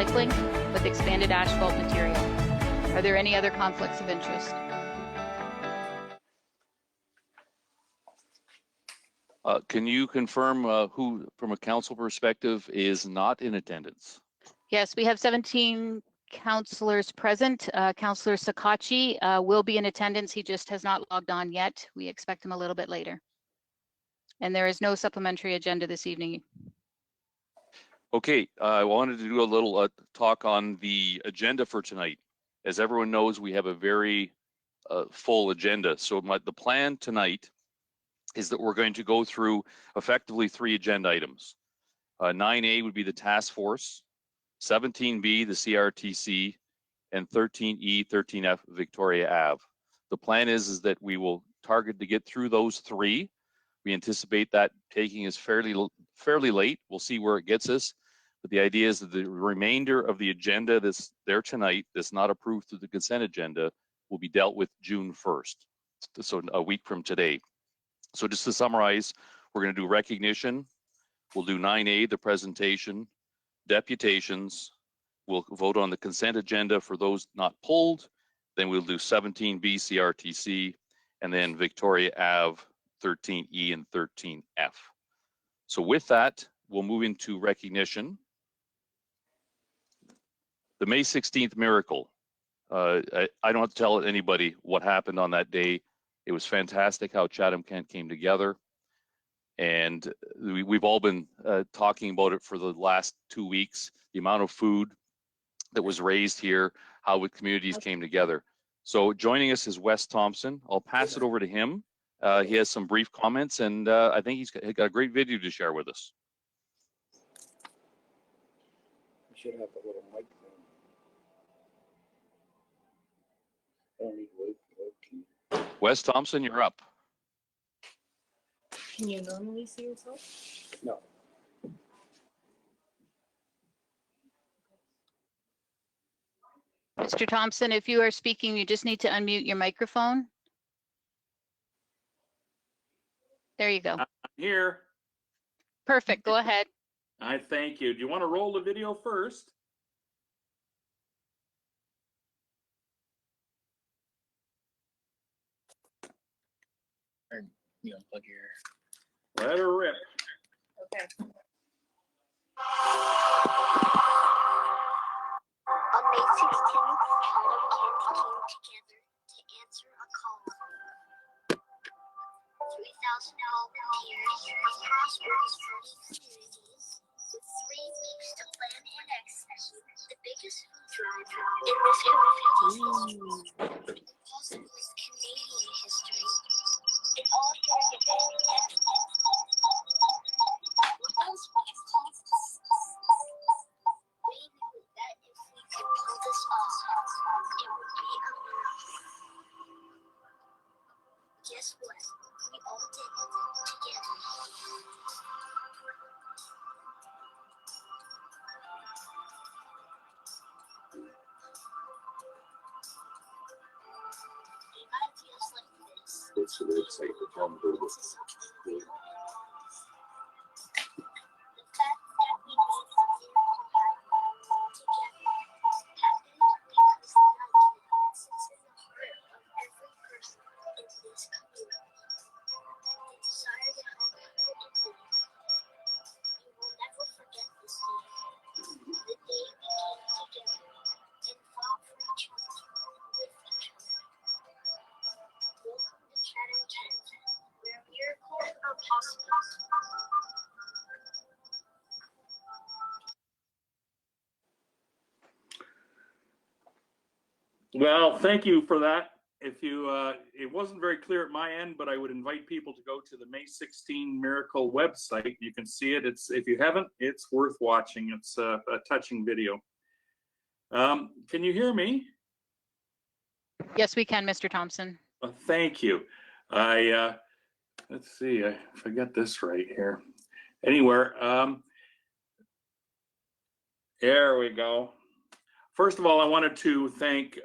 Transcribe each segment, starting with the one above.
recycling with expanded asphalt material. Are there any other conflicts of interest? Can you confirm who, from a council perspective, is not in attendance? Yes, we have 17 councillors present. Councillor Sakachi will be in attendance. He just has not logged on yet. We expect him a little bit later. And there is no supplementary agenda this evening. Okay, I wanted to do a little talk on the agenda for tonight. As everyone knows, we have a very full agenda. So the plan tonight is that we're going to go through effectively 3 agenda items. 9A would be the task force, 17B, the CRTC, and 13E, 13F, Victoria Ave. The plan is that we will target to get through those 3. We anticipate that taking us fairly late. We'll see where it gets us. But the idea is that the remainder of the agenda that's there tonight, that's not approved through the consent agenda, will be dealt with June 1st. So a week from today. So just to summarize, we're going to do recognition. We'll do 9A, the presentation, deputations. We'll vote on the consent agenda for those not pulled. Then we'll do 17B, CRTC, and then Victoria Ave, 13E and 13F. So with that, we'll move into recognition. The May 16th miracle. I don't have to tell anybody what happened on that day. It was fantastic how Chatham-Kent came together. And we've all been talking about it for the last 2 weeks, the amount of food that was raised here, how the communities came together. So joining us is Wes Thompson. I'll pass it over to him. He has some brief comments, and I think he's got a great video to share with us. I should have a little mic thing. I don't need wait. Wes Thompson, you're up. Can you normally see yourself? No. Mr. Thompson, if you are speaking, you just need to unmute your microphone. There you go. I'm here. Perfect. Go ahead. I thank you. Do you want to roll the video first? Or you unplug your. Let her rip. Okay. On May 16th, chatham-kent came together to answer a call. 3,000 volunteers across British communities with 3 weeks to plan and execute the biggest food drive in this community's history, possibly Canadian history, and all during the pandemic. With those weeks we knew that if we could pull this off, it would be a miracle. Guess what? We all did it together. In ideas like this, What's the website for John Burgess? this is something we all realize. The fact that we made a miracle happen together happened because the idea sits in the heart of every person in this community. The desire to help people in need. We will never forget this day. The day we came together and fought for each other with each other. Welcome to Chatham-Kent, where miracles are possible. Well, thank you for that. If you, it wasn't very clear at my end, but I would invite people to go to the May 16 Miracle website. You can see it. It's, if you haven't, it's worth watching. It's a touching video. Can you hear me? Yes, we can, Mr. Thompson. Thank you. Let's see if I got this right here. Anywhere. There we go. First of all, I wanted to thank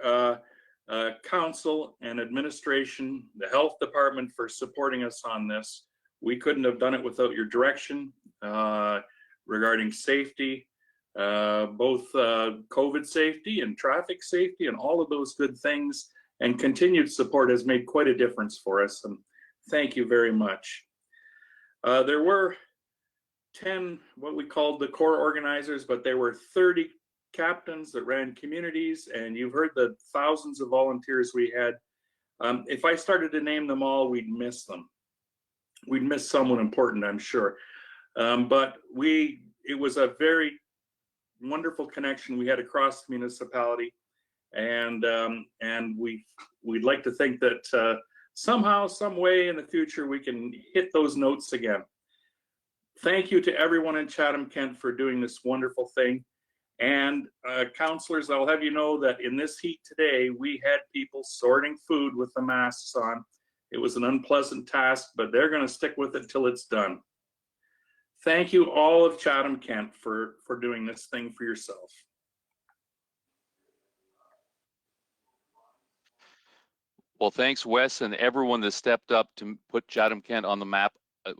council and administration, the health department for supporting us on this. We couldn't have done it without your direction regarding safety, both COVID safety and traffic safety and all of those good things, and continued support has made quite a difference for us, and thank you very much. There were 10 what we called the core organizers, but there were 30 captains that ran communities, and you've heard the thousands of volunteers we had. If I started to name them all, we'd miss them. We'd miss someone important, I'm sure. But it was a very wonderful connection we had across the municipality, and we'd like to think that somehow, some way in the future, we can hit those notes again. Thank you to everyone in Chatham-Kent for doing this wonderful thing. And councillors, I'll have you know that in this heat today, we had people sorting food with the masks on. It was an unpleasant task, but they're going to stick with it till it's done. Thank you all of Chatham-Kent for doing this thing for yourself. Well, thanks, Wes, and everyone that stepped up to put Chatham-Kent on the map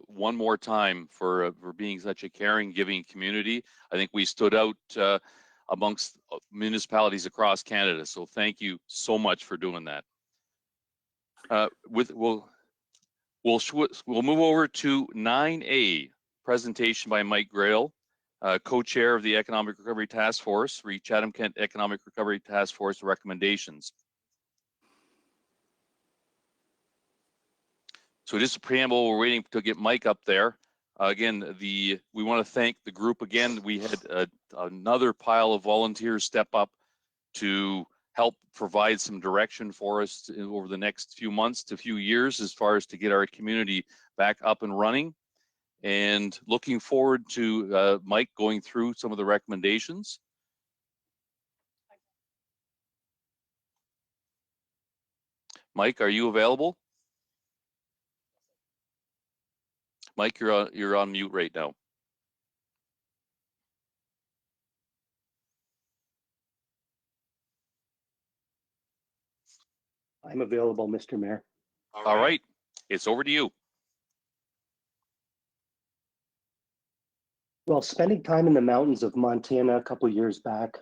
one more time for being such a caring, giving community. I think we stood out amongst municipalities across Canada. So thank you so much for doing that. We'll move over to 9A, presentation by Mike Grail. co-chair of the Economic Recovery Task Force, read Chatham-Kent Economic Recovery Task Force recommendations. So just a preamble, we're waiting to get Mike up there. Again, we want to thank the group again. We had another pile of volunteers step up to help provide some direction for us over the next few months to few years as far as to get our community back up and running. And looking forward to Mike going through some of the recommendations. Mike, are you available? Mike, you're on mute right now. I'm available, Mr. Mayor. All right, it's over to you. Well, spending time in the mountains of Montana a couple years back,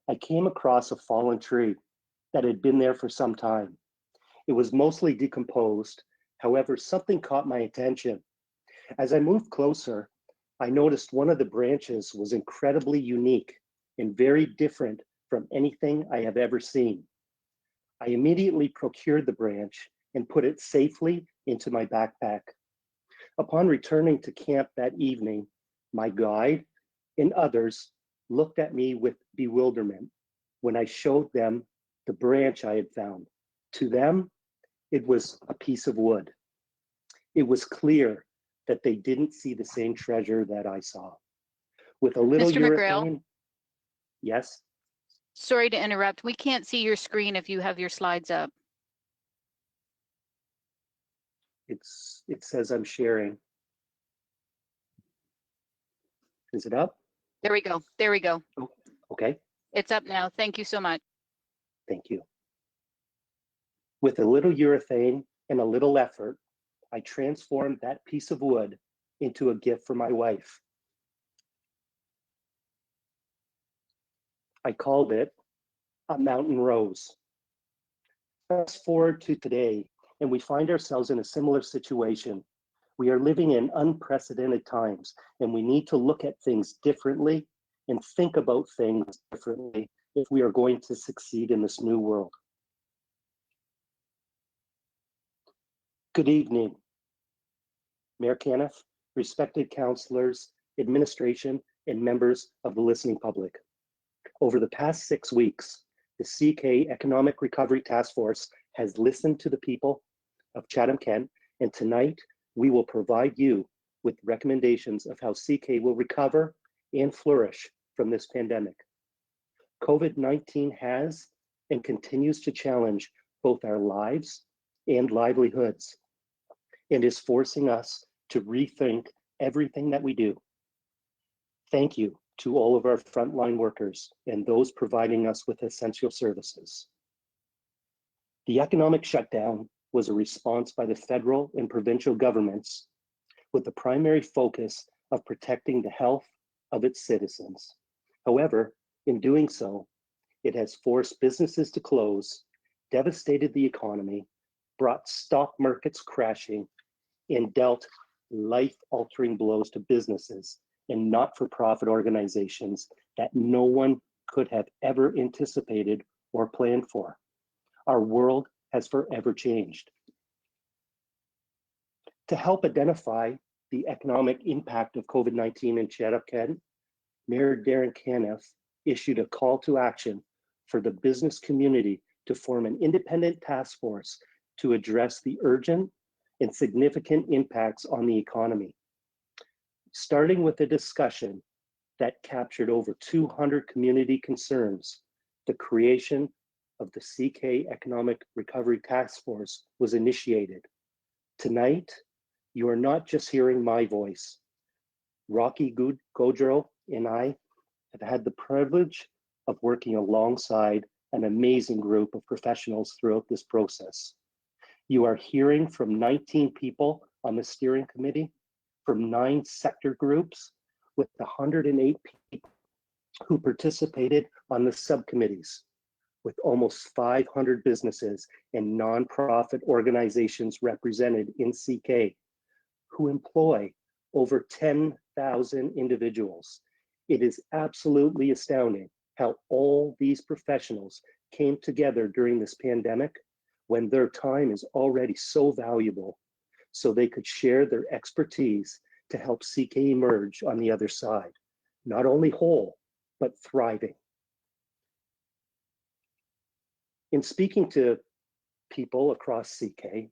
I came across a fallen tree that had been there for some time. It was mostly decomposed. However, something caught my attention. As I moved closer, I noticed one of the branches was incredibly unique and very different from anything I have ever seen. I immediately procured the branch and put it safely into my backpack. Upon returning to camp that evening, my guide and others looked at me with bewilderment when I showed them the branch I had found. To them, it was a piece of wood. It was clear that they didn't see the same treasure that I saw. With a little Mr. McGrail? urethane, yes, Sorry to interrupt. We can't see your screen if you have your slides up. it says I'm sharing. Is it up? There we go. There we go. Okay, It's up now. Thank you so much. thank you. With a little urethane and a little effort, I transformed that piece of wood into a gift for my wife. I called it a mountain rose. Fast forward to today, and we find ourselves in a similar situation. We are living in unprecedented times, and we need to look at things differently and think about things differently if we are going to succeed in this new world. Good evening, Mayor Caniff, respected councillors, administration, and members of the listening public. Over the past 6 weeks, the CK Economic Recovery Task Force has listened to the people of Chatham-Kent, and tonight we will provide you with recommendations of how CK will recover and flourish from this pandemic. COVID-19 has and continues to challenge both our lives and livelihoods, and is forcing us to rethink everything that we do. Thank you to all of our frontline workers and those providing us with essential services. The economic shutdown was a response by the federal and provincial governments with the primary focus of protecting the health of its citizens. However, in doing so, it has forced businesses to close, devastated the economy, brought stock markets crashing, and dealt life-altering blows to businesses and not-for-profit organizations that no one could have ever anticipated or planned for. Our world has forever changed. To help identify the economic impact of COVID-19 in Chatham-Kent, Mayor Darren Caniff issued a call to action for the business community to form an independent task force to address the urgent and significant impacts on the economy. Starting with a discussion that captured over 200 community concerns, the creation of the CK Economic Recovery Task Force was initiated. Tonight, you are not just hearing my voice. Rocky Godreau and I have had the privilege of working alongside an amazing group of professionals throughout this process. You are hearing from 19 people on the steering committee, from 9 sector groups, with 108 people who participated on the subcommittees, with almost 500 businesses and nonprofit organizations represented in CK, who employ over 10,000 individuals It is absolutely astounding how all these professionals came together during this pandemic when their time is already so valuable, so they could share their expertise to help CK emerge on the other side, not only whole, but thriving. In speaking to people across CK,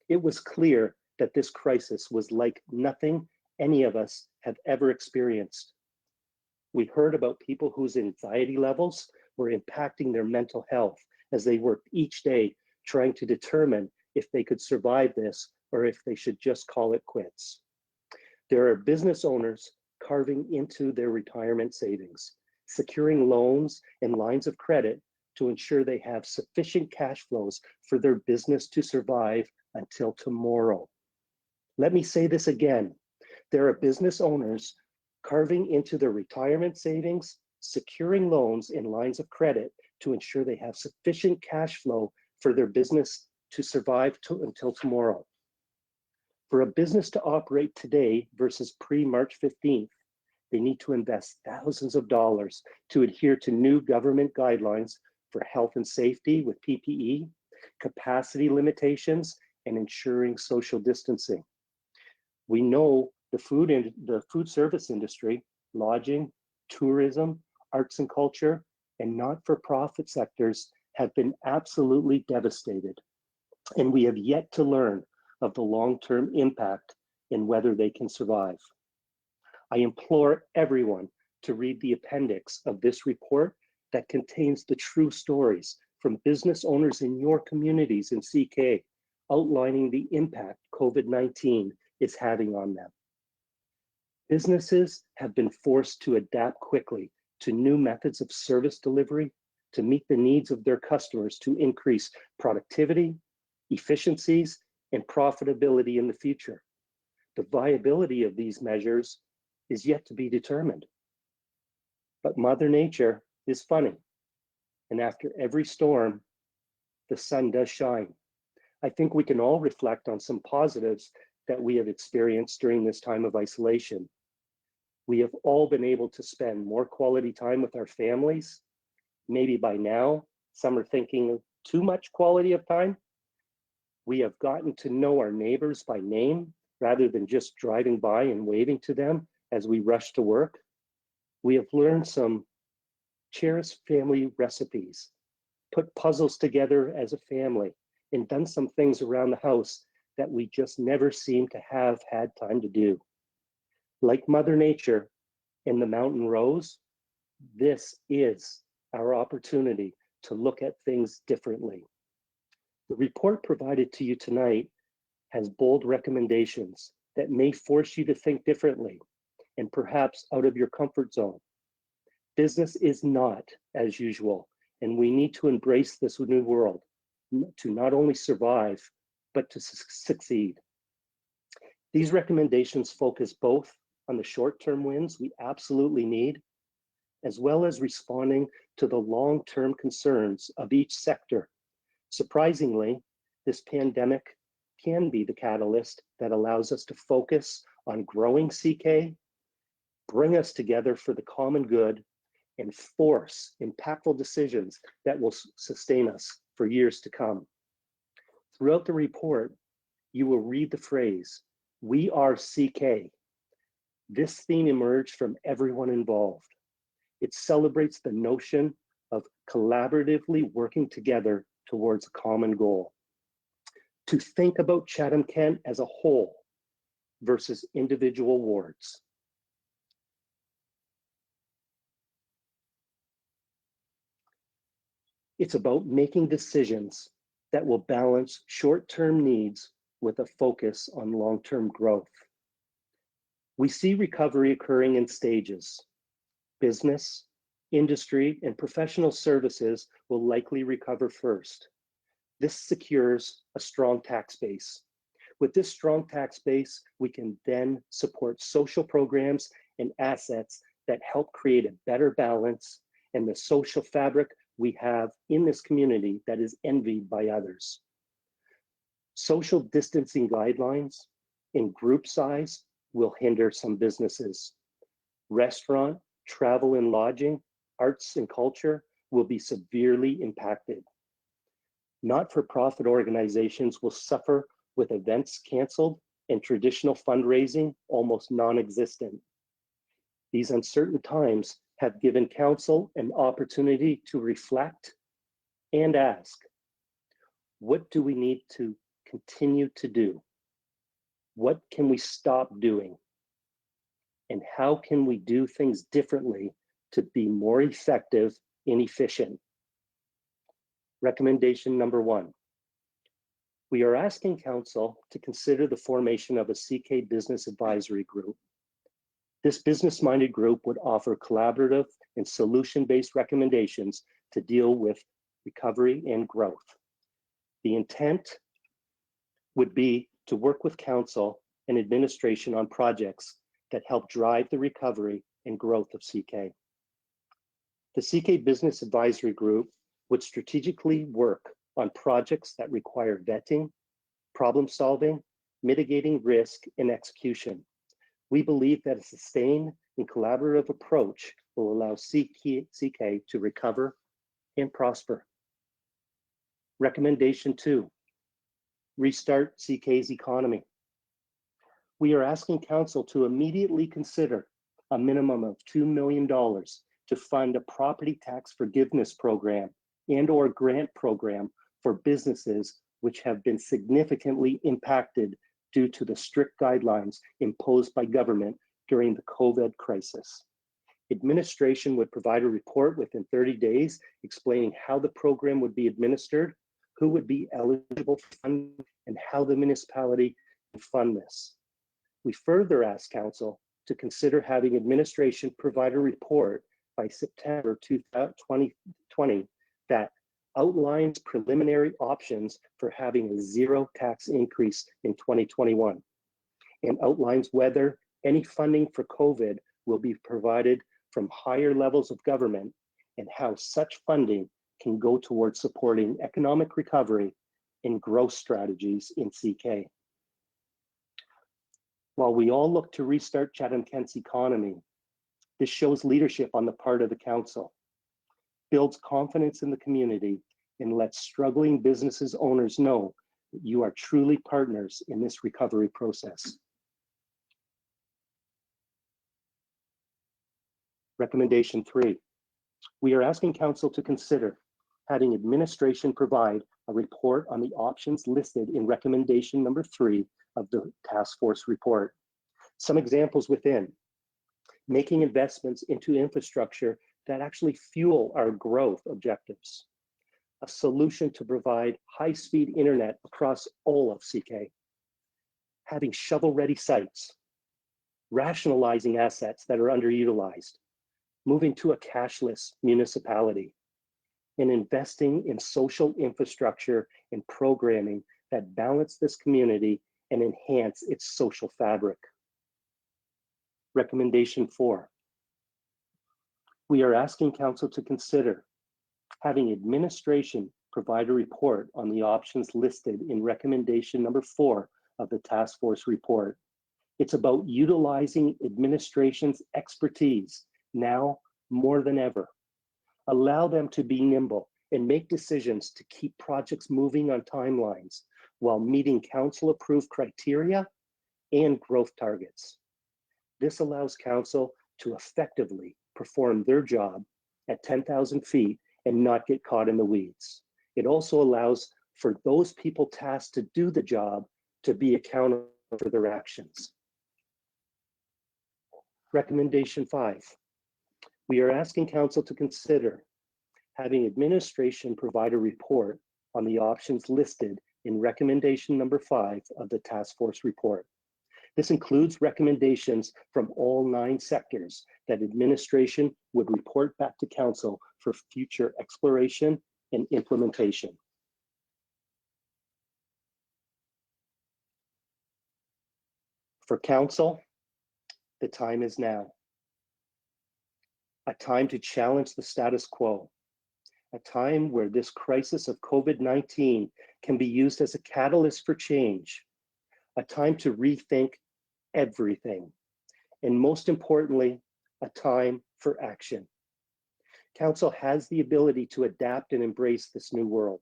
it was clear that this crisis was like nothing any of us have ever experienced. We heard about people whose anxiety levels were impacting their mental health as they worked each day trying to determine if they could survive this or if they should just call it quits. There are business owners carving into their retirement savings, securing loans and lines of credit to ensure they have sufficient cash flows for their business to survive until tomorrow. Let me say this again. There are business owners carving into their retirement savings, securing loans and lines of credit to ensure they have sufficient cash flow for their business to survive until tomorrow. For a business to operate today versus pre-March 15th, they need to invest thousands of dollars to adhere to new government guidelines for health and safety with PPE, capacity limitations, and ensuring social distancing. We know the food service industry, lodging, tourism, arts and culture, and not-for-profit sectors have been absolutely devastated. And we have yet to learn of the long-term impact and whether they can survive. I implore everyone to read the appendix of this report that contains the true stories from business owners in your communities in CK, outlining the impact COVID-19 is having on them. Businesses have been forced to adapt quickly to new methods of service delivery to meet the needs of their customers to increase productivity, efficiencies, and profitability in the future. The viability of these measures is yet to be determined. But Mother Nature is funny, and after every storm, the sun does shine. I think we can all reflect on some positives that we have experienced during this time of isolation. We have all been able to spend more quality time with our families. Maybe by now, some are thinking too much quality of time. We have gotten to know our neighbors by name rather than just driving by and waving to them as we rush to work. We have learned some cherished family recipes, put puzzles together as a family, and done some things around the house that we just never seem to have had time to do. Like Mother Nature and the mountain rose, this is our opportunity to look at things differently. The report provided to you tonight has bold recommendations that may force you to think differently and perhaps out of your comfort zone. Business is not as usual, and we need to embrace this new world to not only survive, but to succeed. These recommendations focus both on the short-term wins we absolutely need, as well as responding to the long-term concerns of each sector. Surprisingly, this pandemic can be the catalyst that allows us to focus on growing CK, bring us together for the common good, and force impactful decisions that will sustain us for years to come. Throughout the report, you will read the phrase, "We are CK." This theme emerged from everyone involved. It celebrates the notion of collaboratively working together towards a common goal. To think about Chatham-Kent as a whole versus individual wards. It's about making decisions that will balance short-term needs with a focus on long-term growth. We see recovery occurring in stages. Business, industry, and professional services will likely recover first. This secures a strong tax base. With this strong tax base, we can then support social programs and assets that help create a better balance and the social fabric we have in this community that is envied by others. Social distancing guidelines in group size will hinder some businesses. Restaurant, travel and lodging, arts and culture will be severely impacted. Not-for-profit organizations will suffer with events canceled and traditional fundraising almost non-existent. These uncertain times have given Council an opportunity to reflect and ask, what do we need to continue to do? What can we stop doing? And how can we do things differently to be more effective and efficient? Recommendation number 1. We are asking Council to consider the formation of a CK Business Advisory Group. This business-minded group would offer collaborative and solution-based recommendations to deal with recovery and growth. The intent would be to work with Council and administration on projects that help drive the recovery and growth of CK. The CK Business Advisory Group would strategically work on projects that require vetting, problem solving, mitigating risk, and execution. We believe that a sustained and collaborative approach will allow CK to recover and prosper. Recommendation 2, restart CK's economy. We are asking Council to immediately consider a minimum of $2 million to fund a property tax forgiveness program and/or grant program for businesses which have been significantly impacted due to the strict guidelines imposed by government during the COVID crisis. Administration would provide a report within 30 days explaining how the program would be administered, who would be eligible for funding, and how the municipality can fund this. We further ask Council to consider having administration provide a report by September 2020 that outlines preliminary options for having a zero tax increase in 2021 and outlines whether any funding for COVID will be provided from higher levels of government and how such funding can go towards supporting economic recovery and growth strategies in CK. While we all look to restart Chatham-Kent's economy, this shows leadership on the part of the Council, builds confidence in the community, and lets struggling businesses owners know that you are truly partners in this recovery process. Recommendation 3, we are asking Council to consider having administration provide a report on the options listed in recommendation number 3 of the task force report. Some examples within: making investments into infrastructure that actually fuel our growth objectives, a solution to provide high-speed internet across all of CK, having shovel-ready sites, rationalizing assets that are underutilized, moving to a cashless municipality, and investing in social infrastructure and programming that balance this community and enhance its social fabric. Recommendation 4, we are asking Council to consider having administration provide a report on the options listed in recommendation number 4 of the task force report. It's about utilizing administration's expertise now more than ever. Allow them to be nimble and make decisions to keep projects moving on timelines while meeting Council-approved criteria and growth targets. This allows Council to effectively perform their job at 10,000 feet and not get caught in the weeds. It also allows for those people tasked to do the job to be accountable for their actions. Recommendation 5, we are asking Council to consider having administration provide a report on the options listed in recommendation number 5 of the task force report. This includes recommendations from all 9 sectors that administration would report back to Council for future exploration and implementation. For Council, the time is now. A time to challenge the status quo. A time where this crisis of COVID-19 can be used as a catalyst for change. A time to rethink everything. And most importantly, a time for action. Council has the ability to adapt and embrace this new world.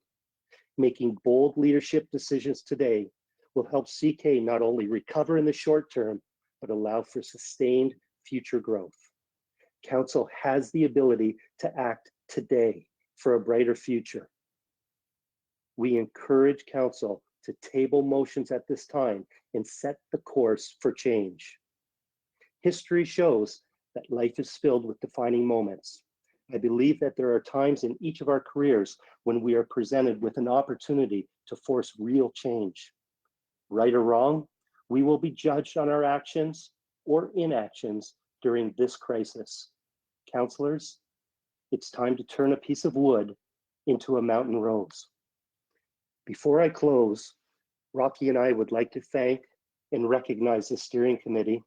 Making bold leadership decisions today will help CK not only recover in the short term, but allow for sustained future growth. Council has the ability to act today for a brighter future. We encourage Council to table motions at this time and set the course for change. History shows that life is filled with defining moments. I believe that there are times in each of our careers when we are presented with an opportunity to force real change. Right or wrong, we will be judged on our actions or inactions during this crisis. Councillors, it's time to turn a piece of wood into a mountain rose. Before I close, Rocky and I would like to thank and recognize the steering committee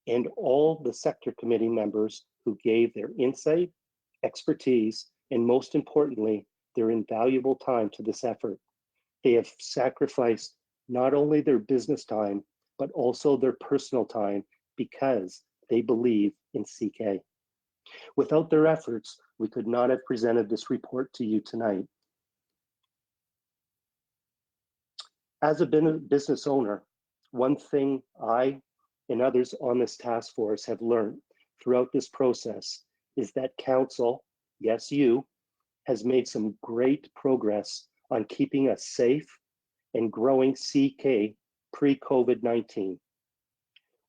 and all the sector committee members who gave their insight, expertise, and most importantly, their invaluable time to this effort. They have sacrificed not only their business time, but also their personal time because they believe in CK. Without their efforts, we could not have presented this report to you tonight. As a business owner, one thing I and others on this task force have learned throughout this process is that Council, yes, you, has made some great progress on keeping us safe and growing CK pre-COVID-19.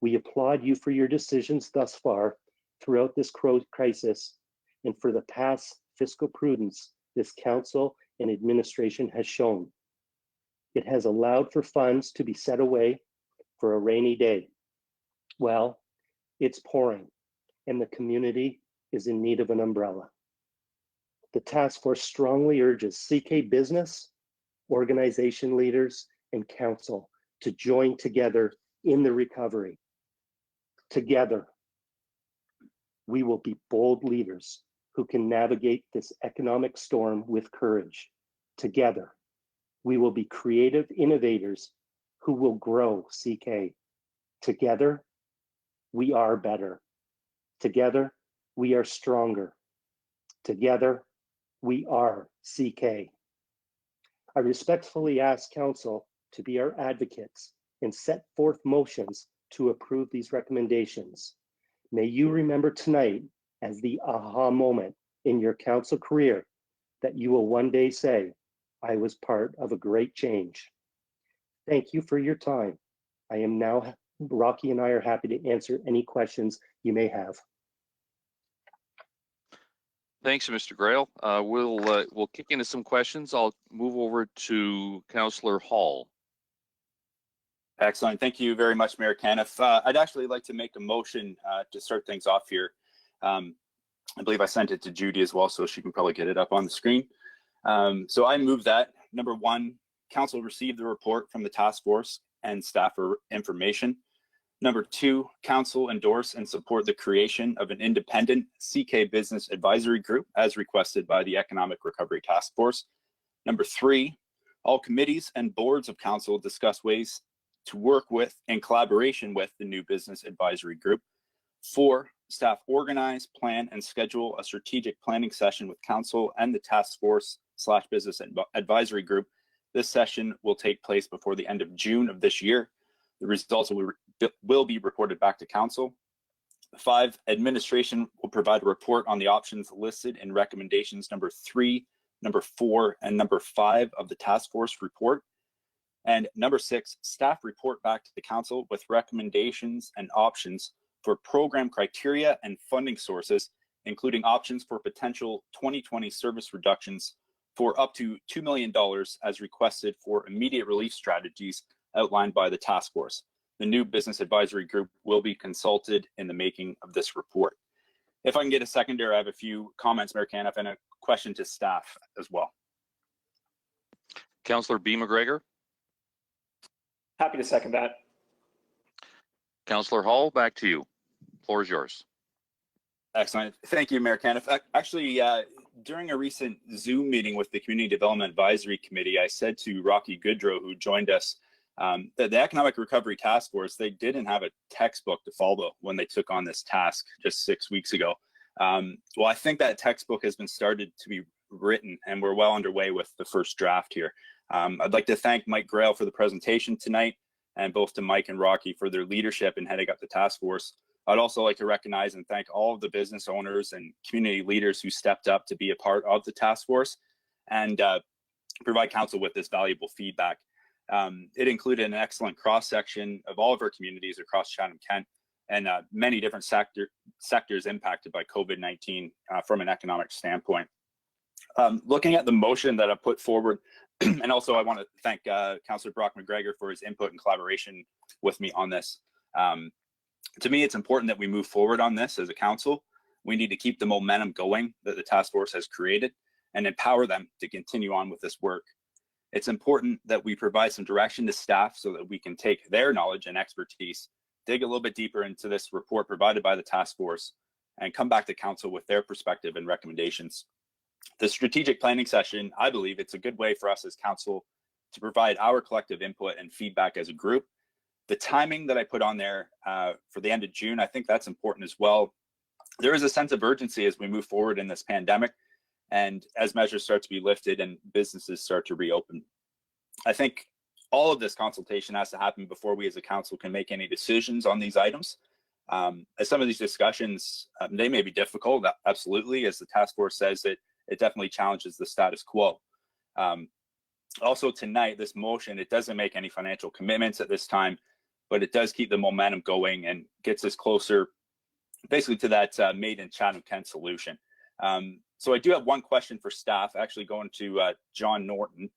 We applaud you for your decisions thus far throughout this crisis and for the past fiscal prudence this Council and administration has shown. It has allowed for funds to be set away for a rainy day. Well, it's pouring and the community is in need of an umbrella. The task force strongly urges CK business, organization leaders, and Council to join together in the recovery. Together, we will be bold leaders who can navigate this economic storm with courage. Together, we will be creative innovators who will grow CK. Together, we are better. Together, we are stronger. Together, we are CK. I respectfully ask Council to be our advocates and set forth motions to approve these recommendations. May you remember tonight as the aha moment in your Council career that you will one day say, I was part of a great change. Thank you for your time. Rocky and I are happy to answer any questions you may have. Thanks, Mr. Grail. We'll kick into some questions. I'll move over to Councillor Hall. Excellent. Thank you very much, Mayor Caniff. I'd actually like to make a motion to start things off here. I believe I sent it to Judy as well, so she can probably get it up on the screen. So I move that, number one, Council receive the report from the task force and staff information. Number two, Council endorse and support the creation of an independent CK Business Advisory Group as requested by the Economic Recovery Task Force. Number three, all committees and boards of Council discuss ways to work with in collaboration with the new Business Advisory Group. Four, staff organize, plan, and schedule a strategic planning session with Council and the Task Force / Business Advisory Group. This session will take place before the end of June of this year. The results will be reported back to Council. 5, administration will provide a report on the options listed in recommendations number 3, number 4, and number 5 of the task force report. And number 6, staff report back to the Council with recommendations and options for program criteria and funding sources, including options for potential 2020 service reductions for up to $2 million as requested for immediate relief strategies outlined by the task force. The new Business Advisory Group will be consulted in the making of this report. If I can get a seconder, I have a few comments, Mayor Caniff, and a question to staff as well. Councillor B. McGregor. Happy to second that. Councillor Hall, back to you. Floor is yours. Excellent. Thank you, Mayor Caniff. Actually, during a recent Zoom meeting with the Community Development Advisory Committee, I said to Rocky Goodrow, who joined us The Economic Recovery Task Force, they didn't have a textbook to follow when they took on this task just 6 weeks ago. Well, I think that textbook has been started to be written, and we're well underway with the first draft here. I'd like to thank Mike Grail for the presentation tonight, and both to Mike and Rocky for their leadership in heading up the task force. I'd also like to recognize and thank all of the business owners and community leaders who stepped up to be a part of the task force and provide council with this valuable feedback. It included an excellent cross-section of all of our communities across Chatham-Kent and many different sectors impacted by COVID-19 from an economic standpoint. Looking at the motion that I put forward, and also I want to thank Councillor Brock McGregor for his input and collaboration with me on this. To me, it's important that we move forward on this as a council. We need to keep the momentum going that the task force has created and empower them to continue on with this work. It's important that we provide some direction to staff so that we can take their knowledge and expertise, dig a little bit deeper into this report provided by the task force, and come back to council with their perspective and recommendations. The strategic planning session, I believe it's a good way for us as council to provide our collective input and feedback as a group. The timing that I put on there for the end of June, I think that's important as well. There is a sense of urgency as we move forward in this pandemic and as measures start to be lifted and businesses start to reopen. I think all of this consultation has to happen before we as a council can make any decisions on these items. As some of these discussions, they may be difficult, absolutely. As the task force says, it definitely challenges the status quo. Also tonight, this motion, it doesn't make any financial commitments at this time, but it does keep the momentum going and gets us closer basically to that made in Chatham-Kent solution. So I do have one question for staff, actually going to John Norton,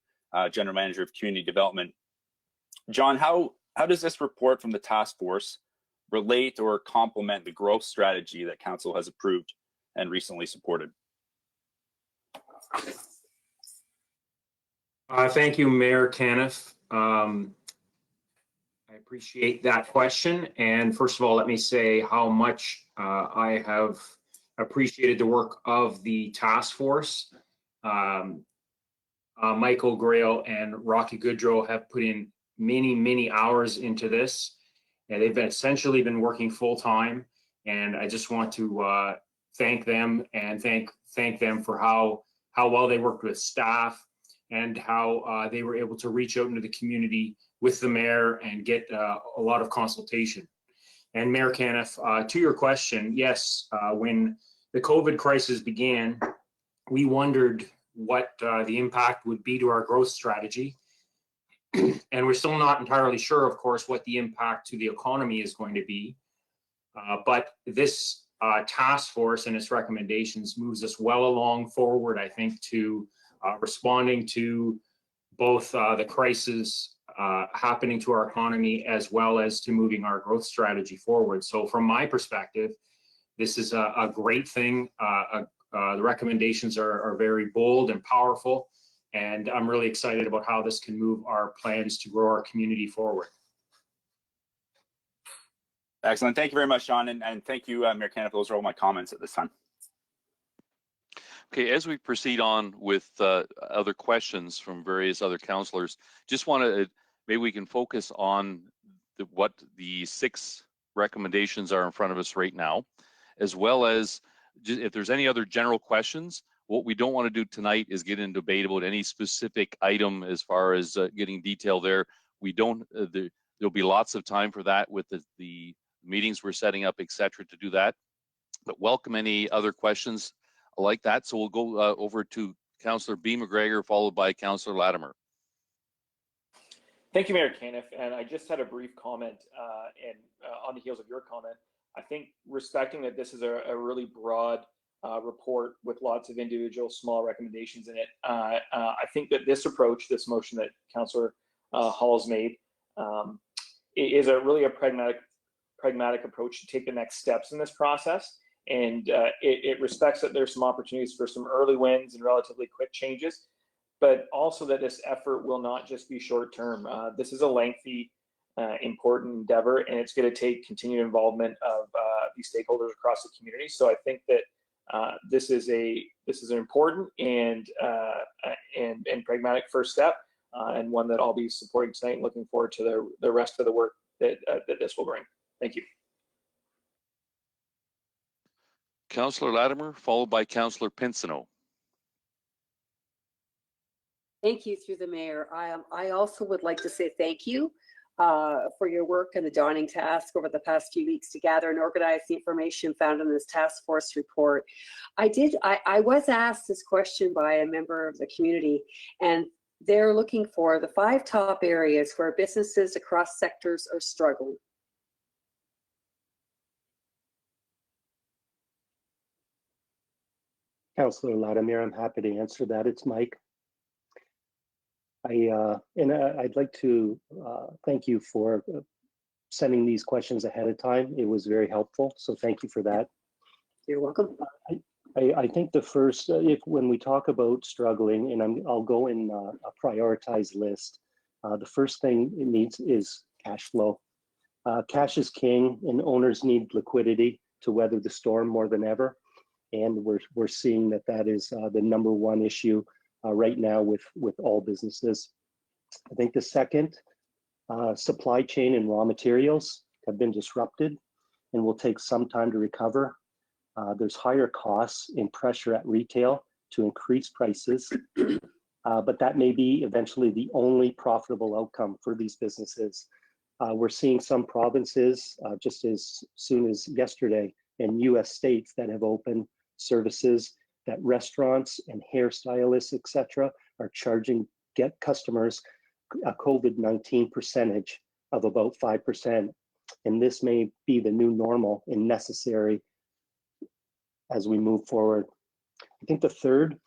General Manager of Community Development. John, how does this report from the task force relate or complement the growth strategy that council has approved and recently supported? Thank you, Mayor Caniff. I appreciate that question. And first of all, let me say how much I have appreciated the work of the task force. Michael Grail and Rocky Goodrow have put in many hours into this, and they've essentially been working full time. And I just want to thank them and thank them for how well they worked with staff and how they were able to reach out into the community with the mayor and get a lot of consultation. And Mayor Caniff, to your question, yes, when the COVID crisis began, we wondered what the impact would be to our growth strategy. And we're still not entirely sure, of course, what the impact to the economy is going to be. But this task force and its recommendations moves us well along forward, I think, to responding to both the crisis happening to our economy as well as to moving our growth strategy forward. So from my perspective, this is a great thing. The recommendations are very bold and powerful, and I'm really excited about how this can move our plans to grow our community forward. Excellent. Thank you very much, John. And thank you, Mayor Caniff. Those are all my comments at this time. Okay, as we proceed on with other questions from various other councillors, just want to, maybe we can focus on what the 6 recommendations are in front of us right now, as well as just, if there's any other general questions. What we don't want to do tonight is get into debate about any specific item as far as getting detail there. We don't, there'll be lots of time for that with the meetings we're setting up, etc., to do that. But welcome any other questions like that. So we'll go over to Councillor B. McGregor, followed by Councillor Latimer. Thank you, Mayor Caniff. And I just had a brief comment on the heels of your comment. I think respecting that this is a really broad report with lots of individual small recommendations in it, I think that this approach, this motion that Councillor Hall's made, is really a pragmatic approach to take the next steps in this process. And it respects that there's some opportunities for some early wins and relatively quick changes, but also that this effort will not just be short term. This is a lengthy, important endeavor, and it's going to take continued involvement of these stakeholders across the community. So I think that this is an important and pragmatic first step. and one that I'll be supporting tonight and looking forward to the rest of the work that this will bring. Thank you. Councillor Latimer, followed by Councillor Pinsino. Thank you through the mayor. I also would like to say thank you for your work and the daunting task over the past few weeks to gather and organize the information found in this task force report. I was asked this question by a member of the community, and they're looking for the 5 top areas where businesses across sectors are struggling. Councillor Latimer, I'm happy to answer that. It's Mike. I'd like to thank you for sending these questions ahead of time. It was very helpful, so thank you for that. You're welcome. I think the first, when we talk about struggling, and I'll go in a prioritized list, the first thing it needs is cash flow. Cash is king, and owners need liquidity to weather the storm more than ever. And we're seeing that is the number one issue right now with all businesses. I think the second, supply chain and raw materials have been disrupted and will take some time to recover. There's higher costs and pressure at retail to increase prices, but that may be eventually the only profitable outcome for these businesses. We're seeing some provinces, just as soon as yesterday, in US states that have opened services that restaurants and hairstylists, etc., are charging customers a COVID-19 percentage of about 5%. And this may be the new normal and necessary as we move forward. I think the third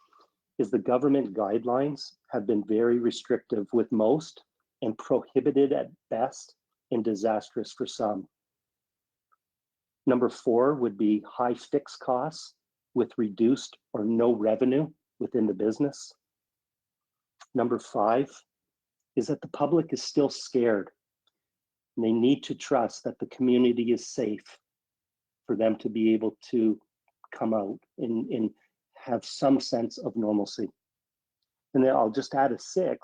is the government guidelines have been very restrictive with most and prohibited at best and disastrous for some. Number 4 would be high fixed costs with reduced or no revenue within the business. Number 5 is that the public is still scared. And they need to trust that the community is safe for them to be able to come out and have some sense of normalcy. And then I'll just add a 6th.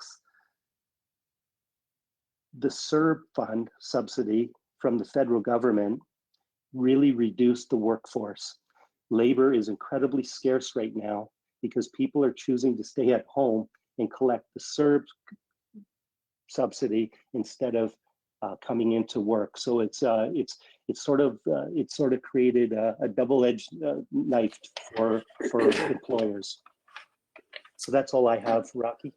The CERB fund subsidy from the federal government really reduced the workforce. Labor is incredibly scarce right now because people are choosing to stay at home and collect the CERB subsidy instead of coming into work. So it's sort of created a double-edged knife for employers. So that's all I have, Rocky.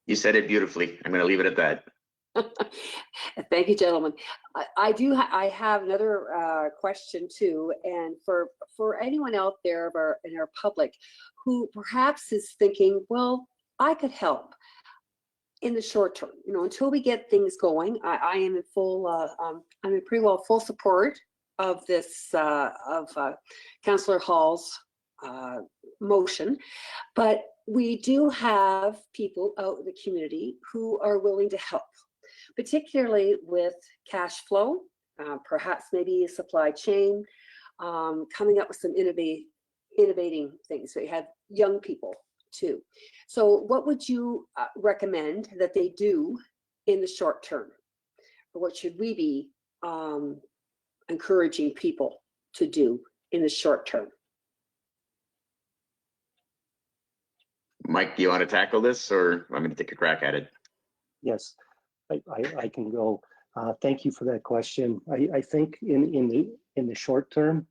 You said it beautifully. I'm going to leave it at that. Thank you, gentlemen. I have another question too, and for anyone out there in our public who perhaps is thinking, well, I could help in the short term, until we get things going. I am in full, I'm in pretty well full support of this, of Councillor Hall's motion, but we do have people out in the community who are willing to help, particularly with cash flow, perhaps maybe a supply chain, coming up with some innovating things. So you have young people too. So what would you recommend that they do in the short term? Or what should we be encouraging people to do in the short term? Mike, do you want to tackle this, or I'm going to take a crack at it? Yes, I can go. Thank you for that question. I think in the short term,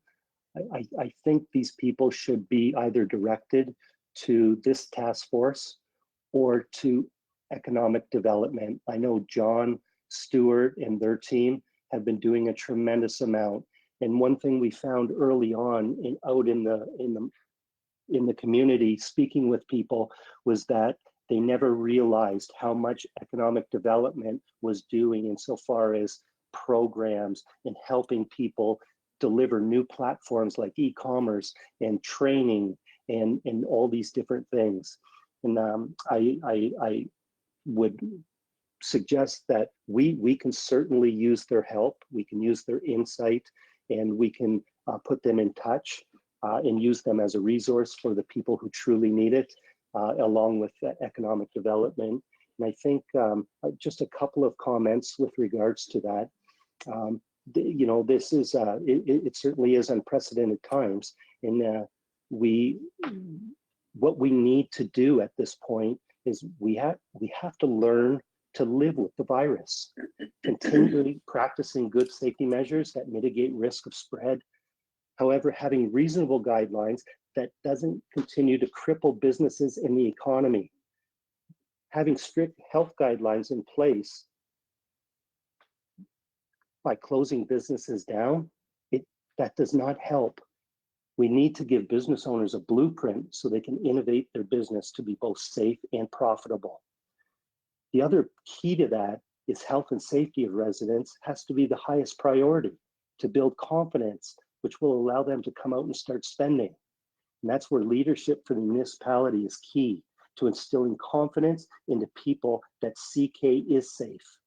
I think these people should be either directed to this task force or to economic development. I know John Stewart and their team have been doing a tremendous amount. And one thing we found early on out in the community, speaking with people, was that they never realized how much economic development was doing insofar as programs and helping people deliver new platforms like e-commerce and training and all these different things. And I would suggest that we can certainly use their help, we can use their insight, and we can put them in touch and use them as a resource for the people who truly need it, along with economic development. And I think just a couple of comments with regards to that. You know, this is, it certainly is unprecedented times. And what we need to do at this point is we have to learn to live with the virus, continually practicing good safety measures that mitigate risk of spread. However, having reasonable guidelines that doesn't continue to cripple businesses in the economy. Having strict health guidelines in place by closing businesses down, that does not help. We need to give business owners a blueprint so they can innovate their business to be both safe and profitable. The other key to that is health and safety of residents has to be the highest priority to build confidence, which will allow them to come out and start spending. And that's where leadership for the municipality is key to instilling confidence into people that CK is safe.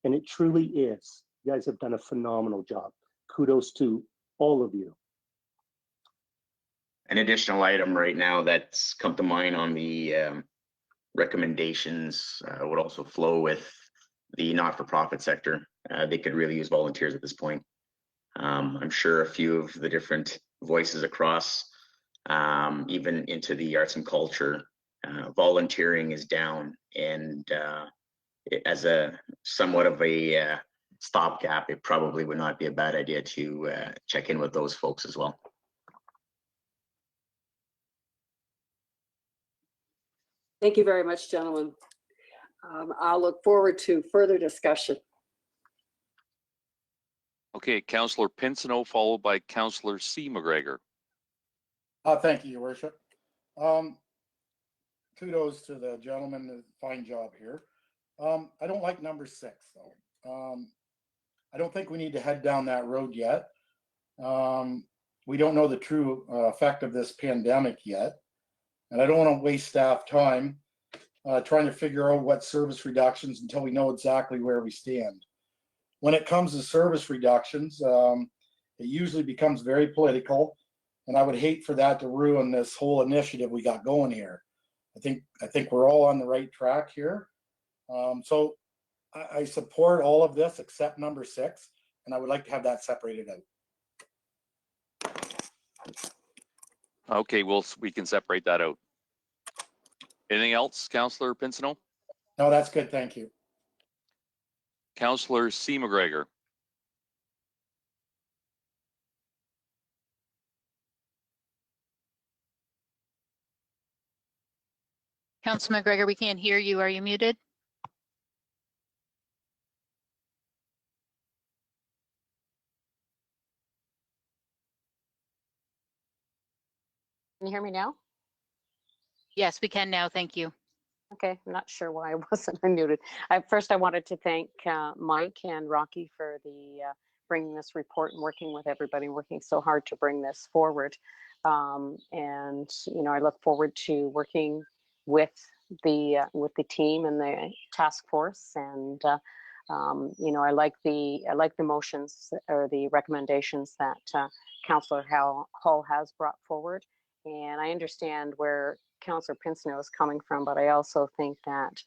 And it truly is. You guys have done a phenomenal job. Kudos to all of you. An additional item right now that's come to mind on the recommendations would also flow with the not-for-profit sector. They could really use volunteers at this point. I'm sure a few of the different voices across, even into the arts and culture, volunteering is down, and as a somewhat of a stopgap, it probably would not be a bad idea to check in with those folks as well. Thank you very much, gentlemen. I'll look forward to further discussion. Okay, Councillor Pinsino, followed by Councillor C. McGregor. Thank you, Your Worship. Kudos to the gentleman, fine job here. I don't like number 6 though. I don't think we need to head down that road yet. We don't know the true effect of this pandemic yet. And I don't want to waste staff time trying to figure out what service reductions until we know exactly where we stand. When it comes to service reductions, it usually becomes very political, and I would hate for that to ruin this whole initiative we got going here. I think we're all on the right track here. So I support all of this except number 6, and I would like to have that separated out. Okay, we can separate that out. Anything else, Councillor Pinsino? No, that's good. Thank you. Councillor C. McGregor. Councilor McGregor, we can't hear you. Are you muted? Can you hear me now? Yes, we can now. Thank you. Okay, I'm not sure why I wasn't unmuted. First, I wanted to thank Mike and Rocky for the bringing this report and working with everybody, working so hard to bring this forward. And you know, I look forward to working with the team and the task force. And you know, I like the motions or the recommendations that Councillor Hall has brought forward. And I understand where Councillor Pinsino is coming from, but I also think that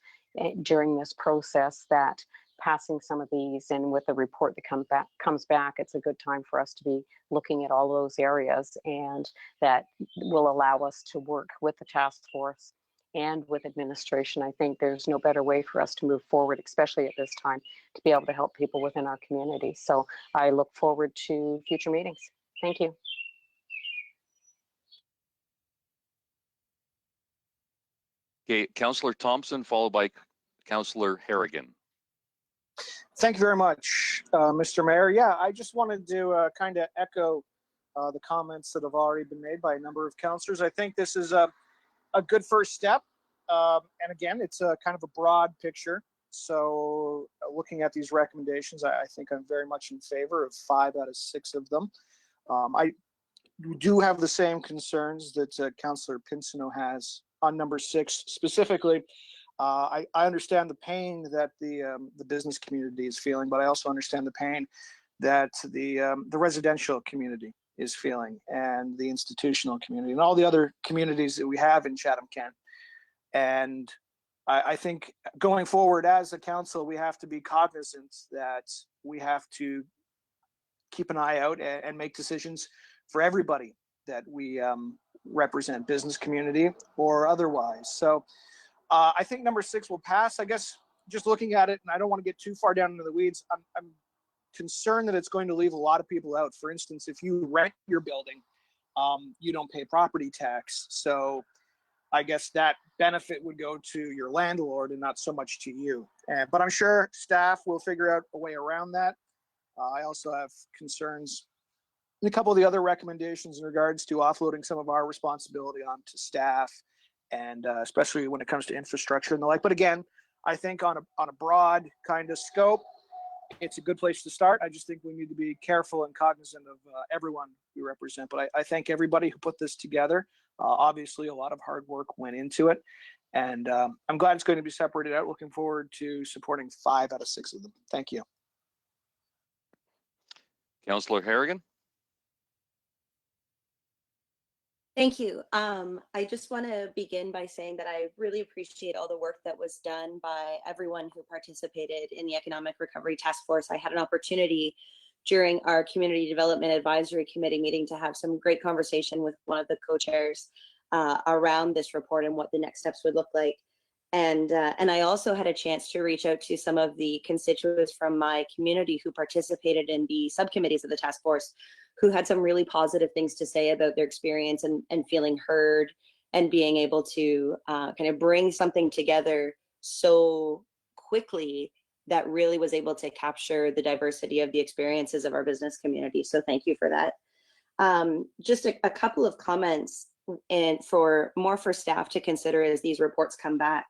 during this process that passing some of these and with the report that comes back, it's a good time for us to be looking at all those areas, and that will allow us to work with the task force and with administration. I think there's no better way for us to move forward, especially at this time, to be able to help people within our community. So I look forward to future meetings. Thank you. Okay, Councillor Thompson, followed by Councillor Harrigan. Thank you very much, Mr. Mayor. Yeah, I just wanted to kind of echo the comments that have already been made by a number of councillors. I think this is a good first step. And again, it's a kind of a broad picture. So looking at these recommendations, I think I'm very much in favor of 5 out of 6 of them. I do have the same concerns that Councillor Pinsino has on number 6 specifically. I understand the pain that the business community is feeling, but I also understand the pain that the residential community is feeling, and the institutional community, and all the other communities that we have in Chatham-Kent. And I think going forward as a council, we have to be cognizant that we have to keep an eye out and make decisions for everybody that we represent, business community or otherwise. So I think number 6 will pass. I guess just looking at it, and I don't want to get too far down into the weeds, I'm concerned that it's going to leave a lot of people out. For instance, if you rent your building, you don't pay property tax. So I guess that benefit would go to your landlord and not so much to you. But I'm sure staff will figure out a way around that. I also have concerns in a couple of the other recommendations in regards to offloading some of our responsibility onto staff, and especially when it comes to infrastructure and the like. But again, I think on a broad kind of scope, it's a good place to start. I just think we need to be careful and cognizant of everyone we represent. But I thank everybody who put this together. Obviously, a lot of hard work went into it, and I'm glad it's going to be separated out. Looking forward to supporting 5 out of 6 of them. Thank you. Councillor Harrigan. Thank you. I just want to begin by saying that I really appreciate all the work that was done by everyone who participated in the Economic Recovery Task Force. I had an opportunity during our Community Development Advisory Committee meeting to have some great conversation with one of the co-chairs around this report and what the next steps would look like. And I also had a chance to reach out to some of the constituents from my community who participated in the subcommittees of the task force, who had some really positive things to say about their experience and feeling heard and being able to kind of bring something together so quickly that really was able to capture the diversity of the experiences of our business community. So thank you for that. Just a couple of comments and for staff to consider as these reports come back.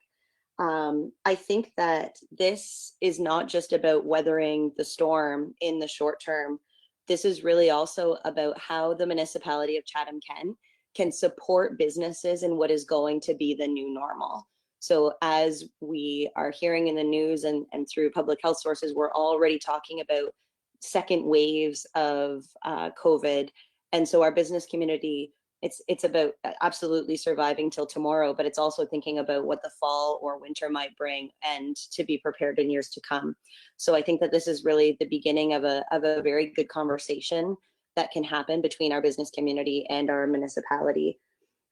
I think that this is not just about weathering the storm in the short term. This is really also about how the municipality of Chatham-Kent can support businesses in what is going to be the new normal. So as we are hearing in the news and through public health sources, we're already talking about second waves of COVID. And so our business community, it's about absolutely surviving till tomorrow, but it's also thinking about what the fall or winter might bring and to be prepared in years to come. So I think that this is really the beginning of a very good conversation that can happen between our business community and our municipality.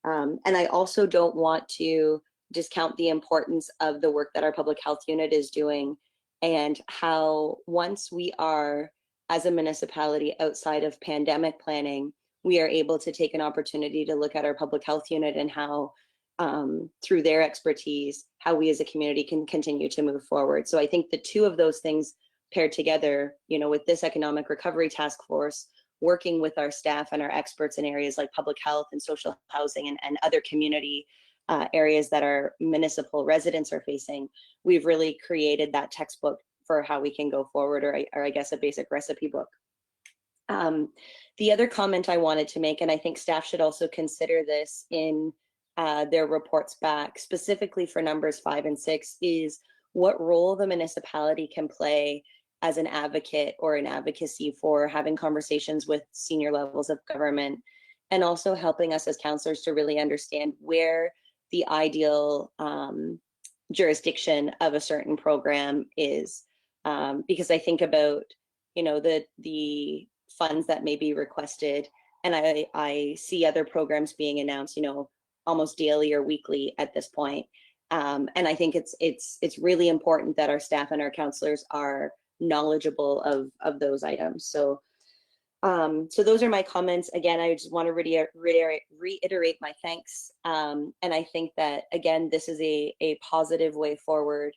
And I also don't want to discount the importance of the work that our public health unit is doing, and how once we are, as a municipality, outside of pandemic planning, we are able to take an opportunity to look at our public health unit and how, through their expertise, how we as a community can continue to move forward. So I think the two of those things paired together, you know, with this economic recovery task force, working with our staff and our experts in areas like public health and social housing and other community areas that our municipal residents are facing, we've really created that textbook for how we can go forward, or I guess a basic recipe book. The other comment I wanted to make, and I think staff should also consider this in their reports back, specifically for numbers 5 and 6, is what role the municipality can play as an advocate or an advocacy for having conversations with senior levels of government, and also helping us as councillors to really understand where the ideal jurisdiction of a certain program is. Because I think about, you know, the funds that may be requested, and I see other programs being announced, you know, almost daily or weekly at this point. And I think it's really important that our staff and our councillors are knowledgeable of those items. So so those are my comments. Again, I just want to reiterate my thanks. And I think that, again, this is a positive way forward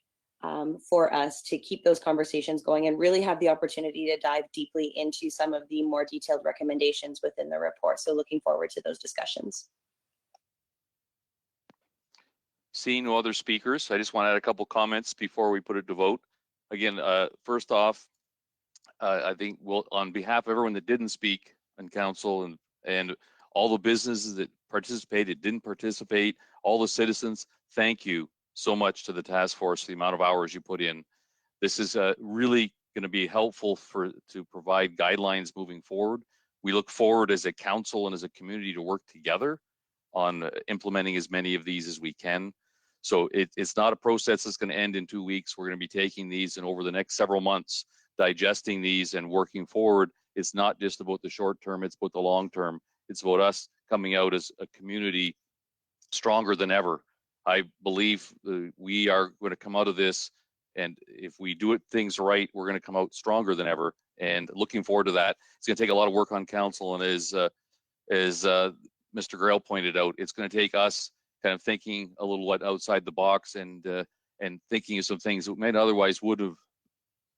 for us to keep those conversations going and really have the opportunity to dive deeply into some of the more detailed recommendations within the report. So looking forward to those discussions. Seeing no other speakers, I just want to add a couple comments before we put it to vote. Again, first off, I think on behalf of everyone that didn't speak on council and all the businesses that participated, didn't participate, all the citizens, thank you so much to the task force, the amount of hours you put in. This is really going to be helpful to provide guidelines moving forward We look forward as a council and as a community to work together on implementing as many of these as we can. So it's not a process that's going to end in 2 weeks. We're going to be taking these and over the next several months, digesting these and working forward. It's not just about the short term, it's about the long term. It's about us coming out as a community stronger than ever. I believe we are going to come out of this, and if we do it things right, we're going to come out stronger than ever. And looking forward to that. It's going to take a lot of work on council, and as Mr. Grail pointed out, it's going to take us kind of thinking a little bit outside the box and thinking of some things that we might otherwise would have,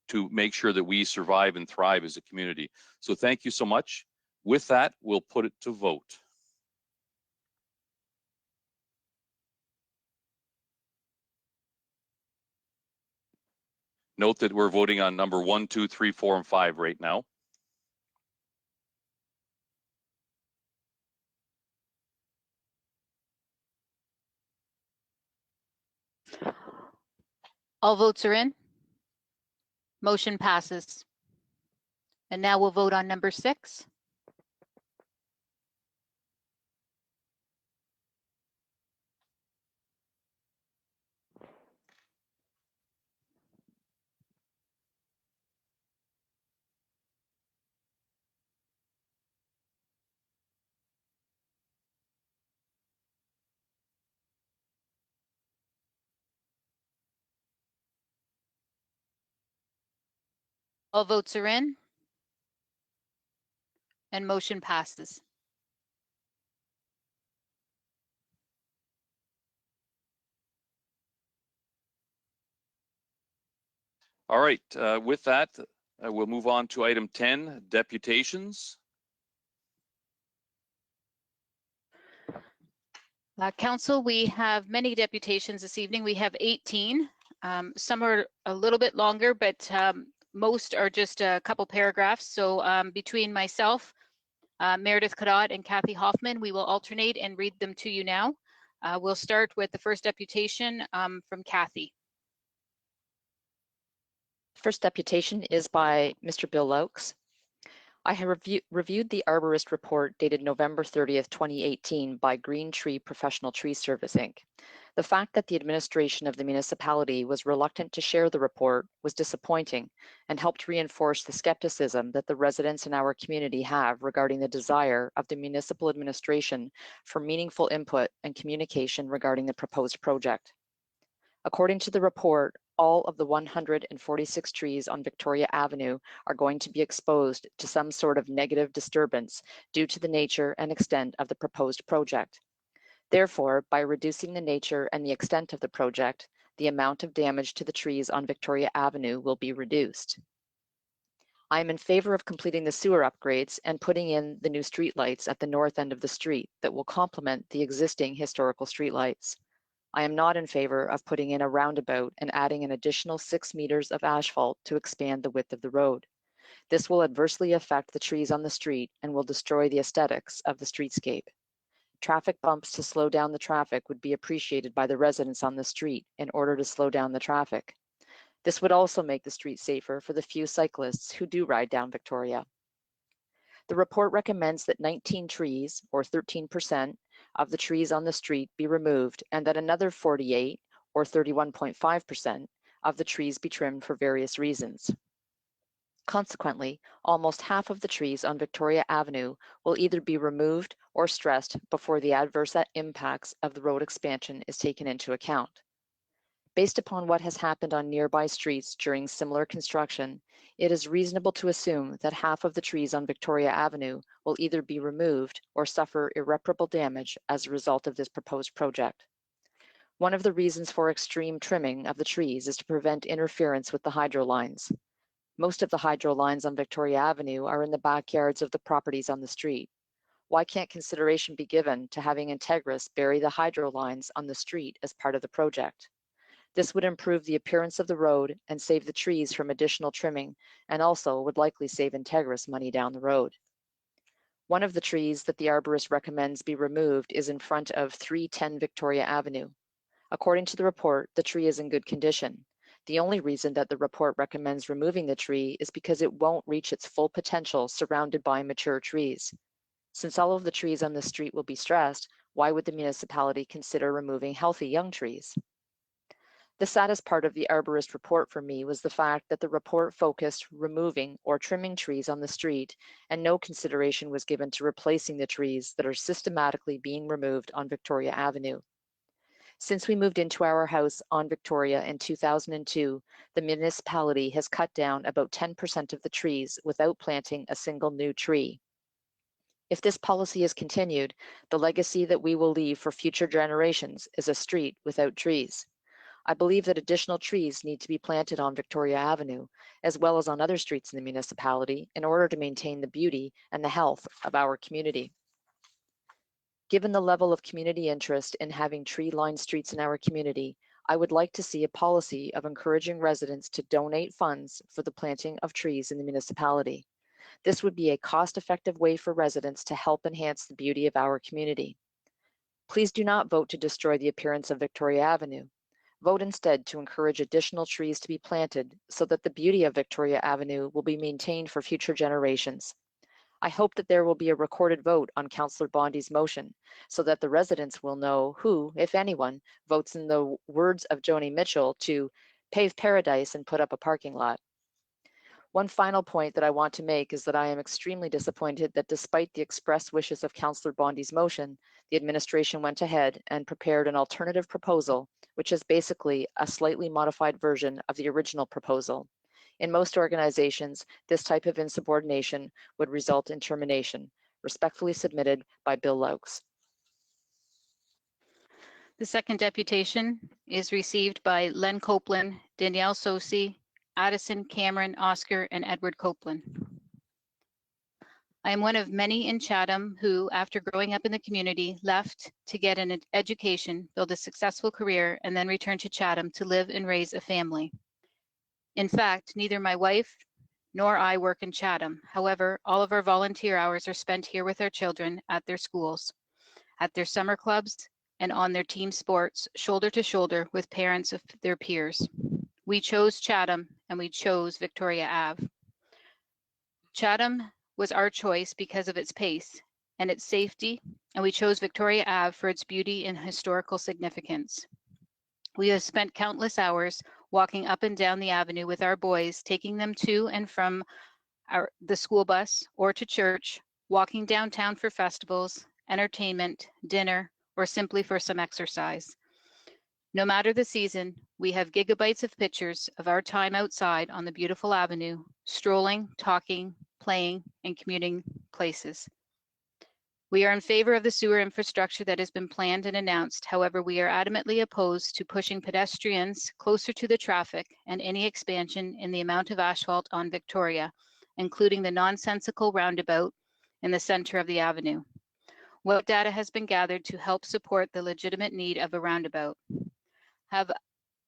to make sure that we survive and thrive as a community. So thank you so much. With that, we'll put it to vote. Note that we're voting on number 1, 2, 3, 4, and 5 right now. All votes are in. Motion passes. And now we'll vote on number 6. All votes are in. And motion passes. All right, with that, we'll move on to item 10, deputations. Council, we have many deputations this evening. We have 18. Some are a little bit longer, but most are just a couple paragraphs. So between myself, Meredith Cadot, and Kathy Hoffman, we will alternate and read them to you now. We'll start with the first deputation from Kathy. First deputation is by Mr. Bill Laux. I have reviewed the arborist report dated November 30th, 2018 by Green Tree Professional Tree Service, Inc. The fact that the administration of the municipality was reluctant to share the report was disappointing and helped reinforce the skepticism that the residents in our community have regarding the desire of the municipal administration for meaningful input and communication regarding the proposed project. According to the report, all of the 146 trees on Victoria Avenue are going to be exposed to some sort of negative disturbance due to the nature and extent of the proposed project. Therefore, by reducing the nature and the extent of the project, the amount of damage to the trees on Victoria Avenue will be reduced. I am in favor of completing the sewer upgrades and putting in the new streetlights at the north end of the street that will complement the existing historical streetlights. I am not in favor of putting in a roundabout and adding an additional 6 meters of asphalt to expand the width of the road. This will adversely affect the trees on the street and will destroy the aesthetics of the streetscape. Traffic bumps to slow down the traffic would be appreciated by the residents on the street in order to slow down the traffic. This would also make the street safer for the few cyclists who do ride down Victoria. The report recommends that 19 trees, or 13%, of the trees on the street be removed and that another 48, or 31.5%, of the trees be trimmed for various reasons. Consequently, almost half of the trees on Victoria Avenue will either be removed or stressed before the adverse impacts of the road expansion is taken into account. Based upon what has happened on nearby streets during similar construction, it is reasonable to assume that half of the trees on Victoria Avenue will either be removed or suffer irreparable damage as a result of this proposed project. One of the reasons for extreme trimming of the trees is to prevent interference with the hydro lines. Most of the hydro lines on Victoria Avenue are in the backyards of the properties on the street. Why can't consideration be given to having Integris bury the hydro lines on the street as part of the project? This would improve the appearance of the road and save the trees from additional trimming, and also would likely save Integris money down the road. One of the trees that the arborist recommends be removed is in front of 310 Victoria Avenue. According to the report, the tree is in good condition. The only reason that the report recommends removing the tree is because it won't reach its full potential surrounded by mature trees. Since all of the trees on the street will be stressed, why would the municipality consider removing healthy young trees? The saddest part of the arborist report for me was the fact that the report focused removing or trimming trees on the street, and no consideration was given to replacing the trees that are systematically being removed on Victoria Avenue. Since we moved into our house on Victoria in 2002, the municipality has cut down about 10% of the trees without planting a single new tree. If this policy is continued, the legacy that we will leave for future generations is a street without trees. I believe that additional trees need to be planted on Victoria Avenue, as well as on other streets in the municipality, in order to maintain the beauty and the health of our community. Given the level of community interest in having tree-lined streets in our community, I would like to see a policy of encouraging residents to donate funds for the planting of trees in the municipality. This would be a cost-effective way for residents to help enhance the beauty of our community. Please do not vote to destroy the appearance of Victoria Avenue. Vote instead to encourage additional trees to be planted so that the beauty of Victoria Avenue will be maintained for future generations. I hope that there will be a recorded vote on Councillor Bondi's motion so that the residents will know who, if anyone, votes in the words of Joni Mitchell to pave paradise and put up a parking lot. One final point that I want to make is that I am extremely disappointed that despite the express wishes of Councillor Bondi's motion, the administration went ahead and prepared an alternative proposal, which is basically a slightly modified version of the original proposal. In most organizations, this type of insubordination would result in termination. Respectfully submitted by Bill Laux. The second deputation is received by Len Copeland, Danielle Sosi, Addison, Cameron, Oscar, and Edward Copeland. I am one of many in Chatham who, after growing up in the community, left to get an education, build a successful career, and then return to Chatham to live and raise a family. In fact, neither my wife nor I work in Chatham. However, all of our volunteer hours are spent here with our children at their schools, at their summer clubs, and on their team sports, shoulder to shoulder with parents of their peers. We chose Chatham and we chose Victoria Ave. Chatham was our choice because of its pace and its safety, and we chose Victoria Ave for its beauty and historical significance. We have spent countless hours walking up and down the avenue with our boys, taking them to and from the school bus or to church, walking downtown for festivals, entertainment, dinner, or simply for some exercise. No matter the season, we have gigabytes of pictures of our time outside on the beautiful avenue, strolling, talking, playing, and commuting places. We are in favor of the sewer infrastructure that has been planned and announced. However, we are adamantly opposed to pushing pedestrians closer to the traffic and any expansion in the amount of asphalt on Victoria, including the nonsensical roundabout in the center of the avenue. What data has been gathered to help support the legitimate need of a roundabout? Have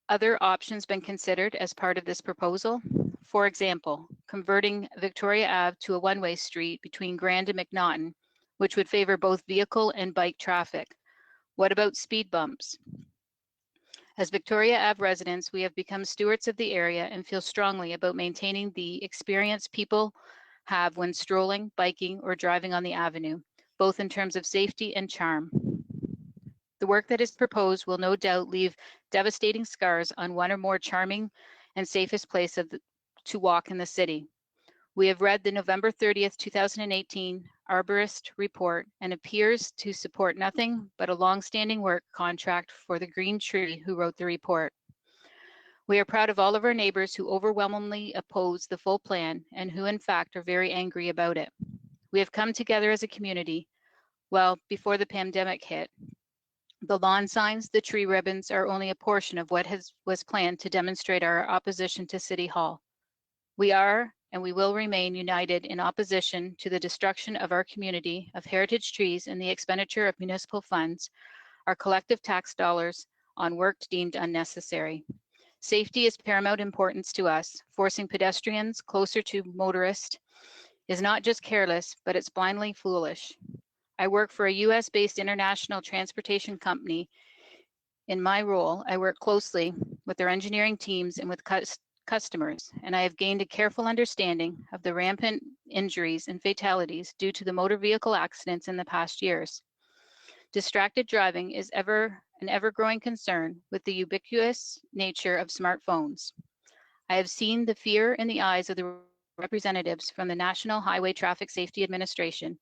other options been considered as part of this proposal? For example, converting Victoria Ave to a one-way street between Grand and McNaughton, which would favor both vehicle and bike traffic. What about speed bumps? As Victoria Ave residents, we have become stewards of the area and feel strongly about maintaining the experience people have when strolling, biking, or driving on the avenue, both in terms of safety and charm. The work that is proposed will no doubt leave devastating scars on one or more charming and safest place to walk in the city. We have read the November 30th, 2018 Arborist report and appears to support nothing but a long-standing work contract for the green tree who wrote the report. We are proud of all of our neighbors who overwhelmingly oppose the full plan and who in fact are very angry about it. We have come together as a community, well, before the pandemic hit. The lawn signs, the tree ribbons are only a portion of what was planned to demonstrate our opposition to City Hall. We are and we will remain united in opposition to the destruction of our community of heritage trees and the expenditure of municipal funds, our collective tax dollars, on work deemed unnecessary. Safety is paramount importance to us. Forcing pedestrians closer to motorists is not just careless, but it's blindly foolish. I work for a US-based international transportation company In my role, I work closely with their engineering teams and with customers, and I have gained a careful understanding of the rampant injuries and fatalities due to the motor vehicle accidents in the past years. Distracted driving is an ever-growing concern with the ubiquitous nature of smartphones. I have seen the fear in the eyes of the representatives from the National Highway Traffic Safety Administration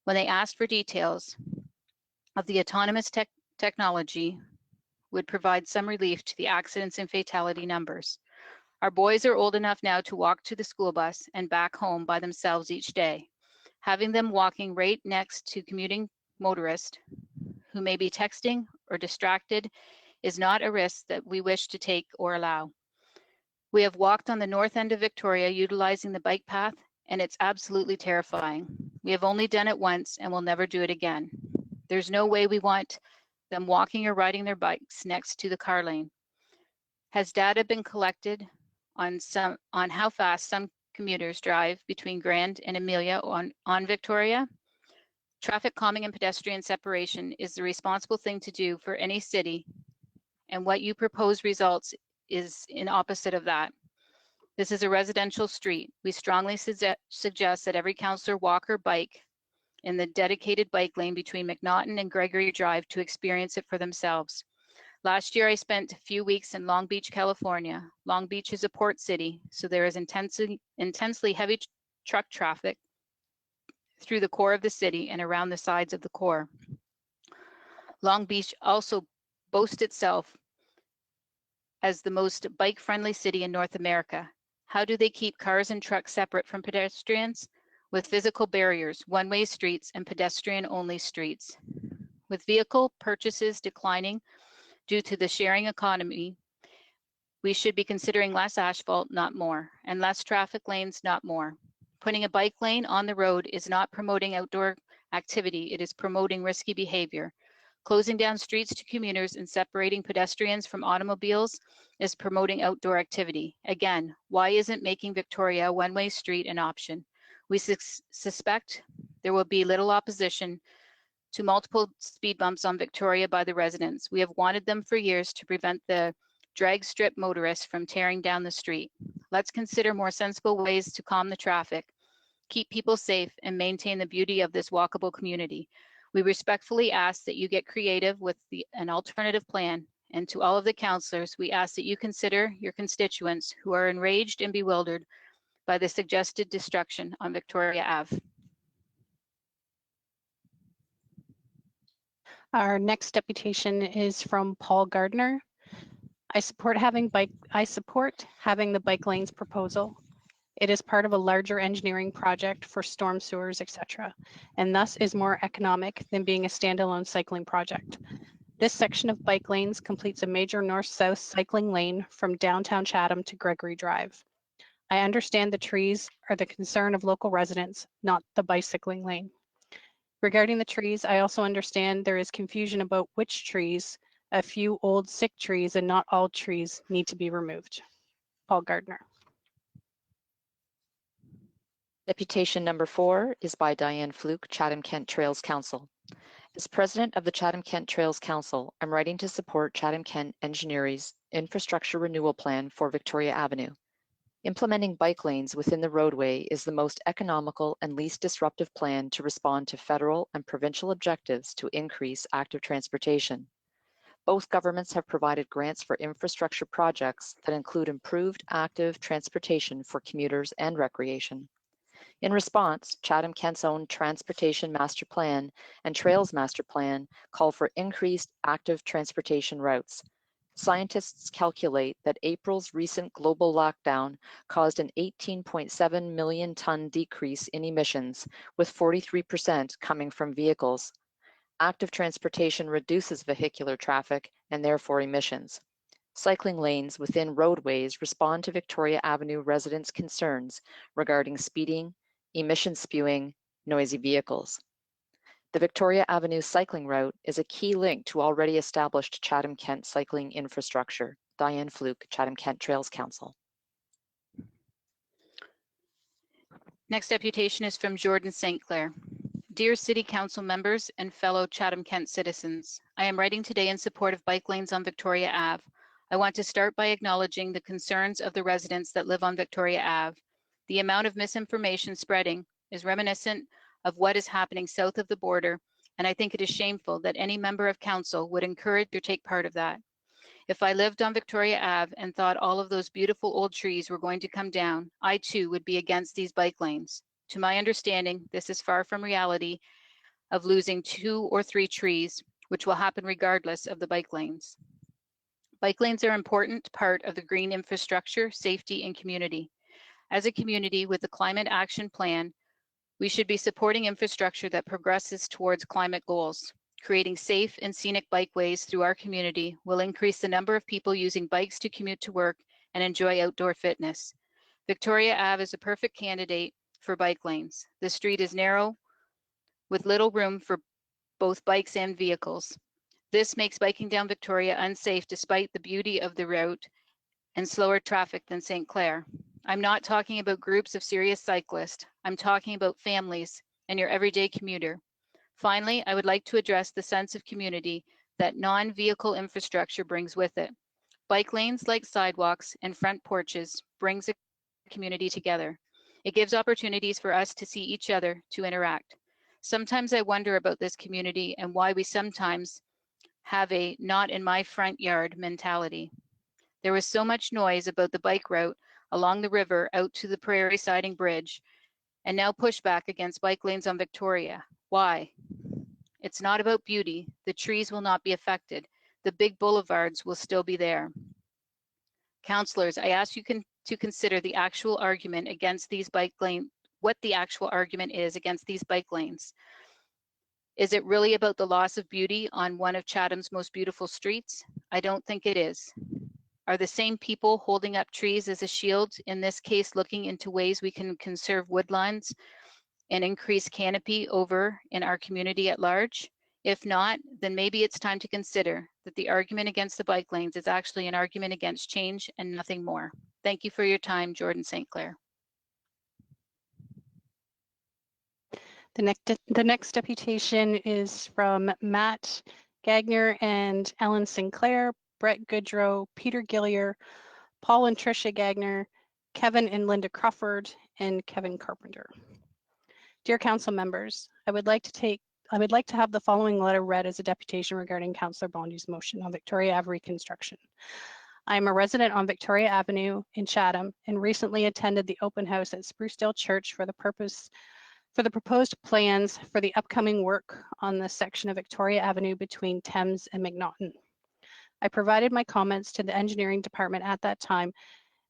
when they asked for details of the autonomous technology would provide some relief to the accidents and fatality numbers. Our boys are old enough now to walk to the school bus and back home by themselves each day. Having them walking right next to commuting motorists who may be texting or distracted is not a risk that we wish to take or allow. We have walked on the north end of Victoria utilizing the bike path, and it's absolutely terrifying. We have only done it once and will never do it again. There's no way we want them walking or riding their bikes next to the car lane. Has data been collected on how fast some commuters drive between Grand and Amelia on Victoria? Traffic calming and pedestrian separation is the responsible thing to do for any city, and what you propose results is in opposite of that. This is a residential street. We strongly suggest that every councillor walk or bike in the dedicated bike lane between McNaughton and Gregory Drive to experience it for themselves. Last year, I spent a few weeks in Long Beach, California. Long Beach is a port city, so there is intensely heavy truck traffic through the core of the city and around the sides of the core. Long Beach also boasts itself as the most bike-friendly city in North America. How do they keep cars and trucks separate from pedestrians? With physical barriers, one-way streets, and pedestrian-only streets. With vehicle purchases declining due to the sharing economy, we should be considering less asphalt, not more, and less traffic lanes, not more. Putting a bike lane on the road is not promoting outdoor activity, it is promoting risky behavior. Closing down streets to commuters and separating pedestrians from automobiles is promoting outdoor activity. Again, why isn't making Victoria a one-way street an option? We suspect there will be little opposition to multiple speed bumps on Victoria by the residents. We have wanted them for years to prevent the drag strip motorists from tearing down the street. Let's consider more sensible ways to calm the traffic, keep people safe, and maintain the beauty of this walkable community. We respectfully ask that you get creative with an alternative plan, and to all of the councillors, we ask that you consider your constituents who are enraged and bewildered by the suggested destruction on Victoria Ave. Our next deputation is from Paul Gardner. I support having the bike lanes proposal. It is part of a larger engineering project for storm sewers, etc., and thus is more economic than being a standalone cycling project. This section of bike lanes completes a major north-south cycling lane from downtown Chatham to Gregory Drive. I understand the trees are the concern of local residents, not the bicycling lane. Regarding the trees, I also understand there is confusion about which trees. A few old sick trees and not all trees need to be removed. Paul Gardner. Deputation number 4 is by Diane Fluke, Chatham-Kent Trails Council. As president of the Chatham-Kent Trails Council, I'm writing to support Chatham-Kent Engineering's infrastructure renewal plan for Victoria Avenue. Implementing bike lanes within the roadway is the most economical and least disruptive plan to respond to federal and provincial objectives to increase active transportation. Both governments have provided grants for infrastructure projects that include improved active transportation for commuters and recreation. In response, Chatham-Kent's own Transportation Master Plan and Trails Master Plan call for increased active transportation routes. Scientists calculate that April's recent global lockdown caused an 18.7 million ton decrease in emissions, with 43% coming from vehicles. Active transportation reduces vehicular traffic and therefore emissions. Cycling lanes within roadways respond to Victoria Avenue residents' concerns regarding speeding, emission spewing, noisy vehicles. The Victoria Avenue cycling route is a key link to already established Chatham-Kent cycling infrastructure. Diane Fluke, Chatham-Kent Trails Council. Next deputation is from Jordan St. Clair. Dear City Council members and fellow Chatham-Kent citizens, I am writing today in support of bike lanes on Victoria Ave. I want to start by acknowledging the concerns of the residents that live on Victoria Ave. The amount of misinformation spreading is reminiscent of what is happening south of the border, and I think it is shameful that any member of council would encourage or take part of that. If I lived on Victoria Ave and thought all of those beautiful old trees were going to come down, I too would be against these bike lanes. To my understanding, this is far from reality of losing 2 or 3 trees, which will happen regardless of the bike lanes. Bike lanes are an important part of the green infrastructure, safety, and community. As a community with the Climate Action Plan, we should be supporting infrastructure that progresses towards climate goals. Creating safe and scenic bikeways through our community will increase the number of people using bikes to commute to work and enjoy outdoor fitness. Victoria Ave is a perfect candidate for bike lanes. The street is narrow with little room for both bikes and vehicles. This makes biking down Victoria unsafe despite the beauty of the route and slower traffic than St. Clair. I'm not talking about groups of serious cyclists. I'm talking about families and your everyday commuter. Finally, I would like to address the sense of community that non-vehicle infrastructure brings with it. Bike lanes like sidewalks and front porches brings a community together. It gives opportunities for us to see each other, to interact. Sometimes I wonder about this community and why we sometimes have a not in my front yard mentality. There was so much noise about the bike route along the river out to the Prairie Siding Bridge, and now pushback against bike lanes on Victoria. Why? It's not about beauty. The trees will not be affected. The big boulevards will still be there. Councillors, I ask you to consider the actual argument against these bike lanes, what the actual argument is against these bike lanes. Is it really about the loss of beauty on one of Chatham's most beautiful streets? I don't think it is. Are the same people holding up trees as a shield, in this case looking into ways we can conserve woodlands and increase canopy over in our community at large? If not, then maybe it's time to consider that the argument against the bike lanes is actually an argument against change and nothing more. Thank you for your time, Jordan St. Clair. The next deputation is from Matt Gagner and Ellen Sinclair, Brett Goodrow, Peter Gillier, Paul and Tricia Gagner, Kevin and Linda Crawford, and Kevin Carpenter. Dear council members, I would like to have the following letter read as a deputation regarding Councillor Bondi's motion on Victoria Ave reconstruction. I am a resident on Victoria Avenue in Chatham and recently attended the open house at Sprucedale Church for the proposed plans for the upcoming work on the section of Victoria Avenue between Thames and McNaughton. I provided my comments to the engineering department at that time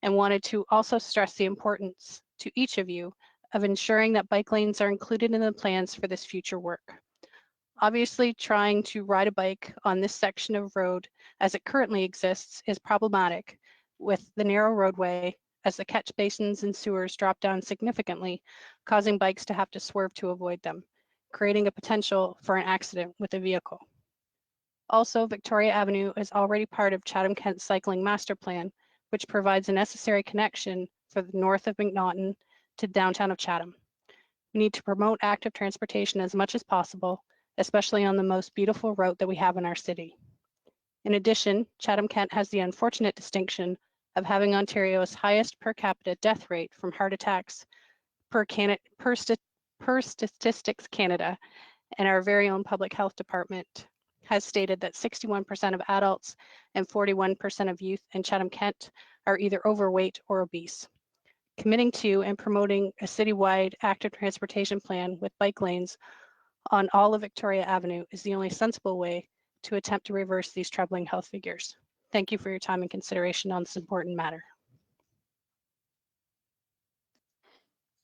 and wanted to also stress the importance to each of you of ensuring that bike lanes are included in the plans for this future work. Obviously, trying to ride a bike on this section of road as it currently exists is problematic with the narrow roadway as the catch basins and sewers drop down significantly, causing bikes to have to swerve to avoid them, creating a potential for an accident with a vehicle. Also, Victoria Avenue is already part of Chatham-Kent Cycling Master Plan, which provides a necessary connection for the north of McNaughton to downtown of Chatham. We need to promote active transportation as much as possible, especially on the most beautiful route that we have in our city. In addition, Chatham-Kent has the unfortunate distinction of having Ontario's highest per capita death rate from heart attacks per Statistics Canada, and our very own public health department has stated that 61% of adults and 41% of youth in Chatham-Kent are either overweight or obese. Committing to and promoting a citywide active transportation plan with bike lanes on all of Victoria Avenue is the only sensible way to attempt to reverse these troubling health figures. Thank you for your time and consideration on this important matter.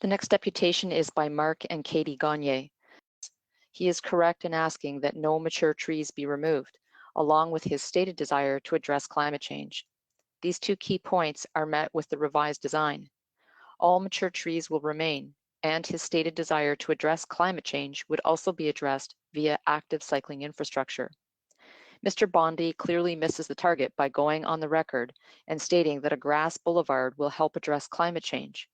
The next deputation is by Mark and Katie Gagne. He is correct in asking that no mature trees be removed, along with his stated desire to address climate change. These two key points are met with the revised design. All mature trees will remain, and his stated desire to address climate change would also be addressed via active cycling infrastructure. Mr. Bondi clearly misses the target by going on the record and stating that a grass boulevard will help address climate change.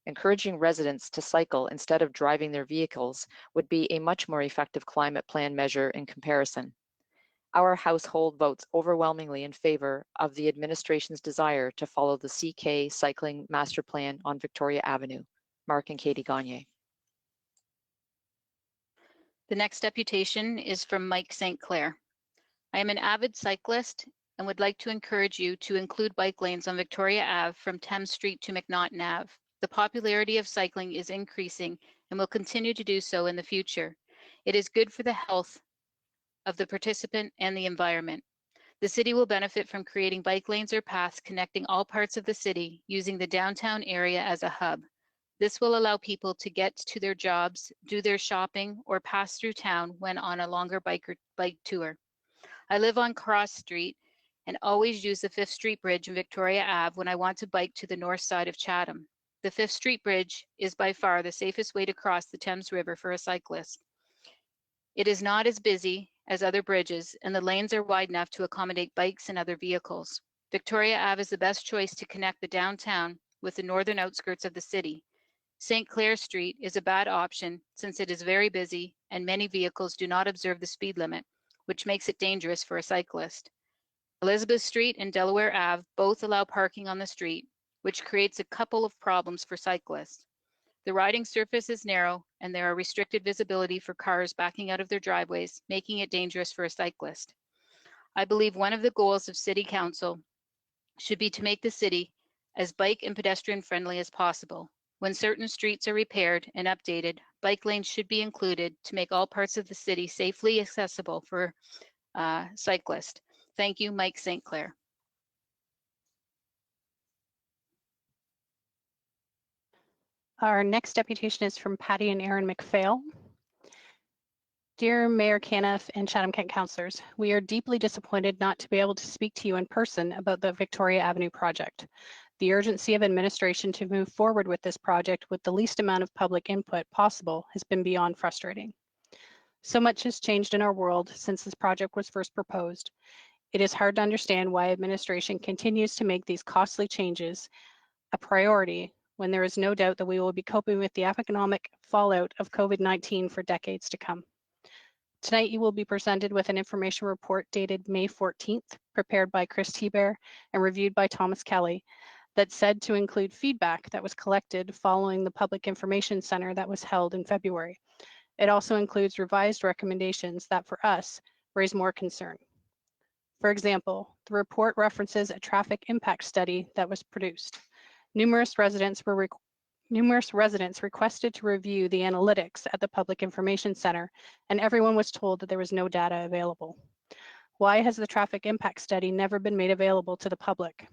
Encouraging residents to cycle instead of driving their vehicles would be a much more effective climate plan measure in comparison. Our household votes overwhelmingly in favor of the administration's desire to follow the CK Cycling Master Plan on Victoria Avenue. Mark and Katie Gagne. The next deputation is from Mike St. Clair. I am an avid cyclist and would like to encourage you to include bike lanes on Victoria Ave from Thames Street to McNaughton Ave. The popularity of cycling is increasing and will continue to do so in the future. It is good for the health of the participant and the environment. The city will benefit from creating bike lanes or paths connecting all parts of the city using the downtown area as a hub. This will allow people to get to their jobs, do their shopping, or pass through town when on a longer bike tour. I live on Cross Street and always use the 5th Street Bridge in Victoria Ave when I want to bike to the north side of Chatham. The 5th Street Bridge is by far the safest way to cross the Thames River for a cyclist. It is not as busy as other bridges, and the lanes are wide enough to accommodate bikes and other vehicles. Victoria Ave is the best choice to connect the downtown with the northern outskirts of the city. St. Clair Street is a bad option since it is very busy and many vehicles do not observe the speed limit, which makes it dangerous for a cyclist. Elizabeth Street and Delaware Ave both allow parking on the street, which creates a couple of problems for cyclists. The riding surface is narrow and there are restricted visibility for cars backing out of their driveways, making it dangerous for a cyclist. I believe one of the goals of City Council should be to make the city as bike and pedestrian friendly as possible. When certain streets are repaired and updated, bike lanes should be included to make all parts of the city safely accessible for cyclists. Thank you, Mike St. Clair. Our next deputation is from Patty and Aaron McPhail. Dear Mayor Caniff and Chatham-Kent councillors, we are deeply disappointed not to be able to speak to you in person about the Victoria Avenue project. The urgency of administration to move forward with this project with the least amount of public input possible has been beyond frustrating. So much has changed in our world since this project was first proposed. It is hard to understand why administration continues to make these costly changes a priority when there is no doubt that we will be coping with the economic fallout of COVID-19 for decades to come. Tonight, you will be presented with an information report dated May 14th, prepared by Chris Hebert and reviewed by Thomas Kelly, that's said to include feedback that was collected following the Public Information Center that was held in February. It also includes revised recommendations that, for us, raise more concern. For example, the report references a traffic impact study that was produced. Numerous residents requested to review the analytics at the Public Information Center, and everyone was told that there was no data available. Why has the traffic impact study never been made available to the public?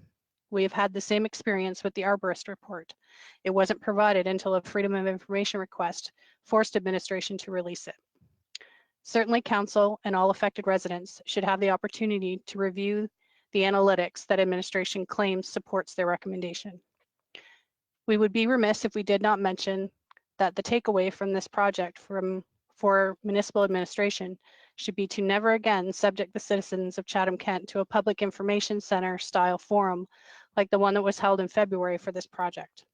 We have had the same experience with the arborist report. It wasn't provided until a Freedom of Information request forced administration to release it. Certainly, council and all affected residents should have the opportunity to review the analytics that administration claims supports their recommendation. We would be remiss if we did not mention that the takeaway from this project for municipal administration should be to never again subject the citizens of Chatham-Kent to a public information center style forum like the one that was held in February for this project.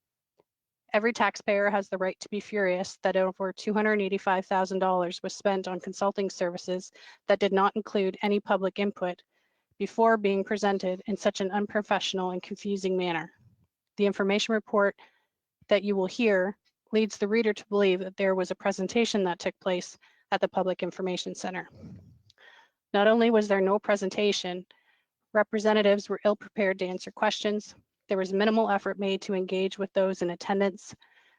Every taxpayer has the right to be furious that over $285,000 was spent on consulting services that did not include any public input before being presented in such an unprofessional and confusing manner. The information report that you will hear leads the reader to believe that there was a presentation that took place at the Public Information Center. Not only was there no presentation, representatives were ill-prepared to answer questions. There was minimal effort made to engage with those in attendance.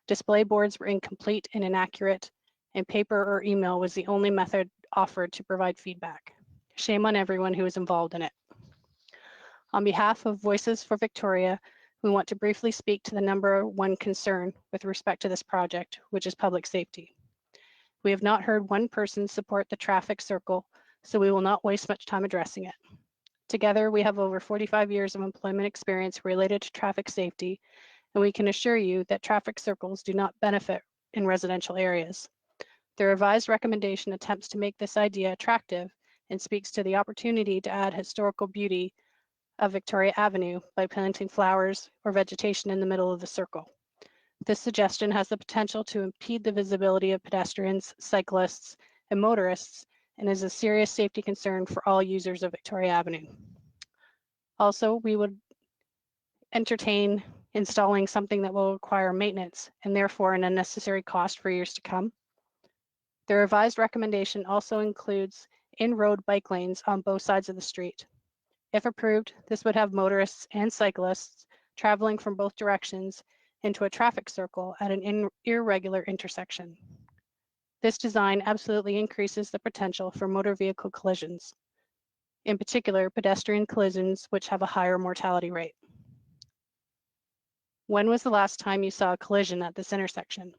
Display boards were incomplete and inaccurate, and paper or email was the only method offered to provide feedback. Shame on everyone who was involved in it. On behalf of Voices for Victoria, we want to briefly speak to the number one concern with respect to this project, which is public safety. We have not heard one person support the traffic circle, so we will not waste much time addressing it. Together, we have over 45 years of employment experience related to traffic safety, and we can assure you that traffic circles do not benefit in residential areas. The revised recommendation attempts to make this idea attractive and speaks to the opportunity to add historical beauty of Victoria Avenue by planting flowers or vegetation in the middle of the circle. This suggestion has the potential to impede the visibility of pedestrians, cyclists, and motorists, and is a serious safety concern for all users of Victoria Avenue. Also, we would entertain installing something that will require maintenance and therefore an unnecessary cost for years to come. The revised recommendation also includes in-road bike lanes on both sides of the street. If approved, this would have motorists and cyclists traveling from both directions into a traffic circle at an irregular intersection. This design absolutely increases the potential for motor vehicle collisions, in particular pedestrian collisions, which have a higher mortality rate. When was the last time you saw a collision at this intersection?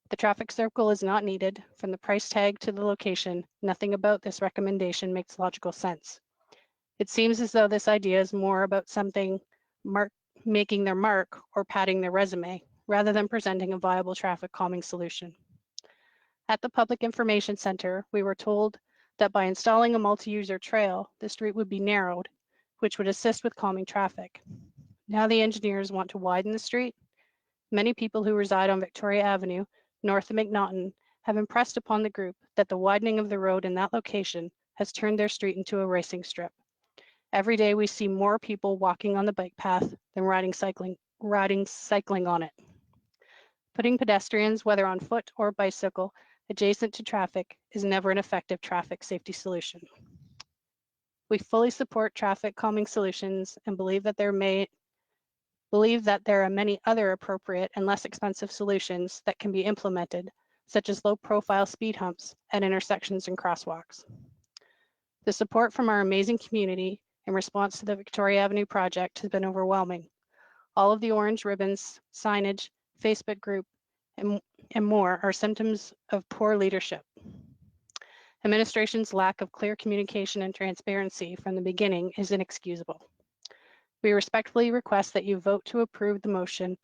The traffic circle is not needed. From the price tag to the location, nothing about this recommendation makes logical sense. It seems as though this idea is more about something making their mark or padding their resume, rather than presenting a viable traffic calming solution. At the Public Information Center, we were told that by installing a multi-user trail, the street would be narrowed, which would assist with calming traffic. Now the engineers want to widen the street. Many people who reside on Victoria Avenue, north of McNaughton, have impressed upon the group that the widening of the road in that location has turned their street into a racing strip. Every day we see more people walking on the bike path than riding cycling on it. Putting pedestrians, whether on foot or bicycle, adjacent to traffic is never an effective traffic safety solution. We fully support traffic calming solutions and believe that there are many other appropriate and less expensive solutions that can be implemented, such as low-profile speed humps at intersections and crosswalks. The support from our amazing community in response to the Victoria Avenue project has been overwhelming. All of the orange ribbons, signage, Facebook group, and more are symptoms of poor leadership. Administration's lack of clear communication and transparency from the beginning is inexcusable. We respectfully request that you vote to approve the motion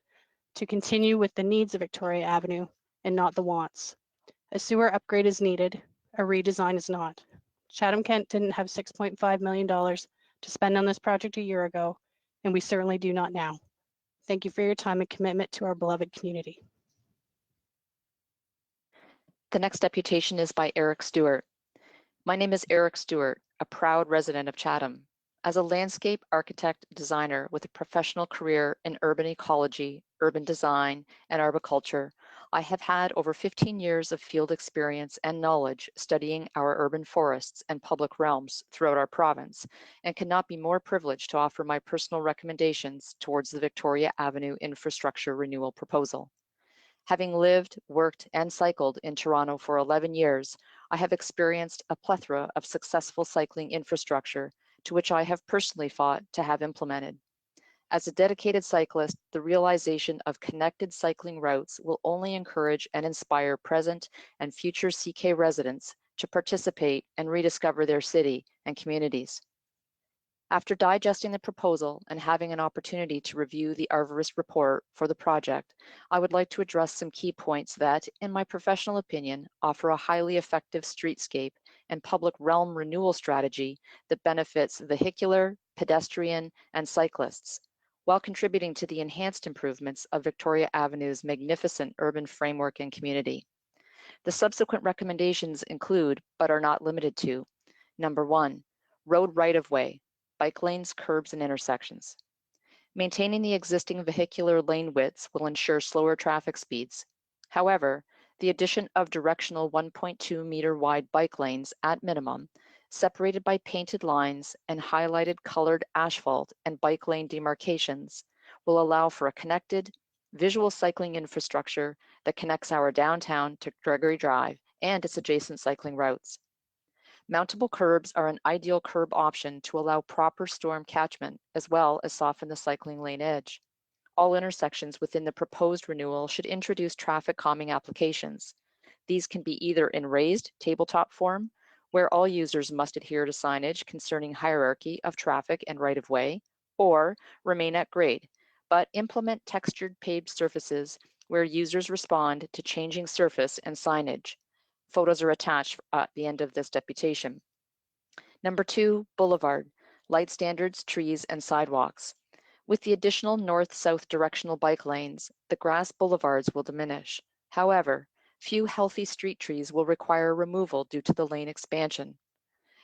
to continue with the needs of Victoria Avenue and not the wants. A sewer upgrade is needed, a redesign is not. Chatham-Kent didn't have $6.5 million to spend on this project a year ago, and we certainly do not now. Thank you for your time and commitment to our beloved community. The next deputation is by Eric Stewart. My name is Eric Stewart, a proud resident of Chatham. As a landscape architect designer with a professional career in urban ecology, urban design, and arboriculture, I have had over 15 years of field experience and knowledge studying our urban forests and public realms throughout our province, and cannot be more privileged to offer my personal recommendations towards the Victoria Avenue infrastructure renewal proposal. Having lived, worked, and cycled in Toronto for 11 years, I have experienced a plethora of successful cycling infrastructure to which I have personally fought to have implemented. As a dedicated cyclist, the realization of connected cycling routes will only encourage and inspire present and future CK residents to participate and rediscover their city and communities. After digesting the proposal and having an opportunity to review the arborist report for the project, I would like to address some key points that, in my professional opinion, offer a highly effective streetscape and public realm renewal strategy that benefits vehicular, pedestrian, and cyclists, while contributing to the enhanced improvements of Victoria Avenue's magnificent urban framework and community. The subsequent recommendations include, but are not limited to, number 1, road right-of-way, bike lanes, curbs, and intersections. Maintaining the existing vehicular lane widths will ensure slower traffic speeds. However, the addition of directional 1.2 meter wide bike lanes at minimum, separated by painted lines and highlighted colored asphalt and bike lane demarcations, will allow for a connected, visual cycling infrastructure that connects our downtown to Gregory Drive and its adjacent cycling routes. Mountable curbs are an ideal curb option to allow proper storm catchment, as well as soften the cycling lane edge. All intersections within the proposed renewal should introduce traffic calming applications. These can be either in raised tabletop form, where all users must adhere to signage concerning hierarchy of traffic and right-of-way, or remain at grade, but implement textured paved surfaces where users respond to changing surface and signage. Photos are attached at the end of this deputation. Number 2, boulevard, light standards, trees, and sidewalks. With the additional north-south directional bike lanes, the grass boulevards will diminish. However, few healthy street trees will require removal due to the lane expansion.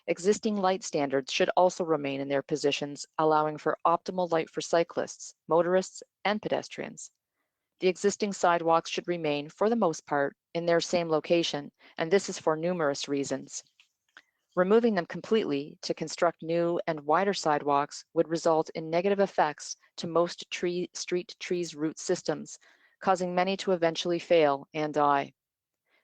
Existing light standards should also remain in their positions, allowing for optimal light for cyclists, motorists, and pedestrians. The existing sidewalks should remain, for the most part, in their same location, and this is for numerous reasons. Removing them completely to construct new and wider sidewalks would result in negative effects to most street trees' root systems, causing many to eventually fail and die.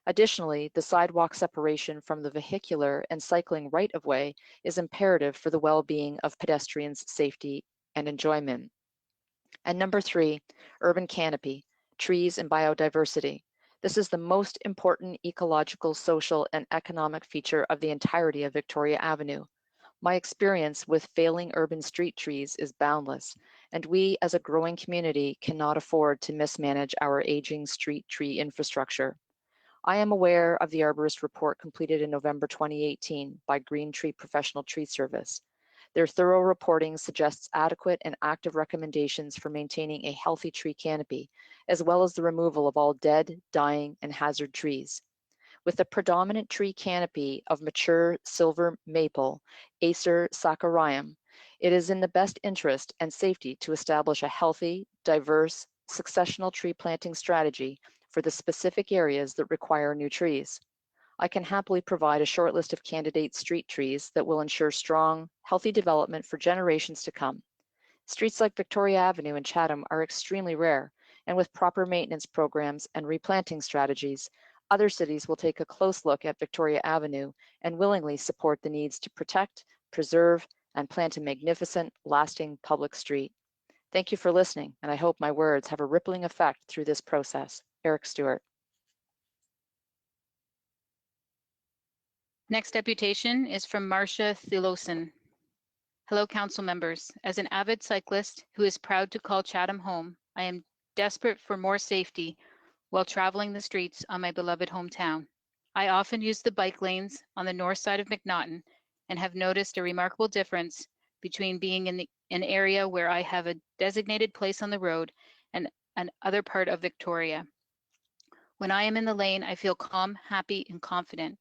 Additionally, the sidewalk separation from the vehicular and cycling right-of-way is imperative for the well-being of pedestrians' safety and enjoyment. And number 3, urban canopy, trees and biodiversity. This is the most important ecological, social, and economic feature of the entirety of Victoria Avenue. My experience with failing urban street trees is boundless, and we as a growing community cannot afford to mismanage our aging street tree infrastructure. I am aware of the arborist report completed in November 2018 by Green Tree Professional Tree Service. Their thorough reporting suggests adequate and active recommendations for maintaining a healthy tree canopy, as well as the removal of all dead, dying, and hazard trees. With the predominant tree canopy of mature silver maple, Acer saccharium, it is in the best interest and safety to establish a healthy, diverse, successional tree planting strategy for the specific areas that require new trees. I can happily provide a short list of candidate street trees that will ensure strong, healthy development for generations to come. Streets like Victoria Avenue and Chatham are extremely rare, and with proper maintenance programs and replanting strategies, other cities will take a close look at Victoria Avenue and willingly support the needs to protect, preserve, and plant a magnificent, lasting public street. Thank you for listening, and I hope my words have a rippling effect through this process. Eric Stewart. Next deputation is from Marcia Thilosin. Hello, council members. As an avid cyclist who is proud to call Chatham home, I am desperate for more safety while traveling the streets on my beloved hometown. I often use the bike lanes on the north side of McNaughton and have noticed a remarkable difference between being in an area where I have a designated place on the road and another part of Victoria. When I am in the lane, I feel calm, happy, and confident.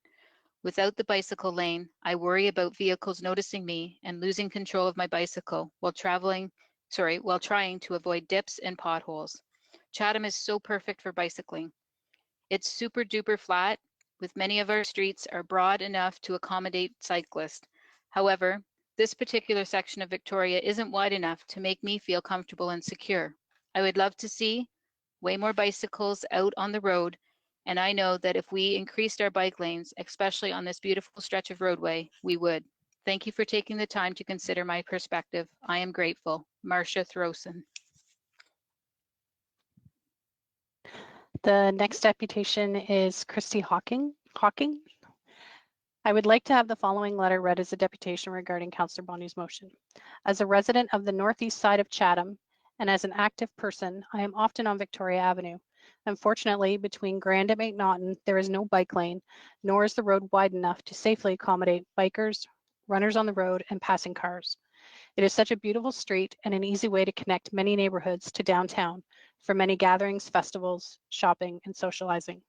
Without the bicycle lane, I worry about vehicles noticing me and losing control of my bicycle while trying to avoid dips and potholes. Chatham is so perfect for bicycling. It's super duper flat, with many of our streets are broad enough to accommodate cyclists. However, this particular section of Victoria isn't wide enough to make me feel comfortable and secure. I would love to see way more bicycles out on the road, and I know that if we increased our bike lanes, especially on this beautiful stretch of roadway, we would. Thank you for taking the time to consider my perspective. I am grateful. Marcia Thilosin. The next deputation is Christy Hawking. I would like to have the following letter read as a deputation regarding Councillor Bonny's motion. As a resident of the northeast side of Chatham and as an active person, I am often on Victoria Avenue. Unfortunately, between Grand and McNaughton, there is no bike lane, nor is the road wide enough to safely accommodate bikers, runners on the road, and passing cars. It is such a beautiful street and an easy way to connect many neighborhoods to downtown for many gatherings, festivals, shopping, and socializing.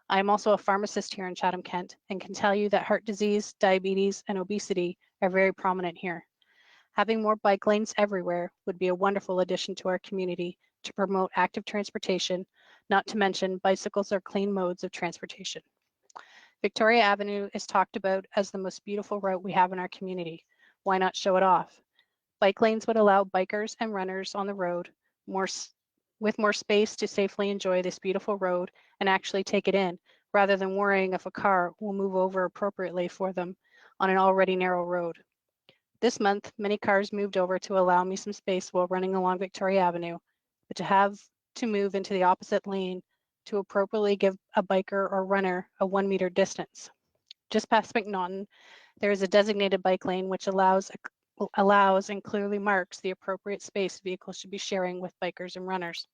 I am also a pharmacist here in Chatham-Kent and can tell you that heart disease, diabetes, and obesity are very prominent here. Having more bike lanes everywhere would be a wonderful addition to our community to promote active transportation, not to mention bicycles are clean modes of transportation. Victoria Avenue is talked about as the most beautiful route we have in our community. Why not show it off? Bike lanes would allow bikers and runners on the road with more space to safely enjoy this beautiful road and actually take it in, rather than worrying if a car will move over appropriately for them on an already narrow road. This month, many cars moved over to allow me some space while running along Victoria Avenue, but to have to move into the opposite lane to appropriately give a biker or runner a 1 meter distance. Just past McNaughton, there is a designated bike lane which allows and clearly marks the appropriate space vehicles should be sharing with bikers and runners.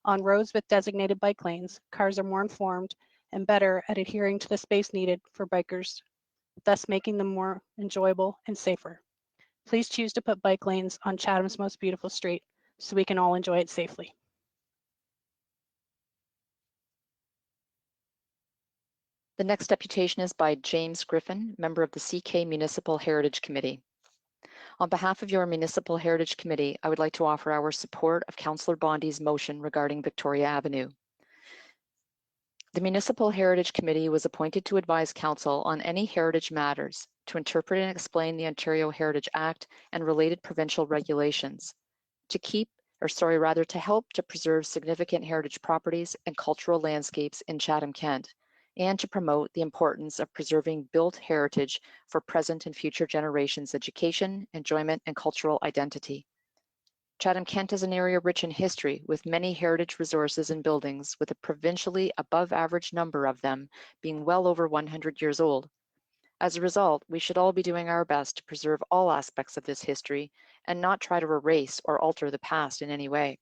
On roads with designated bike lanes, cars are more informed and better at adhering to the space needed for bikers, thus making them more enjoyable and safer. Please choose to put bike lanes on Chatham's most beautiful street. so we can all enjoy it safely. The next deputation is by James Griffin, member of the CK Municipal Heritage Committee. On behalf of your Municipal Heritage Committee, I would like to offer our support of Councillor Bondi's motion regarding Victoria Avenue. The Municipal Heritage Committee was appointed to advise Council on any heritage matters, to interpret and explain the Ontario Heritage Act and related provincial regulations, to help to preserve significant heritage properties and cultural landscapes in Chatham-Kent, and to promote the importance of preserving built heritage for present and future generations' education, enjoyment, and cultural identity. Chatham-Kent is an area rich in history, with many heritage resources and buildings, with a provincially above average number of them being well over 100 years old. As a result, we should all be doing our best to preserve all aspects of this history and not try to erase or alter the past in any way.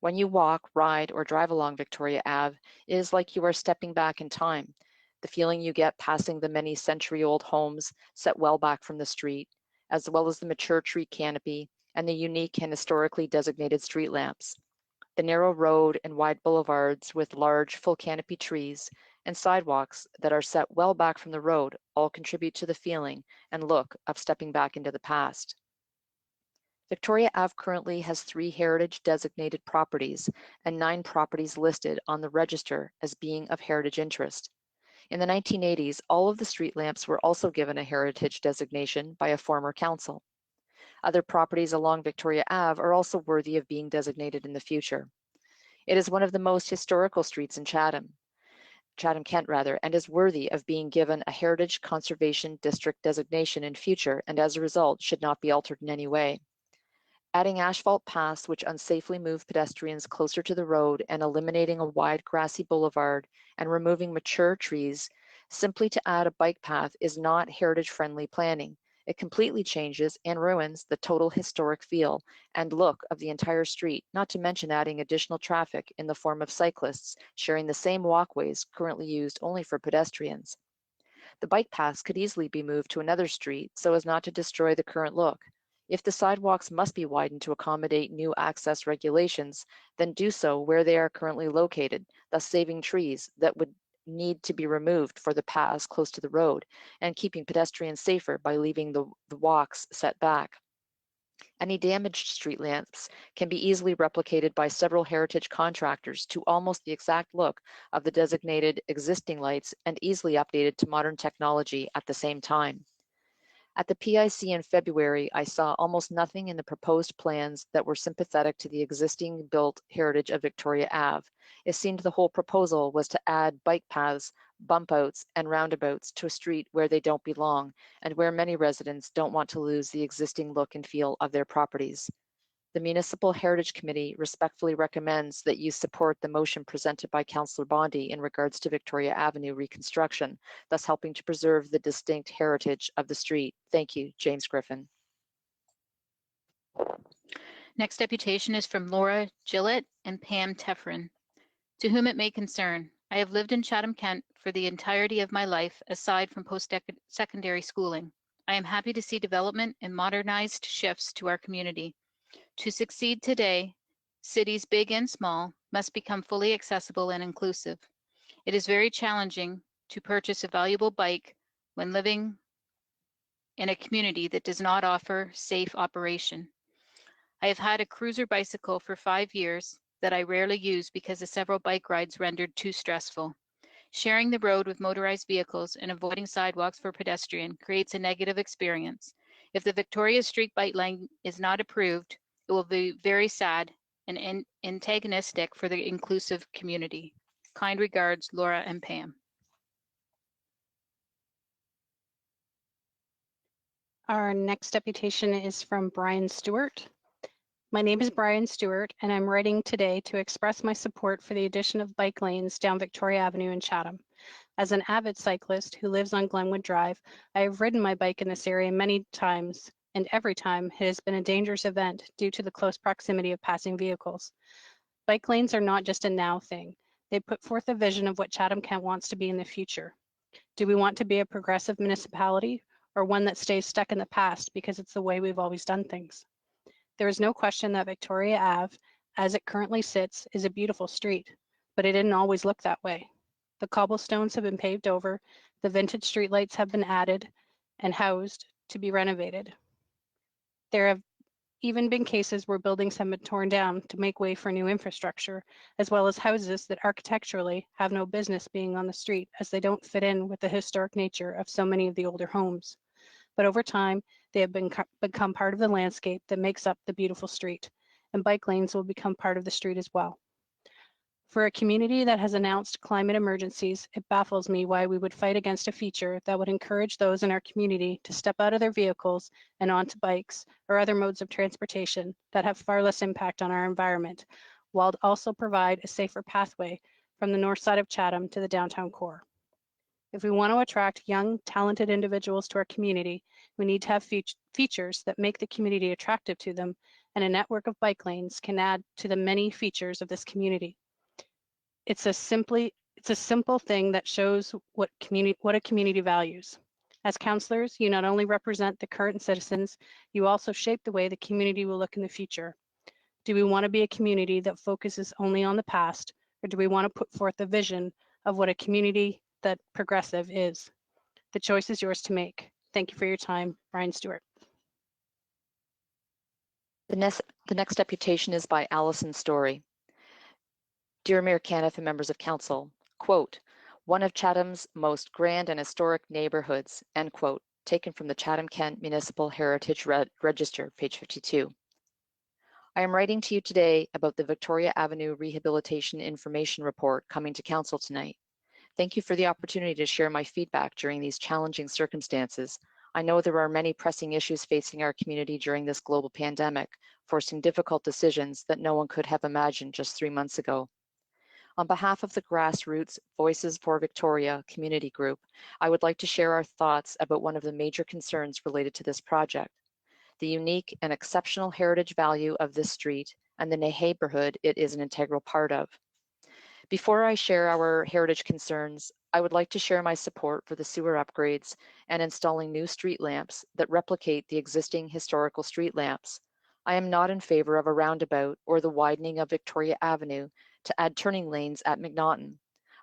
When you walk, ride, or drive along Victoria Ave, it is like you are stepping back in time. The feeling you get passing the many century-old homes set well back from the street, as well as the mature tree canopy and the unique and historically designated street lamps. The narrow road and wide boulevards with large full canopy trees and sidewalks that are set well back from the road all contribute to the feeling and look of stepping back into the past. Victoria Ave currently has 3 heritage designated properties and 9 properties listed on the register as being of heritage interest. In the 1980s, all of the street lamps were also given a heritage designation by a former council. Other properties along Victoria Ave are also worthy of being designated in the future. It is one of the most historical streets in Chatham-Kent rather, and is worthy of being given a Heritage Conservation District designation in future, and as a result should not be altered in any way. Adding asphalt paths which unsafely move pedestrians closer to the road and eliminating a wide grassy boulevard and removing mature trees simply to add a bike path is not heritage-friendly planning. It completely changes and ruins the total historic feel and look of the entire street, not to mention adding additional traffic in the form of cyclists sharing the same walkways currently used only for pedestrians. The bike paths could easily be moved to another street so as not to destroy the current look. If the sidewalks must be widened to accommodate new access regulations, then do so where they are currently located, thus saving trees that would need to be removed for the paths close to the road and keeping pedestrians safer by leaving the walks set back. Any damaged street lamps can be easily replicated by several heritage contractors to almost the exact look of the designated existing lights and easily updated to modern technology at the same time. At the PIC in February, I saw almost nothing in the proposed plans that were sympathetic to the existing built heritage of Victoria Ave. It seemed the whole proposal was to add bike paths, bump outs, and roundabouts to a street where they don't belong and where many residents don't want to lose the existing look and feel of their properties. The Municipal Heritage Committee respectfully recommends that you support the motion presented by Councillor Bondi in regards to Victoria Avenue reconstruction, thus helping to preserve the distinct heritage of the street. Thank you, James Griffin. Next deputation is from Laura Gillett and Pam Tefferin. To whom it may concern, I have lived in Chatham-Kent for the entirety of my life, aside from post-secondary schooling. I am happy to see development and modernized shifts to our community. To succeed today, cities big and small must become fully accessible and inclusive. It is very challenging to purchase a valuable bike when living in a community that does not offer safe operation. I have had a cruiser bicycle for 5 years that I rarely use because of several bike rides rendered too stressful. Sharing the road with motorized vehicles and avoiding sidewalks for pedestrian creates a negative experience. If the Victoria Street bike lane is not approved, it will be very sad and antagonistic for the inclusive community. Kind regards, Laura and Pam. Our next deputation is from Brian Stewart. My name is Brian Stewart, and I'm writing today to express my support for the addition of bike lanes down Victoria Avenue in Chatham. As an avid cyclist who lives on Glenwood Drive, I have ridden my bike in this area many times, and every time it has been a dangerous event due to the close proximity of passing vehicles. Bike lanes are not just a now thing. They put forth a vision of what Chatham-Kent wants to be in the future. Do we want to be a progressive municipality or one that stays stuck in the past because it's the way we've always done things? There is no question that Victoria Ave, as it currently sits, is a beautiful street, but it didn't always look that way. The cobblestones have been paved over, the vintage streetlights have been added and housed to be renovated. There have even been cases where buildings have been torn down to make way for new infrastructure, as well as houses that architecturally have no business being on the street as they don't fit in with the historic nature of so many of the older homes. But over time, they have become part of the landscape that makes up the beautiful street, and bike lanes will become part of the street as well. For a community that has announced climate emergencies, it baffles me why we would fight against a feature that would encourage those in our community to step out of their vehicles and onto bikes or other modes of transportation that have far less impact on our environment, while also provide a safer pathway from the north side of Chatham to the downtown core. If we want to attract young, talented individuals to our community, we need to have features that make the community attractive to them, and a network of bike lanes can add to the many features of this community. It's a simple thing that shows what a community values. As councillors, you not only represent the current citizens, you also shape the way the community will look in the future. Do we want to be a community that focuses only on the past, or do we want to put forth a vision of what a community that progressive is? The choice is yours to make. Thank you for your time. Ryan Stewart. The next deputation is by Alison Story. Dear Mayor Caniff and members of council, quote, one of Chatham's most grand and historic neighborhoods, end quote, taken from the Chatham-Kent Municipal Heritage Register, page 52. I am writing to you today about the Victoria Avenue Rehabilitation Information Report coming to council tonight. Thank you for the opportunity to share my feedback during these challenging circumstances. I know there are many pressing issues facing our community during this global pandemic, forcing difficult decisions that no one could have imagined just 3 months ago. On behalf of the Grassroots Voices for Victoria community group, I would like to share our thoughts about one of the major concerns related to this project, the unique and exceptional heritage value of this street and the neighborhood it is an integral part of. Before I share our heritage concerns, I would like to share my support for the sewer upgrades and installing new street lamps that replicate the existing historical street lamps. I am not in favor of a roundabout or the widening of Victoria Avenue to add turning lanes at McNaughton.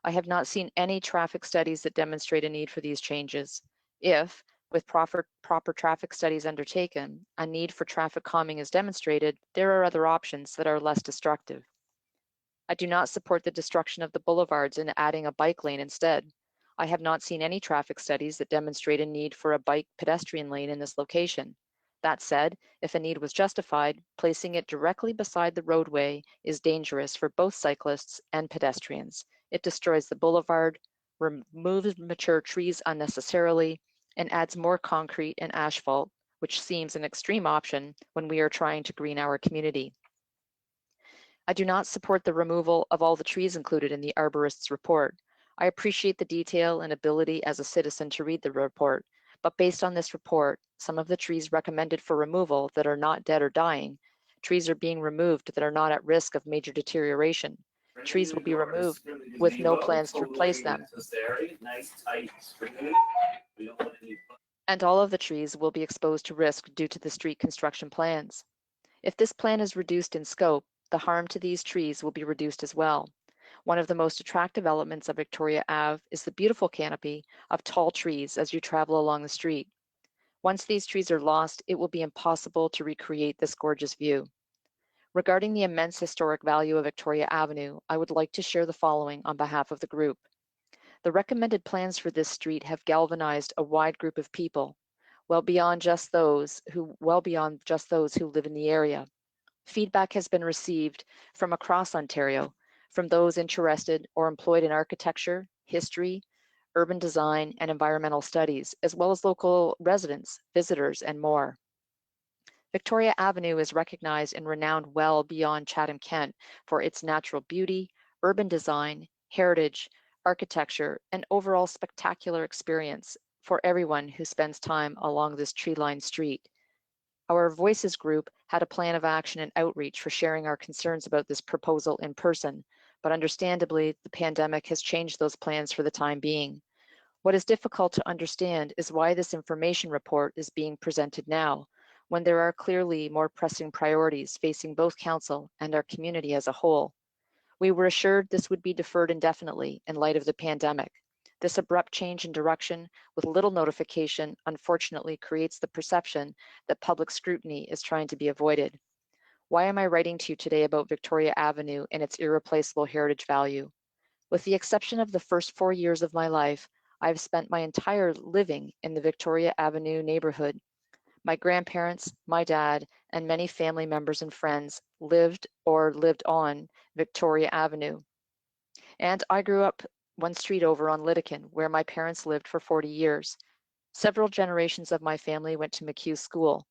I have not seen any traffic studies that demonstrate a need for these changes. If, with proper traffic studies undertaken, a need for traffic calming is demonstrated, there are other options that are less destructive. I do not support the destruction of the boulevards and adding a bike lane instead. I have not seen any traffic studies that demonstrate a need for a bike pedestrian lane in this location. That said, if a need was justified, placing it directly beside the roadway is dangerous for both cyclists and pedestrians. It destroys the boulevard, removes mature trees unnecessarily, and adds more concrete and asphalt, which seems an extreme option when we are trying to green our community. I do not support the removal of all the trees included in the arborist's report. I appreciate the detail and ability as a citizen to read the report, but based on this report, some of the trees recommended for removal that are not dead or dying, trees are being removed that are not at risk of major deterioration. Trees will be removed with no plans to replace them. And all of the trees will be exposed to risk due to the street construction plans. If this plan is reduced in scope, the harm to these trees will be reduced as well. One of the most attractive elements of Victoria Ave is the beautiful canopy of tall trees as you travel along the street. Once these trees are lost, it will be impossible to recreate this gorgeous view. Regarding the immense historic value of Victoria Avenue, I would like to share the following on behalf of the group. The recommended plans for this street have galvanized a wide group of people, well beyond just those who live in the area. Feedback has been received from across Ontario, from those interested or employed in architecture, history, urban design, and environmental studies, as well as local residents, visitors, and more. Victoria Avenue is recognized and renowned well beyond Chatham-Kent for its natural beauty, urban design, heritage, architecture, and overall spectacular experience for everyone who spends time along this tree-lined street. Our Voices group had a plan of action and outreach for sharing our concerns about this proposal in person, but understandably, the pandemic has changed those plans for the time being. What is difficult to understand is why this information report is being presented now. when there are clearly more pressing priorities facing both council and our community as a whole. We were assured this would be deferred indefinitely in light of the pandemic. This abrupt change in direction with little notification unfortunately creates the perception that public scrutiny is trying to be avoided. Why am I writing to you today about Victoria Avenue and its irreplaceable heritage value? With the exception of the first 4 years of my life, I've spent my entire living in the Victoria Avenue neighborhood. My grandparents, my dad, and many family members and friends lived or lived on Victoria Avenue. And I grew up one street over on Lyttican, where my parents lived for 40 years. Several generations of my family went to McHugh School.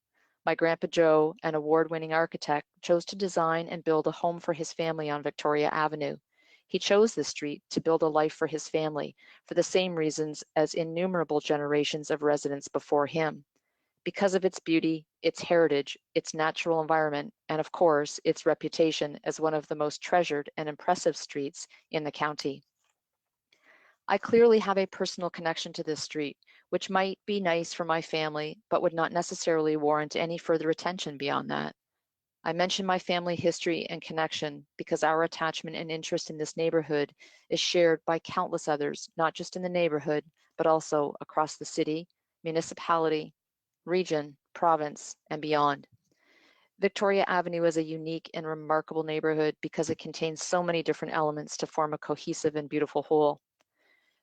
My Grandpa Joe, an award-winning architect, chose to design and build a home for his family on Victoria Avenue. He chose this street to build a life for his family for the same reasons as innumerable generations of residents before him. Because of its beauty, its heritage, its natural environment, and of course, its reputation as one of the most treasured and impressive streets in the county. I clearly have a personal connection to this street, which might be nice for my family, but would not necessarily warrant any further attention beyond that. I mention my family history and connection because our attachment and interest in this neighborhood is shared by countless others, not just in the neighborhood, but also across the city, municipality, region, province, and beyond. Victoria Avenue is a unique and remarkable neighborhood because it contains so many different elements to form a cohesive and beautiful whole.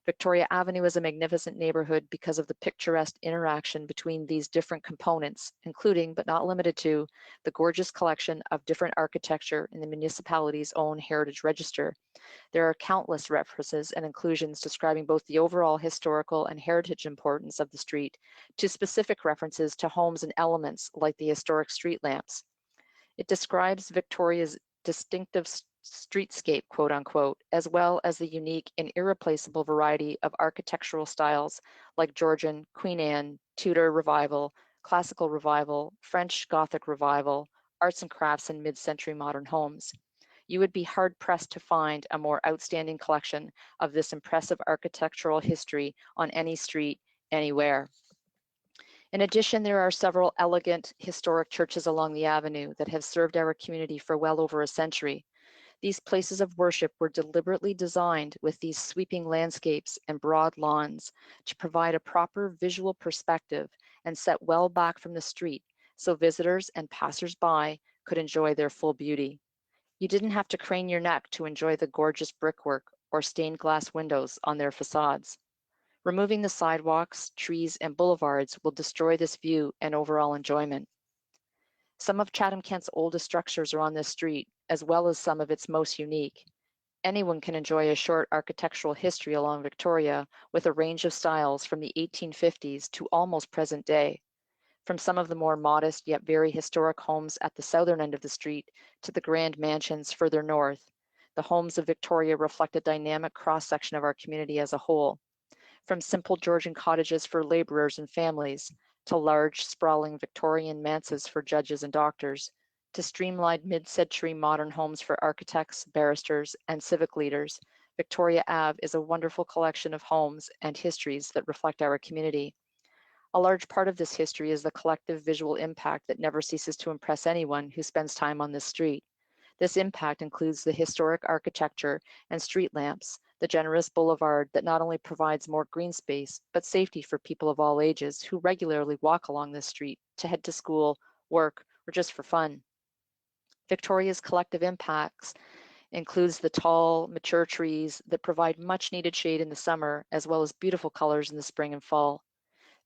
Victoria Avenue is a magnificent neighborhood because of the picturesque interaction between these different components, including but not limited to the gorgeous collection of different architecture in the municipality's own heritage register. There are countless references and inclusions describing both the overall historical and heritage importance of the street to specific references to homes and elements like the historic street lamps. It describes Victoria's distinctive streetscape, quote unquote, as well as the unique and irreplaceable variety of architectural styles like Georgian, Queen Anne, Tudor Revival, Classical Revival, French Gothic Revival, arts and crafts, and mid-century modern homes. You would be hard-pressed to find a more outstanding collection of this impressive architectural history on any street, anywhere. In addition, there are several elegant historic churches along the avenue that have served our community for well over a century. These places of worship were deliberately designed with these sweeping landscapes and broad lawns to provide a proper visual perspective and set well back from the street so visitors and passers-by could enjoy their full beauty. You didn't have to crane your neck to enjoy the gorgeous brickwork or stained glass windows on their facades. Removing the sidewalks, trees, and boulevards will destroy this view and overall enjoyment. Some of Chatham-Kent's oldest structures are on this street, as well as some of its most unique. Anyone can enjoy a short architectural history along Victoria with a range of styles from the 1850s to almost present day. From some of the more modest yet very historic homes at the southern end of the street to the grand mansions further north, the homes of Victoria reflect a dynamic cross-section of our community as a whole. From simple Georgian cottages for laborers and families, to large, sprawling Victorian manses for judges and doctors, to streamlined mid-century modern homes for architects, barristers, and civic leaders, Victoria Ave is a wonderful collection of homes and histories that reflect our community. A large part of this history is the collective visual impact that never ceases to impress anyone who spends time on this street. This impact includes the historic architecture and street lamps, the generous boulevard that not only provides more green space, but safety for people of all ages who regularly walk along this street to head to school, work, or just for fun. Victoria's collective impacts includes the tall, mature trees that provide much needed shade in the summer, as well as beautiful colors in the spring and fall.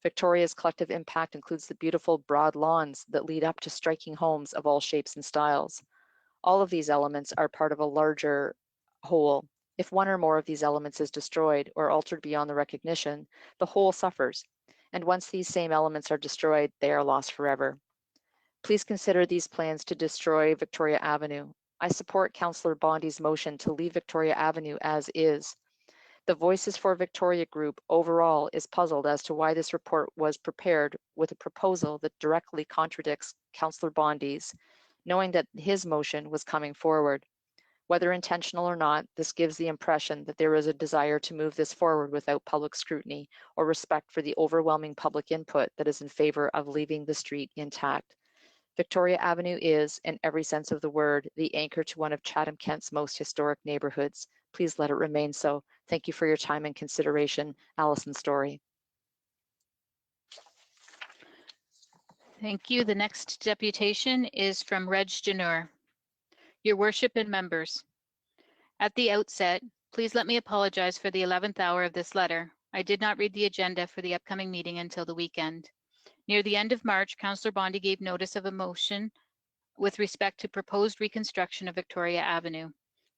Victoria's collective impact includes the beautiful broad lawns that lead up to striking homes of all shapes and styles. All of these elements are part of a larger whole. If one or more of these elements is destroyed or altered beyond the recognition, the whole suffers. And once these same elements are destroyed, they are lost forever. Please consider these plans to destroy Victoria Avenue. I support Councillor Bondi's motion to leave Victoria Avenue as is. The Voices for Victoria group overall is puzzled as to why this report was prepared with a proposal that directly contradicts Councillor Bondi's, knowing that his motion was coming forward. Whether intentional or not, this gives the impression that there is a desire to move this forward without public scrutiny or respect for the overwhelming public input that is in favor of leaving the street intact. Victoria Avenue is, in every sense of the word, the anchor to one of Chatham-Kent's most historic neighborhoods. Please let it remain so. Thank you for your time and consideration. Alison Story. Thank you. The next deputation is from Reg Janur. Your worship and members, at the outset, please let me apologize for the 11th hour of this letter. I did not read the agenda for the upcoming meeting until the weekend. Near the end of March, Councillor Bondi gave notice of a motion with respect to proposed reconstruction of Victoria Avenue.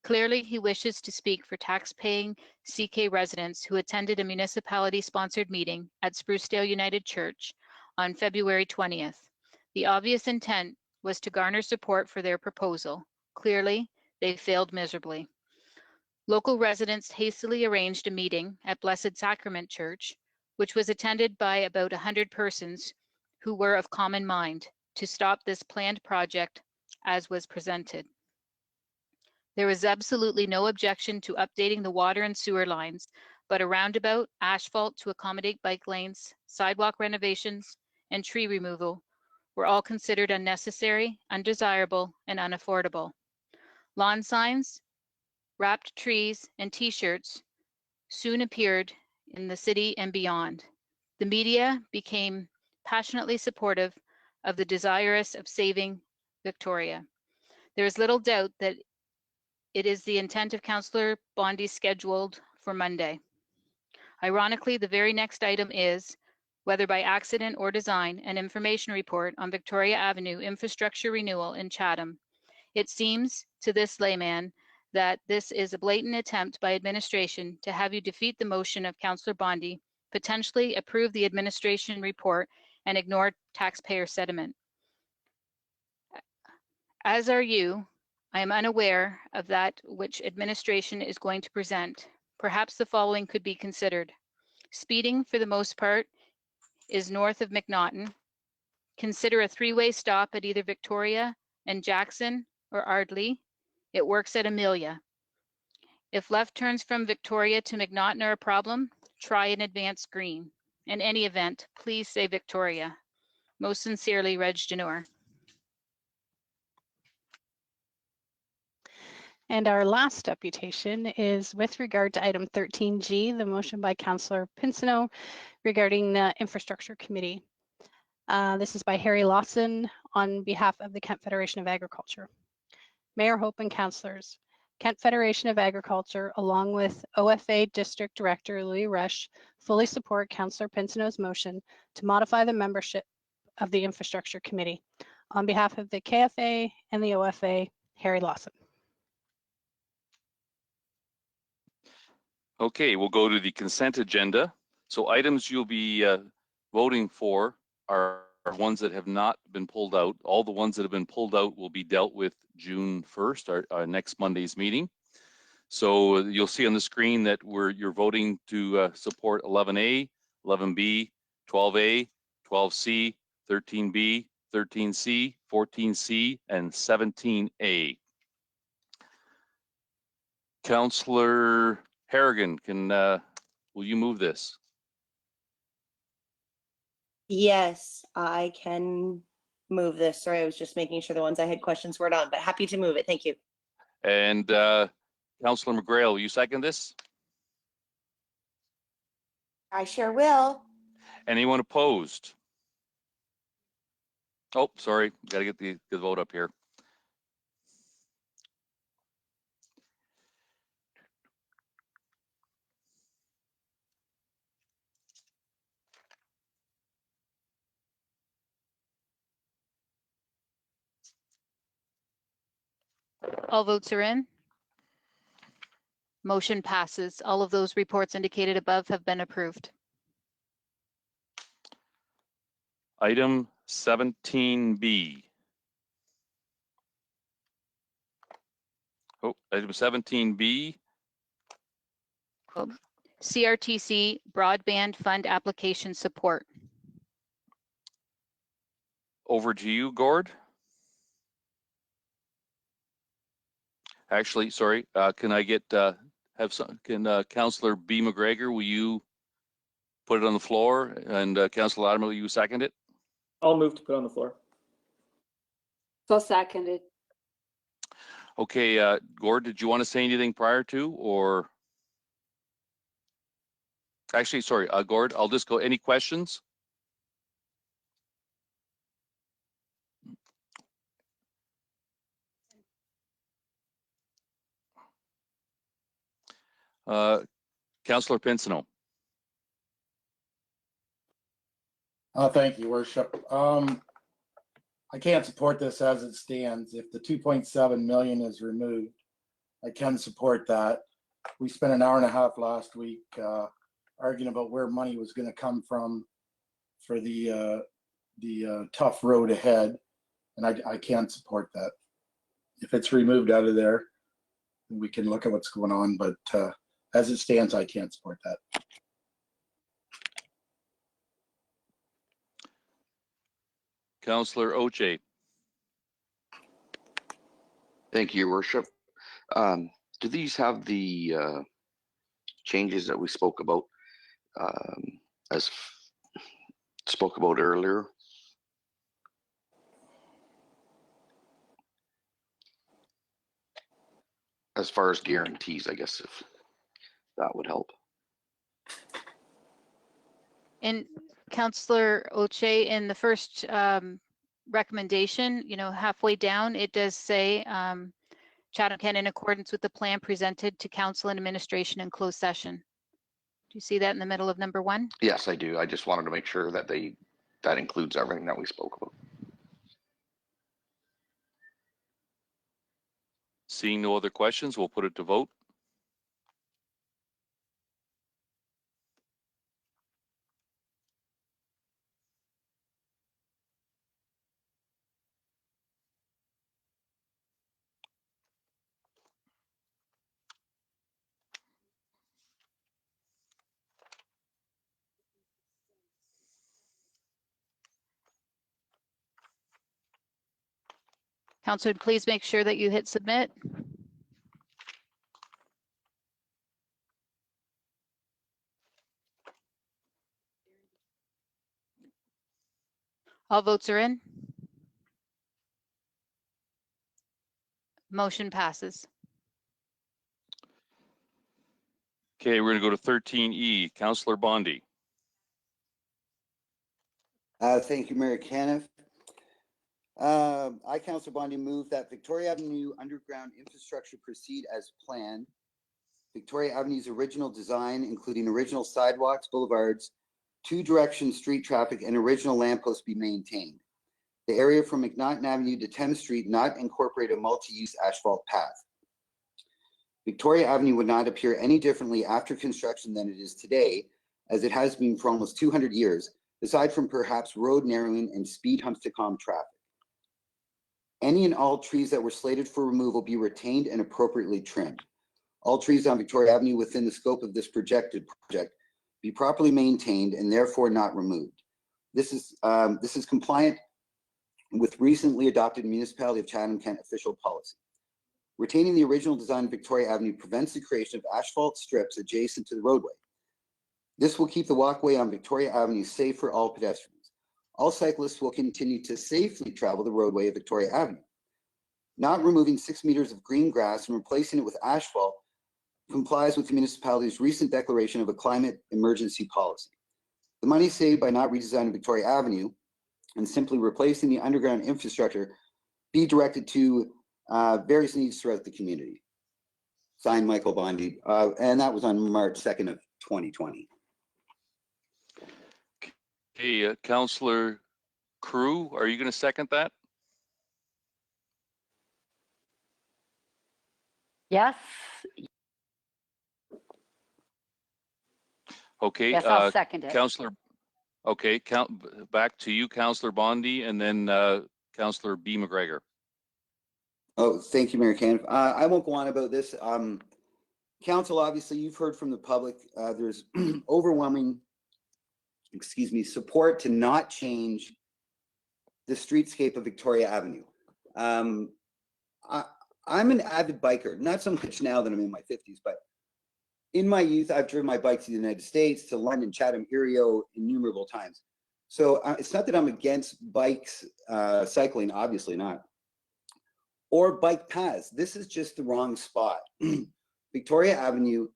Clearly, he wishes to speak for tax-paying CK residents who attended a municipality-sponsored meeting at Sprucedale United Church on February 20th. The obvious intent was to garner support for their proposal. Clearly, they failed miserably. Local residents hastily arranged a meeting at Blessed Sacrament Church, which was attended by about 100 persons who were of common mind to stop this planned project as was presented. There was absolutely no objection to updating the water and sewer lines, but a roundabout, asphalt to accommodate bike lanes, sidewalk renovations, and tree removal were all considered unnecessary, undesirable, and unaffordable. Lawn signs, wrapped trees, and t-shirts soon appeared in the city and beyond. The media became passionately supportive of the desirous of saving Victoria. There is little doubt that it is the intent of Councillor Bondi scheduled for Monday. Ironically, the very next item is, whether by accident or design, an information report on Victoria Avenue infrastructure renewal in Chatham. It seems to this layman that this is a blatant attempt by administration to have you defeat the motion of Councillor Bondi, potentially approve the administration report, and ignore taxpayer sentiment. As are you, I am unaware of that which administration is going to present. Perhaps the following could be considered. Speeding, for the most part, is north of McNaughton. Consider a three-way stop at either Victoria and Jackson or Ardley. It works at Amelia. If left turns from Victoria to McNaughton are a problem, try an advanced green. In any event, please say Victoria. Most sincerely, Reg Janur. And our last deputation is with regard to item 13G, the motion by Councillor Pinsino regarding the Infrastructure Committee. This is by Harry Lawson on behalf of the Kent Federation of Agriculture. Mayor Hope and councillors, Kent Federation of Agriculture, along with OFA District Director Louis Rush, fully support Councillor Pinsino's motion to modify the membership of the Infrastructure Committee. On behalf of the KFA and the OFA, Harry Lawson. Okay, we'll go to the consent agenda. So items you'll be voting for are ones that have not been pulled out. All the ones that have been pulled out will be dealt with June 1st, our next Monday's meeting. So you'll see on the screen that you're voting to support 11A, 11B, 12A, 12C, 13B, 13C, 14C, and 17A. Councillor Harrigan, will you move this? Yes, I can move this. Sorry, I was just making sure the ones I had questions were on, but happy to move it. Thank you. And Councillor McGrail, will you second this? I sure will. Anyone opposed? Oh, sorry, got to get the vote up here. All votes are in. Motion passes. All of those reports indicated above have been approved. Item 17B. Oh, item 17B. CRTC Broadband Fund Application Support. Over to you, Gord. Actually, sorry, can I get, Councillor B. McGregor, will you put it on the floor? And Councillor Latimer, will you second it? I'll move to put on the floor. So seconded. Okay, Gord, did you want to say anything prior to, or? Actually, sorry, Gord, I'll just go, any questions? Councillor Pinsino. Thank you, Worship. I can't support this as it stands. If the 2.7 million is removed, I can support that. We spent an hour and a half last week arguing about where money was going to come from for the tough road ahead, and I can't support that. If it's removed out of there, then we can look at what's going on, but as it stands, I can't support that. Councillor Oche. Thank you, Your Worship. Do these have the changes that we spoke about earlier? As far as guarantees, I guess, if that would help. And Councillor Oche, in the first recommendation, halfway down, it does say Chatham-Kent in accordance with the plan presented to council and administration in closed session. Do you see that in the middle of number 1? Yes, I do. I just wanted to make sure that that includes everything that we spoke about. Seeing no other questions, we'll put it to vote. Councillor, please make sure that you hit submit. All votes are in. Motion passes. Okay, we're going to go to 13E. Councillor Bondi. Thank you, Mayor Caniff. I, Councillor Bondi, move that Victoria Avenue underground infrastructure proceed as planned. Victoria Avenue's original design, including original sidewalks, boulevards, two-direction street traffic, and original lampposts be maintained. The area from McNaughton Avenue to Thames Street not incorporate a multi-use asphalt path. Victoria Avenue would not appear any differently after construction than it is today, as it has been for almost 200 years, aside from perhaps road narrowing and speed humps to calm traffic. Any and all trees that were slated for removal be retained and appropriately trimmed. All trees on Victoria Avenue within the scope of this projected project be properly maintained and therefore not removed. This is compliant with recently adopted Municipality of Chatham-Kent official policy. Retaining the original design of Victoria Avenue prevents the creation of asphalt strips adjacent to the roadway. This will keep the walkway on Victoria Avenue safe for all pedestrians. All cyclists will continue to safely travel the roadway of Victoria Avenue. Not removing 6 meters of green grass and replacing it with asphalt complies with the municipality's recent declaration of a climate emergency policy. The money saved by not redesigning Victoria Avenue and simply replacing the underground infrastructure be directed to various needs throughout the community. Signed, Michael Bondi, and that was on March 2nd of 2020. Okay, Councillor Crew, are you going to second that? Yes. Okay. Yes, I'll second it. Councillor, okay, back to you, Councillor Bondi, and then Councillor B. McGregor. Oh, thank you, Mayor Caniff. I won't go on about this. Council, obviously, you've heard from the public. There's overwhelming, support to not change the streetscape of Victoria Avenue. I'm an avid biker, not so much now that I'm in my 50s, but in my youth, I've driven my bike to the United States, to London, Chatham, Erio, innumerable times. So it's not that I'm against bikes, cycling, obviously not. or bike paths. This is just the wrong spot. Victoria Avenue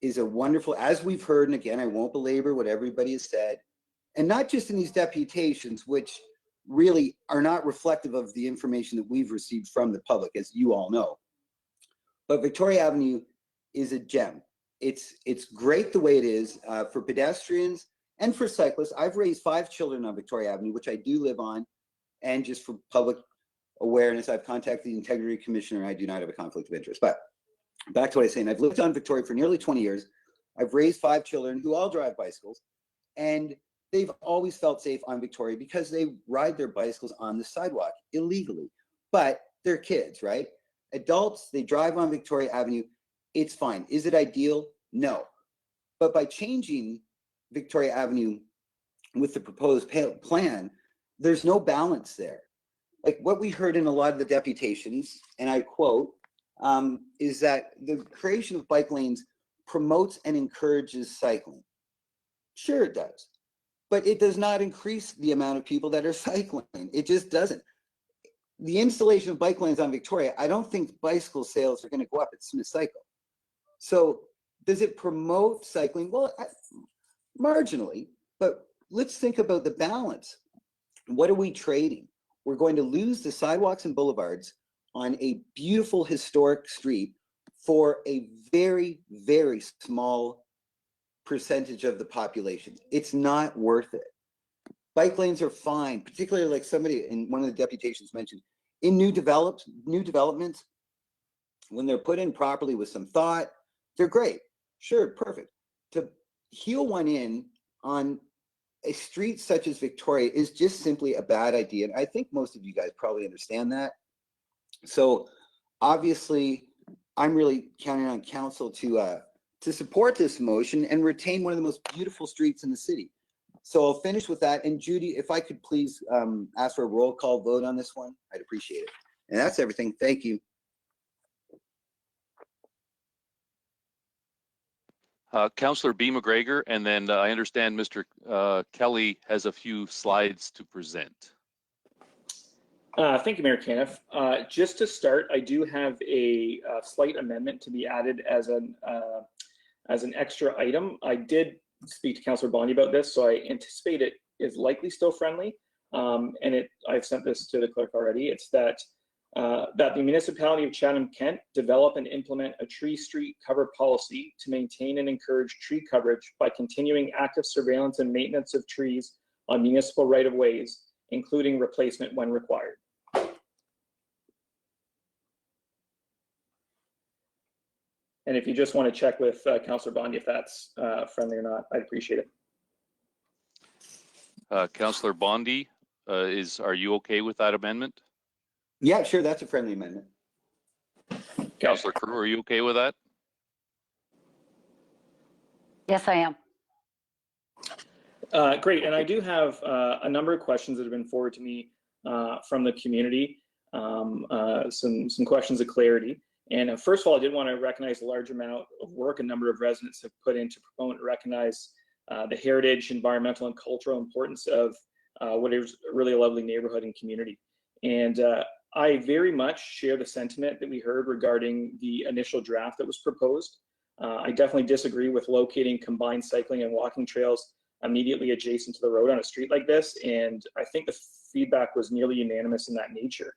is a wonderful, as we've heard, and again, I won't belabor what everybody has said, and not just in these deputations, which really are not reflective of the information that we've received from the public, as you all know. But Victoria Avenue is a gem. It's great the way it is for pedestrians and for cyclists. I've raised 5 children on Victoria Avenue, which I do live on, and just for public awareness, I've contacted the Integrity Commissioner. I do not have a conflict of interest. But back to what I was saying, I've lived on Victoria for nearly 20 years. I've raised 5 children who all drive bicycles, and they've always felt safe on Victoria because they ride their bicycles on the sidewalk illegally. But they're kids, right? Adults, they drive on Victoria Avenue. It's fine. Is it ideal? No. But by changing Victoria Avenue with the proposed plan, there's no balance there. Like what we heard in a lot of the deputations, and I quote, is that the creation of bike lanes promotes and encourages cycling. Sure, it does. But it does not increase the amount of people that are cycling. It just doesn't. The installation of bike lanes on Victoria, I don't think bicycle sales are going to go up at Smith Cycle. So does it promote cycling? Well, marginally, but let's think about the balance. What are we trading? We're going to lose the sidewalks and boulevards on a beautiful historic street for a very, very small percentage of the population. It's not worth it. Bike lanes are fine, particularly like somebody in one of the deputations mentioned, in new developments, when they're put in properly with some thought, they're great. Sure, perfect. To heel one in on a street such as Victoria is just simply a bad idea. And I think most of you guys probably understand that. So obviously, I'm really counting on council to support this motion and retain one of the most beautiful streets in the city. So I'll finish with that. And Judy, if I could please ask for a roll call vote on this one, I'd appreciate it. And that's everything. Thank you. Councillor B. McGregor, and then I understand Mr. Kelly has a few slides to present. Thank you, Mayor Caniff. Just to start, I do have a slight amendment to be added as an extra item. I did speak to Councillor Bondi about this, so I anticipate it is likely still friendly. And I've sent this to the clerk already. It's that the municipality of Chatham-Kent develop and implement a tree street cover policy to maintain and encourage tree coverage by continuing active surveillance and maintenance of trees on municipal right-of-ways, including replacement when required. And if you just want to check with Councillor Bondi if that's friendly or not, I'd appreciate it. Councillor Bondi, are you okay with that amendment? Yeah, sure, that's a friendly amendment. Okay. Councillor Crew, are you okay with that? Yes, I am. Great, and I do have a number of questions that have been forwarded to me from the community, some questions of clarity. And first of all, I did want to recognize the large amount of work a number of residents have put in to promote and recognize the heritage, environmental, and cultural importance of what is really a lovely neighborhood and community. And I very much share the sentiment that we heard regarding the initial draft that was proposed. I definitely disagree with locating combined cycling and walking trails immediately adjacent to the road on a street like this, and I think the feedback was nearly unanimous in that nature.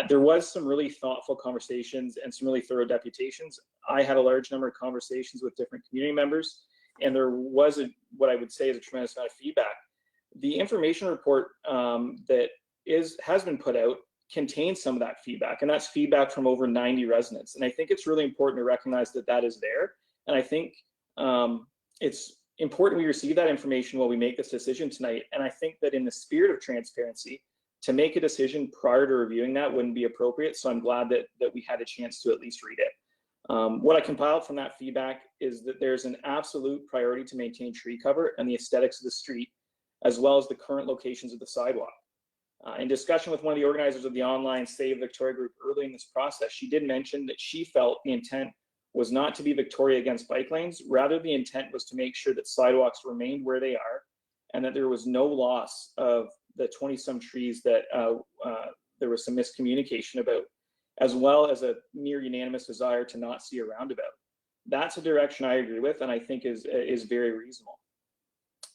There was some really thoughtful conversations and some really thorough deputations. I had a large number of conversations with different community members, and there was what I would say is a tremendous amount of feedback. The information report that has been put out contains some of that feedback, and that's feedback from over 90 residents. And I think it's really important to recognize that that is there. And I think it's important we receive that information while we make this decision tonight. And I think that in the spirit of transparency, to make a decision prior to reviewing that wouldn't be appropriate. So I'm glad that we had a chance to at least read it. What I compiled from that feedback is that there's an absolute priority to maintain tree cover and the aesthetics of the street, as well as the current locations of the sidewalk. In discussion with one of the organizers of the online Save Victoria group early in this process, she did mention that she felt the intent was not to be Victoria against bike lanes. Rather, the intent was to make sure that sidewalks remained where they are and that there was no loss of the 20-some trees that there was some miscommunication about. as well as a near unanimous desire to not see a roundabout. That's a direction I agree with and I think is very reasonable.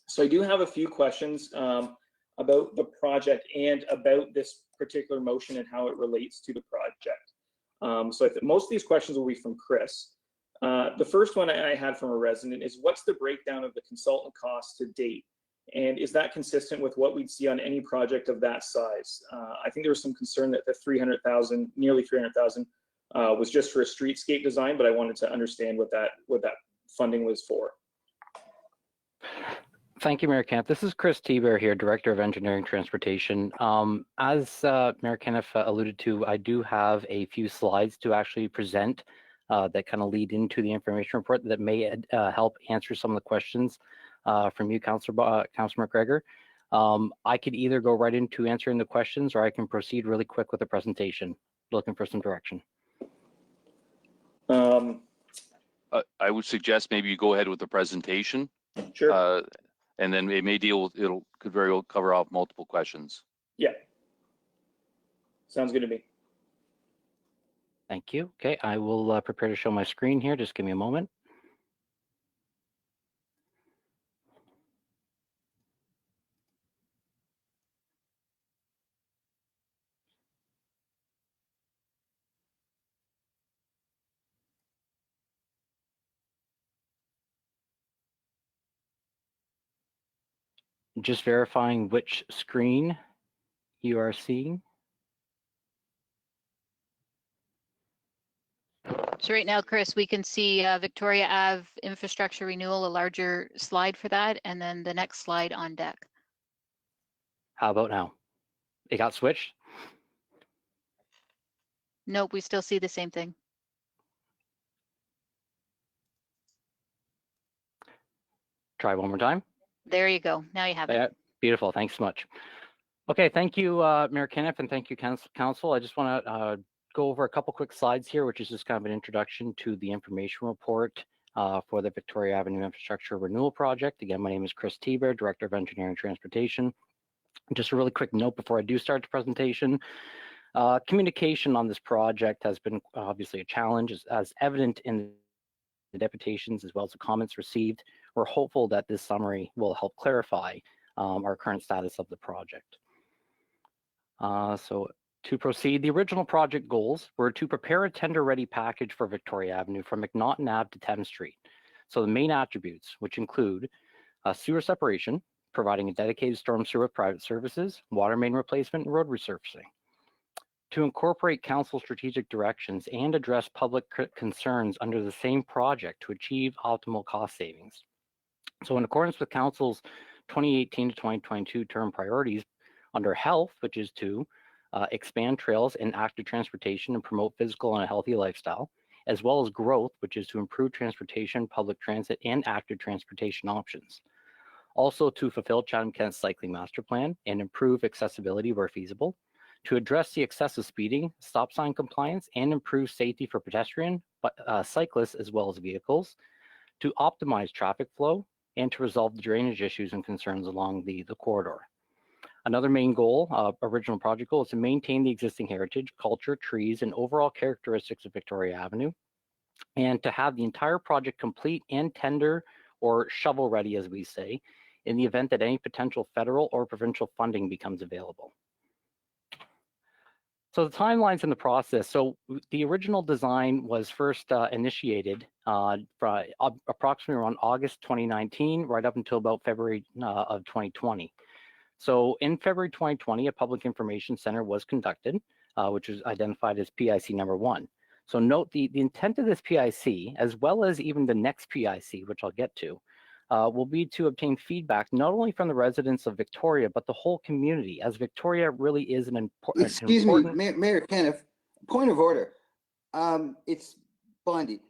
So I do have a few questions about the project and about this particular motion and how it relates to the project. So I think most of these questions will be from Chris. The first one I had from a resident is, what's the breakdown of the consultant costs to date? And is that consistent with what we'd see on any project of that size? I think there was some concern that the 300,000, nearly 300,000 was just for a streetscape design, but I wanted to understand what that funding was for. Thank you, Mayor Kemp. This is Chris Teber here, Director of Engineering Transportation. As Mayor Kenneth alluded to, I do have a few slides to actually present that kind of lead into the information report that may help answer some of the questions from you, Councillor McGregor. I could either go right into answering the questions or I can proceed really quick with the presentation. Looking for some direction. I would suggest maybe you go ahead with the presentation. Sure. And then it may deal with, could very well cover off multiple questions. Yeah. Sounds good to me. Thank you. Okay, I will prepare to show my screen here. Just give me a moment. Just verifying which screen you are seeing. So right now, Chris, we can see Victoria Ave infrastructure renewal, a larger slide for that, and then the next slide on deck. How about now? It got switched? Nope, we still see the same thing. Try one more time. There you go. Now you have it. Beautiful. Thanks so much. Okay, thank you, Mayor Kenneth, and thank you, Council. I just want to go over a couple quick slides here, which is just kind of an introduction to the information report for the Victoria Avenue Infrastructure Renewal Project. Again, my name is Chris Teber, Director of Engineering and Transportation. Just a really quick note before I do start the presentation. Communication on this project has been obviously a challenge, as evident in the deputations as well as the comments received. We're hopeful that this summary will help clarify our current status of the project. So to proceed, the original project goals were to prepare a tender-ready package for Victoria Avenue from McNaughton Ave to Thames Street. So the main attributes, which include sewer separation, providing a dedicated storm sewer with private services, water main replacement, and road resurfacing. To incorporate council strategic directions and address public concerns under the same project to achieve optimal cost savings. So in accordance with council's 2018 to 2022 term priorities under health, which is to expand trails and active transportation and promote physical and a healthy lifestyle, as well as growth, which is to improve transportation, public transit, and active transportation options. Also to fulfill Chatham-Kent Cycling Master Plan and improve accessibility where feasible, to address the excessive speeding, stop sign compliance, and improve safety for pedestrian, cyclists, as well as vehicles, to optimize traffic flow, and to resolve the drainage issues and concerns along the corridor. Another main goal, original project goal, is to maintain the existing heritage, culture, trees, and overall characteristics of Victoria Avenue, and to have the entire project complete and tender or shovel ready, as we say, in the event that any potential federal or provincial funding becomes available. So the timelines in the process. So the original design was first initiated approximately around August 2019, right up until about February of 2020. So in February 2020, a public information center was conducted, which was identified as PIC number 1. So note the intent of this PIC, as well as even the next PIC, which I'll get to, will be to obtain feedback not only from the residents of Victoria, but the whole community, as Victoria really is an important... Excuse me, Mayor Kenneth, point of order. It's Bondi.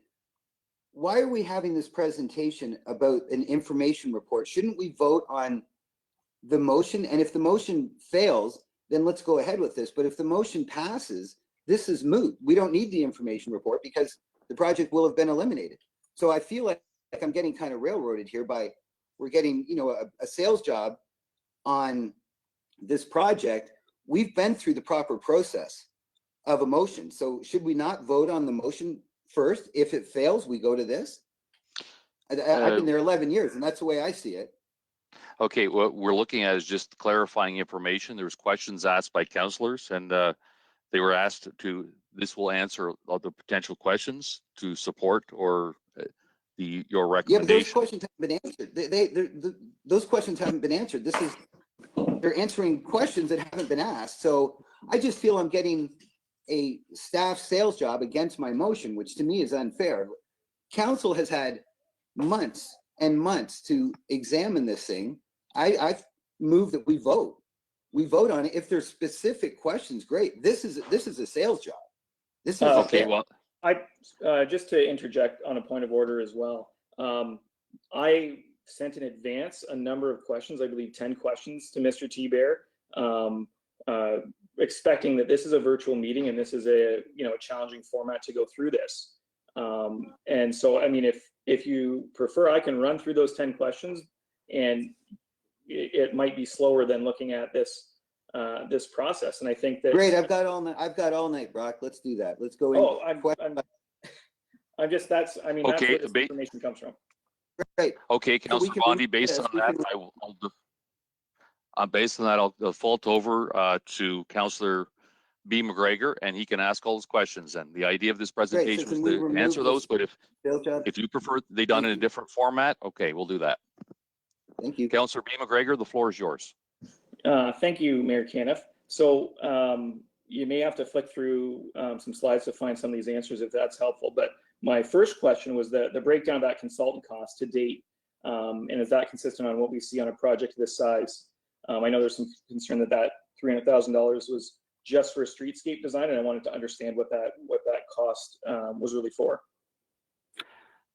Why are we having this presentation about an information report? Shouldn't we vote on the motion? And if the motion fails, then let's go ahead with this. But if the motion passes, this is moot. We don't need the information report because the project will have been eliminated. So I feel like I'm getting kind of railroaded here by, we're getting, you know, a sales job on this project. We've been through the proper process. of a motion. So should we not vote on the motion first? If it fails, we go to this? I've been there 11 years, and that's the way I see it. Okay, what we're looking at is just clarifying information. There was questions asked by councillors, and they were asked to, this will answer all the potential questions to support or your Yeah, but those recommendation. questions haven't been answered. Those questions haven't been answered. They're answering questions that haven't been asked. So I just feel I'm getting a staff sales job against my motion, which to me is unfair. Council has had months and months to examine this thing. I move that we vote. We vote on it. If there's specific questions, great. This is a sales job. This is okay. Well, I just to interject on a point of order as well. I sent in advance a number of questions, I believe 10 questions to Mr. T-Bear, expecting that this is a virtual meeting and this is a challenging format to go through this. And so, I mean, if you prefer, I can run through those 10 questions, and it might be slower than looking at this this process. And I think that great. I've got all night, Brock. Let's do that. Let's go in. Oh, I'm just, that's, I mean, that's okay, where this information comes from. Right. Okay, Councillor Bondi, based on that, based on that, I'll default over to Councillor B. McGregor, and he can ask all his questions. And the idea of this presentation so was can we to remove answer those, but if you prefer they done in a different format, okay, we'll do that. Thank you. Councillor B. McGregor, the floor is yours. Thank you, Mayor Caniff. So you may have to flick through some slides to find some of these answers if that's helpful. But my first question was the breakdown of that consultant cost to date, and is that consistent on what we see on a project this size? I know there's some concern that $300,000 was just for a streetscape design, and I wanted to understand what that cost was really for.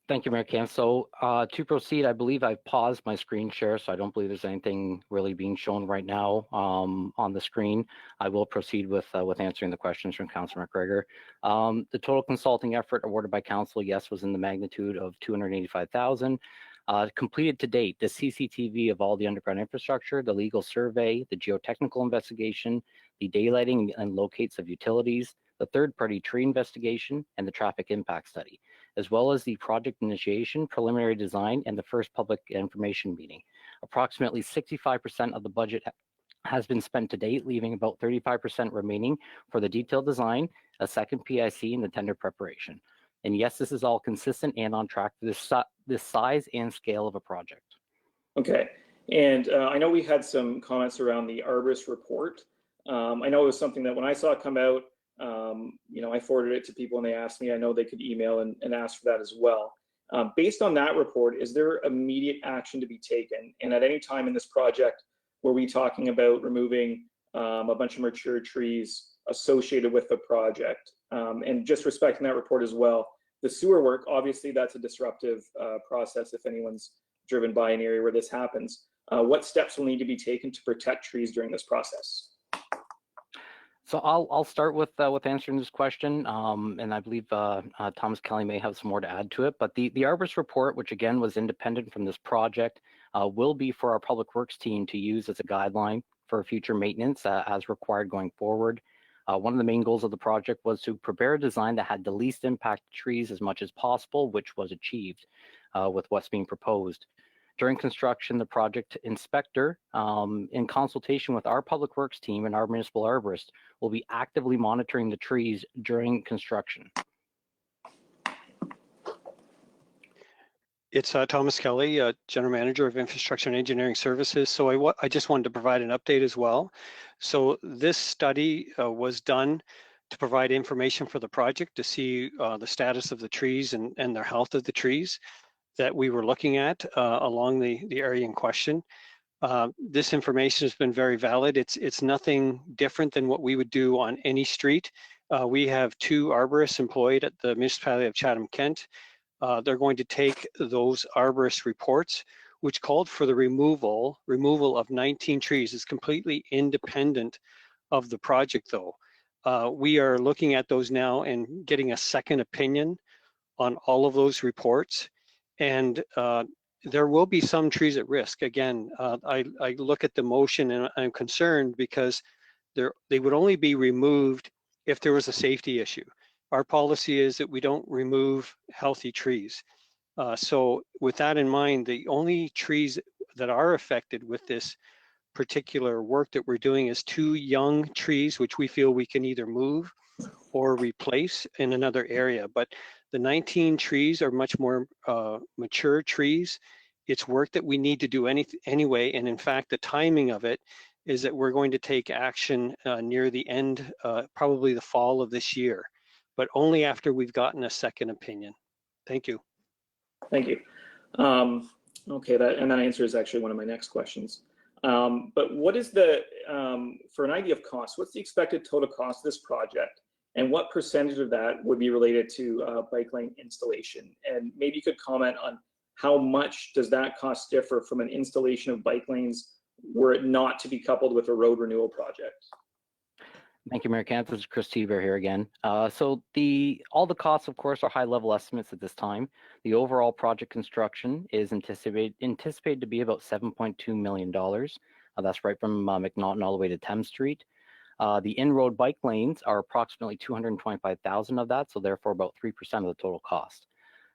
Thank you, Mayor Cam. So to proceed, I believe I've paused my screen share, so I don't believe there's anything really being shown right now on the screen. I will proceed with answering the questions from Councillor McGregor. The total consulting effort awarded by Council, yes, was in the magnitude of $285,000. Completed to date, the CCTV of all the underground infrastructure, the legal survey, the geotechnical investigation, the daylighting and locates of utilities, the third-party tree investigation, and the traffic impact study, as well as the project initiation, preliminary design, and the first public information meeting. Approximately 65% of the budget has been spent to date, leaving about 35% remaining for the detailed design, a second PIC, and the tender preparation. And yes, this is all consistent and on track for this size and scale of a project. Okay, and I know we had some comments around the arborist report. I know it was something that when I saw it come out, I forwarded it to people and they asked me. I know they could email and ask for that as well. Based on that report, is there immediate action to be taken? And at any time in this project, were we talking about removing a bunch of mature trees associated with the project? And just respecting that report as well, the sewer work, obviously that's a disruptive process if anyone's driven by an area where this happens. What steps will need to be taken to protect trees during this process? So I'll start with answering this question, and I believe Thomas Kelly may have some more to add to it. But the arborist report, which again was independent from this project, will be for our public works team to use as a guideline for future maintenance as required going forward. One of the main goals of the project was to prepare a design that had the least impact to trees as much as possible, which was achieved with what's being proposed. During construction, the project inspector, in consultation with our public works team and our municipal arborist, will be actively monitoring the trees during construction. It's Thomas Kelly, General Manager of Infrastructure and Engineering Services. So I just wanted to provide an update as well. So this study was done to provide information for the project to see the status of the trees and their health of the trees that we were looking at along the area in question. This information has been very valid. It's nothing different than what we would do on any street. We have 2 arborists employed at the municipality of Chatham-Kent. They're going to take those arborist reports, which called for the removal of 19 trees. It's completely independent of the project though. We are looking at those now and getting a second opinion on all of those reports. And there will be some trees at risk. Again, I look at the motion and I'm concerned because they would only be removed if there was a safety issue. Our policy is that we don't remove healthy trees. So with that in mind, the only trees that are affected with this particular work that we're doing is 2 young trees, which we feel we can either move or replace in another area. But the 19 trees are much more mature trees. It's work that we need to do anyway. And in fact, the timing of it is that we're going to take action near the end, probably the fall of this year, but only after we've gotten a second opinion. Thank you. Thank you. Okay, that answers actually one of my next questions. But what is the, for an idea of cost, what's the expected total cost of this project? And what percentage of that would be related to bike lane installation? And maybe you could comment on how much does that cost differ from an installation of bike lanes were it not to be coupled with a road renewal project? Thank you, Mayor Kent. This is Chris Teber here again. So all the costs, of course, are high-level estimates at this time. The overall project construction is anticipated to be about $7.2 million. That's right from McNaughton all the way to Thames Street. The in-road bike lanes are approximately $225,000 of that, so therefore about 3% of the total cost.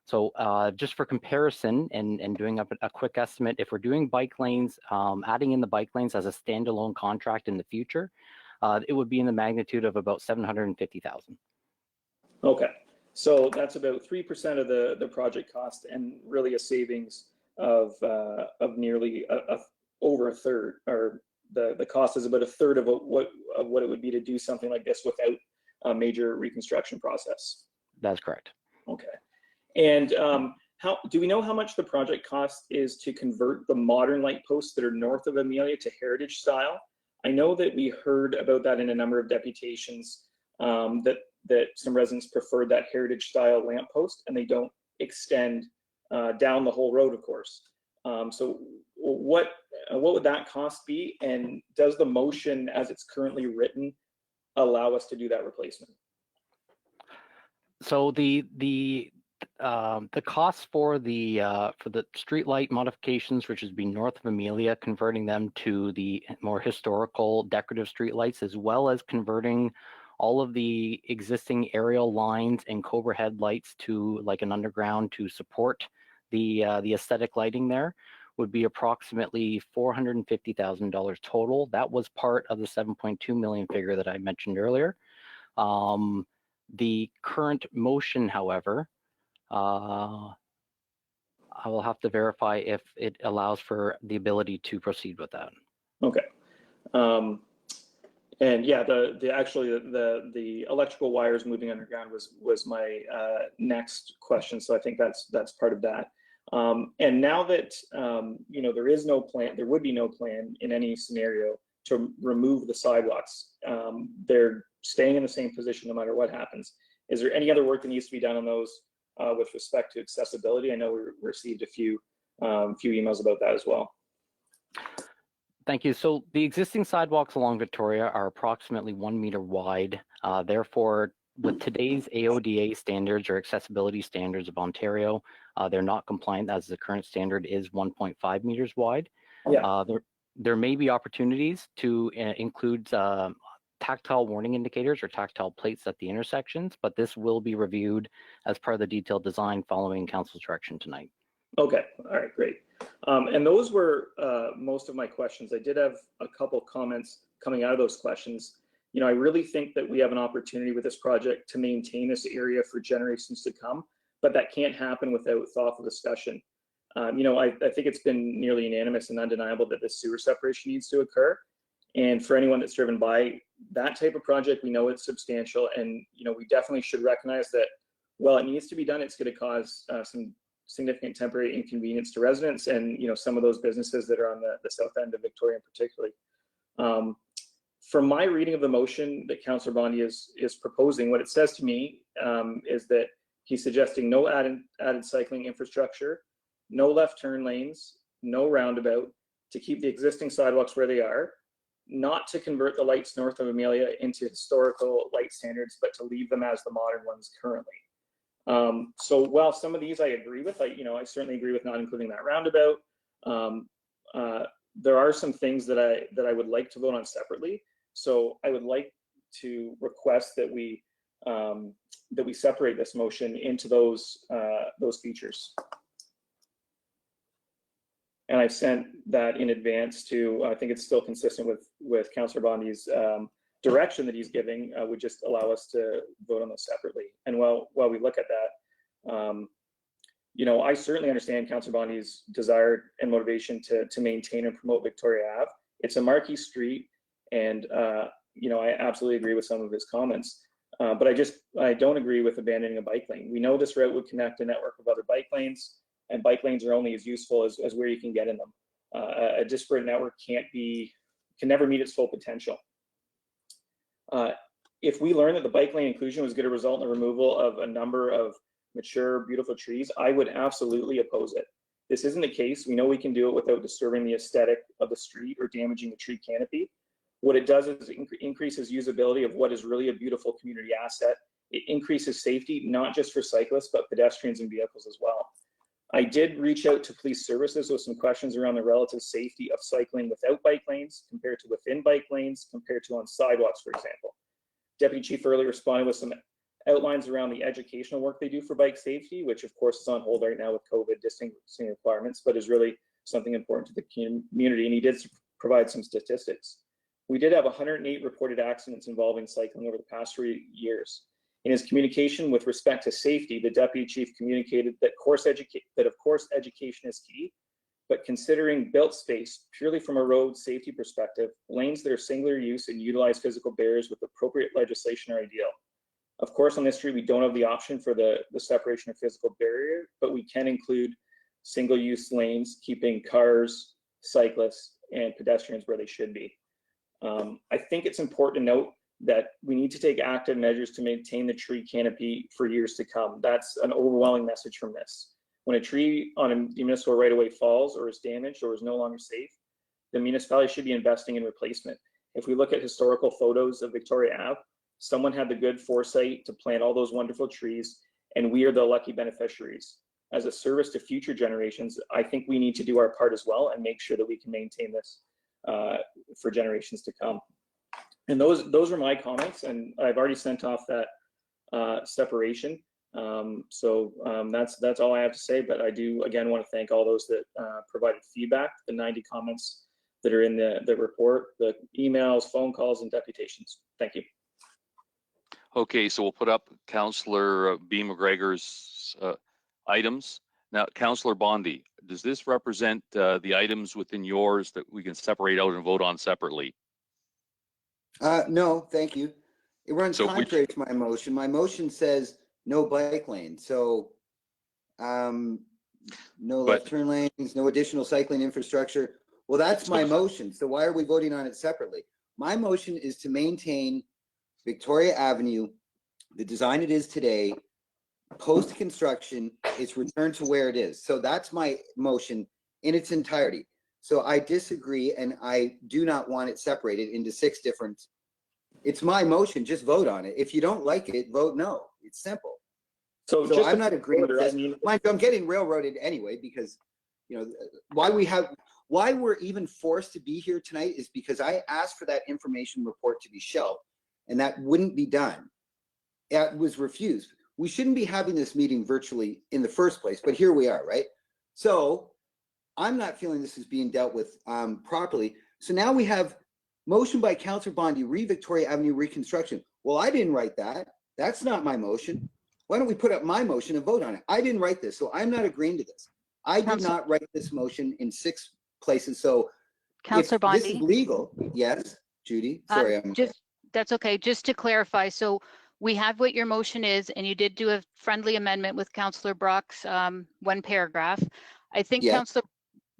So just for comparison and doing up a quick estimate, if we're doing bike lanes, adding in the bike lanes as a standalone contract in the future, it would be in the magnitude of about $750,000. Okay, so that's about 3% of the project cost, and really a savings of nearly over a third, or the cost is about a third of what it would be to do something like this without a major reconstruction process. That's correct. Okay, and how do we know how much the project cost is to convert the modern light posts that are north of Amelia to heritage style? I know that we heard about that in a number of deputations, that some residents preferred that heritage style lamp post, and they don't extend down the whole road, of course. So what would that cost be? And does the motion as it's currently written allow us to do that replacement? So the cost for the streetlight modifications, which is being north of Amelia, converting them to the more historical decorative streetlights, as well as converting all of the existing aerial lines and Cobra headlights to like an underground to support the aesthetic lighting there, would be approximately $450,000 total. That was part of the 7.2 million figure that I mentioned earlier. The current motion, however, I will have to verify if it allows for the ability to proceed with that. Okay. And yeah, the electrical wires moving underground was my next question. So I think that's part of that. And now that there is no plan, there would be no plan in any scenario to remove the sidewalks. They're staying in the same position no matter what happens. Is there any other work that needs to be done on those with respect to accessibility? I know we received a few emails about that as well. Thank you. So the existing sidewalks along Victoria are approximately 1 meter wide. Therefore, with today's AODA standards or accessibility standards of Ontario, they're not compliant, as the current standard is 1.5 meters wide. Yeah. There may be opportunities to include tactile warning indicators or tactile plates at the intersections, but this will be reviewed as part of the detailed design following council's direction tonight. Okay, all right, great. And those were most of my questions. I did have a couple comments coming out of those questions. I really think that we have an opportunity with this project to maintain this area for generations to come, but that can't happen without thoughtful discussion. I think it's been nearly unanimous and undeniable that this sewer separation needs to occur. And for anyone that's driven by that type of project, we know it's substantial, and we definitely should recognize that while it needs to be done, it's going to cause some significant temporary inconvenience to residents and some of those businesses that are on the south end of Victoria particularly. From my reading of the motion that Councillor Bondi is proposing, what it says to me is that he's suggesting no added cycling infrastructure, no left turn lanes, no roundabout, to keep the existing sidewalks where they are, not to convert the lights north of Amelia into historical light standards, but to leave them as the modern ones currently. So while some of these I agree with, I certainly agree with not including that roundabout. There are some things that I would like to vote on separately. So I would like to request that we separate this motion into those features. And I've sent that in advance to, I think it's still consistent with Councillor Bondi's direction that he's giving, would just allow us to vote on those separately. And while we look at that, you know, I certainly understand Councillor Bondi's desire and motivation to maintain and promote Victoria Ave. It's a marquee street, and you know, I absolutely agree with some of his comments. But I don't agree with abandoning a bike lane. We know this route would connect a network of other bike lanes, and bike lanes are only as useful as where you can get in them. A disparate network can never meet its full potential. If we learn that the bike lane inclusion was going to result in the removal of a number of mature, beautiful trees, I would absolutely oppose it. This isn't the case. We know we can do it without disturbing the aesthetic of the street or damaging the tree canopy. What it does is increases usability of what is really a beautiful community asset. It increases safety, not just for cyclists, but pedestrians and vehicles as well. I did reach out to police services with some questions around the relative safety of cycling without bike lanes compared to within bike lanes, compared to on sidewalks, for example. Deputy Chief earlier responded with some outlines around the educational work they do for bike safety, which of course is on hold right now with COVID distancing requirements, but is really something important to the community. And he did provide some statistics. We did have 108 reported accidents involving cycling over the past 3 years. In his communication with respect to safety, the Deputy Chief communicated that of course education is key, but considering built space purely from a road safety perspective, lanes that are singular use and utilize physical barriers with appropriate legislation are ideal. Of course, on this street, we don't have the option for the separation of physical barrier, but we can include single-use lanes, keeping cars, cyclists, and pedestrians where they should be. I think it's important to note that we need to take active measures to maintain the tree canopy for years to come. That's an overwhelming message from this. When a tree on a municipal right-of-way falls or is damaged or is no longer safe, the municipality should be investing in replacement. If we look at historical photos of Victoria Ave, someone had the good foresight to plant all those wonderful trees, and we are the lucky beneficiaries. As a service to future generations, I think we need to do our part as well and make sure that we can maintain this for generations to come. And those are my comments, and I've already sent off that separation. That's all I have to say, but I do again want to thank all those that provided feedback, the 90 comments that are in the report, the emails, phone calls, and deputations. Thank you. Okay, so we'll put up Councillor B. McGregor's items. Now, Councillor Bondi, does this represent the items within yours that we can separate out and vote on separately? No, thank you. It runs contrary to my motion. My motion says no bike lane. So no left turn lanes, no additional cycling infrastructure. Well, that's my motion. So why are we voting on it separately? My motion is to maintain Victoria Avenue, the design it is today, post-construction, it's returned to where it is. So that's my motion in its entirety. So I disagree, and I do not want it separated into 6 different. It's my motion, just vote on it. If you don't like it, vote no. It's simple. So I'm not agreeing with this. Mind you, I'm getting railroaded anyway, because you know why we're even forced to be here tonight is because I asked for that information report to be shelved, and that wouldn't be done. It was refused. We shouldn't be having this meeting virtually in the first place, but here we are, right? So I'm not feeling this is being dealt with properly. So now we have motion by Councillor Bondi, Victoria Avenue reconstruction. Well, I didn't write that. That's not my motion. Why don't we put up my motion and vote on it? I didn't write this, so I'm not agreeing to this. I did not write this motion in 6 places. So Councillor Bondi, this is legal. Yes, Judy. Sorry, that's okay. Just to clarify, so we have what your motion is, and you did do a friendly amendment with Councillor Brock's 1 paragraph. I think Councillor